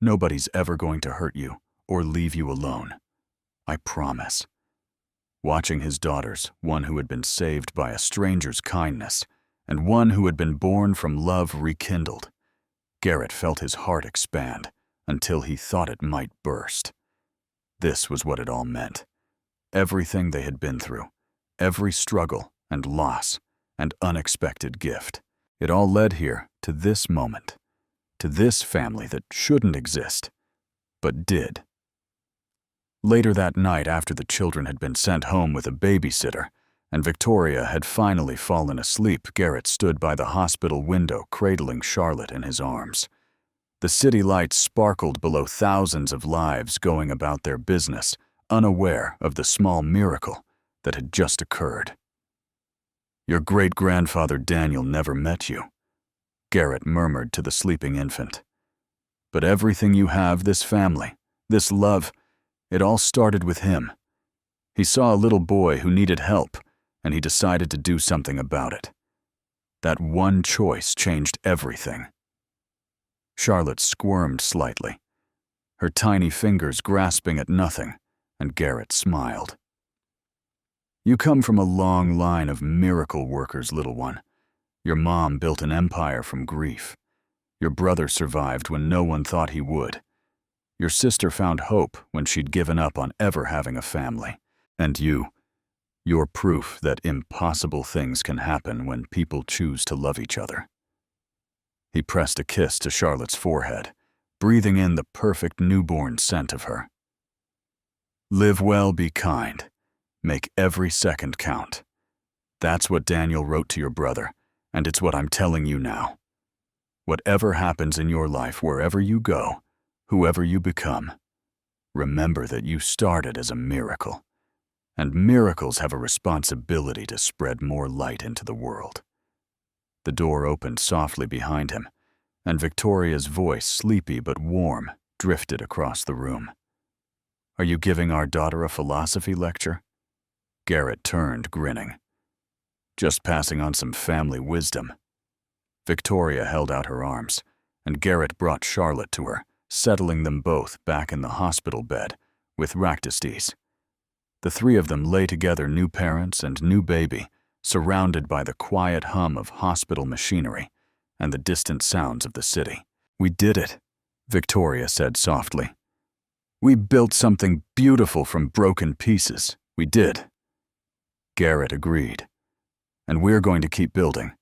Nobody's ever going to hurt you or leave you alone. I promise." Watching his daughters, one who had been saved by a stranger's kindness, and one who had been born from love rekindled, Garrett felt his heart expand until he thought it might burst. This was what it all meant. Everything they had been through, every struggle and loss and unexpected gift, it all led here to this moment, to this family that shouldn't exist, but did. Later that night, after the children had been sent home with a babysitter, and Victoria had finally fallen asleep, Garrett stood by the hospital window, cradling Charlotte in his arms. The city lights sparkled below thousands of lives going about their business, unaware of the small miracle that had just occurred. "Your great-grandfather Daniel never met you," Garrett murmured to the sleeping infant. "But everything you have, this family, this love, it all started with him. He saw a little boy who needed help, and he decided to do something about it. That one choice changed everything." Charlotte squirmed slightly, her tiny fingers grasping at nothing, and Garrett smiled. "You come from a long line of miracle workers, little one. Your mom built an empire from grief. Your brother survived when no one thought he would. Your sister found hope when she'd given up on ever having a family. And you're proof that impossible things can happen when people choose to love each other." He pressed a kiss to Charlotte's forehead, breathing in the perfect newborn scent of her. "Live well, be kind. Make every second count. That's what Daniel wrote to your brother, and it's what I'm telling you now. Whatever happens in your life, wherever you go, whoever you become, remember that you started as a miracle. And miracles have a responsibility to spread more light into the world." The door opened softly behind him, and Victoria's voice, sleepy but warm, drifted across the room. "Are you giving our daughter a philosophy lecture?" Garrett turned, grinning. "Just passing on some family wisdom." Victoria held out her arms, and Garrett brought Charlotte to her, settling them both back in the hospital bed with Ractistes. The three of them lay together, new parents and new baby, surrounded by the quiet hum of hospital machinery and the distant sounds of the city. "We did it," Victoria said softly. "We built something beautiful from broken pieces. We did." Garrett agreed. "And we're going to keep building.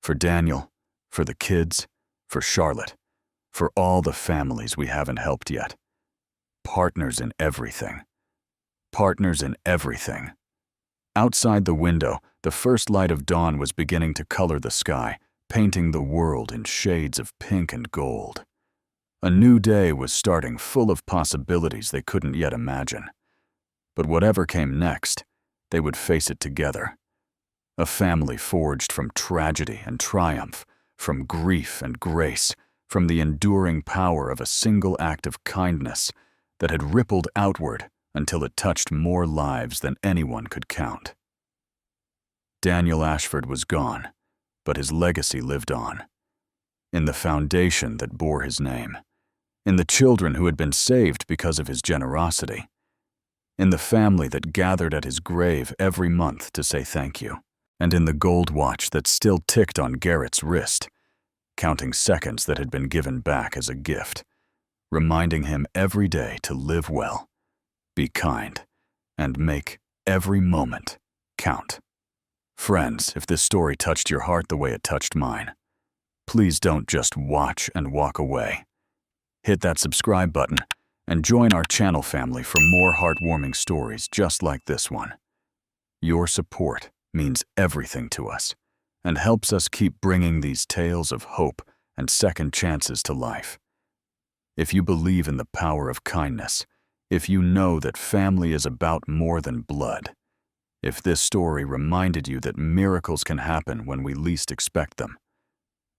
For Daniel, for the kids, for Charlotte, for all the families we haven't helped yet. Partners in everything. Partners in everything." Outside the window, the first light of dawn was beginning to color the sky, painting the world in shades of pink and gold. A new day was starting, full of possibilities they couldn't yet imagine. But whatever came next, they would face it together. A family forged from tragedy and triumph, from grief and grace, from the enduring power of a single act of kindness, that had rippled outward until it touched more lives than anyone could count. Daniel Ashford was gone, but his legacy lived on. In the foundation that bore his name, in the children who had been saved because of his generosity, in the family that gathered at his grave every month to say thank you, and in the gold watch that still ticked on Garrett's wrist, counting seconds that had been given back as a gift, reminding him every day to live well, be kind, and make every moment count. Friends, if this story touched your heart the way it touched mine, please don't just watch and walk away. Hit that subscribe button and join our channel family for more heartwarming stories just like this one. Your support means everything to us and helps us keep bringing these tales of hope and second chances to life. If you believe in the power of kindness, if you know that family is about more than blood, if this story reminded you that miracles can happen when we least expect them,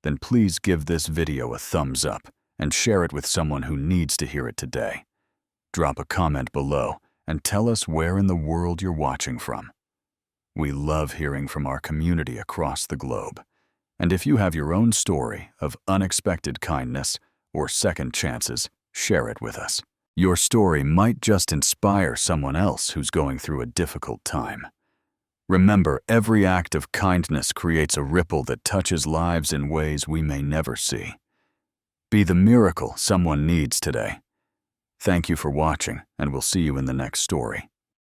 then please give this video a thumbs up and share it with someone who needs to hear it today. Drop a comment below and tell us where in the world you're watching from. We love hearing from our community across the globe. And if you have your own story of unexpected kindness or second chances, share it with us. Your story might just inspire someone else who's going through a difficult time. Remember, every act of kindness creates a ripple that touches lives in ways we may never see. Be the miracle someone needs today. Thank you for watching, and we'll see you in the next story.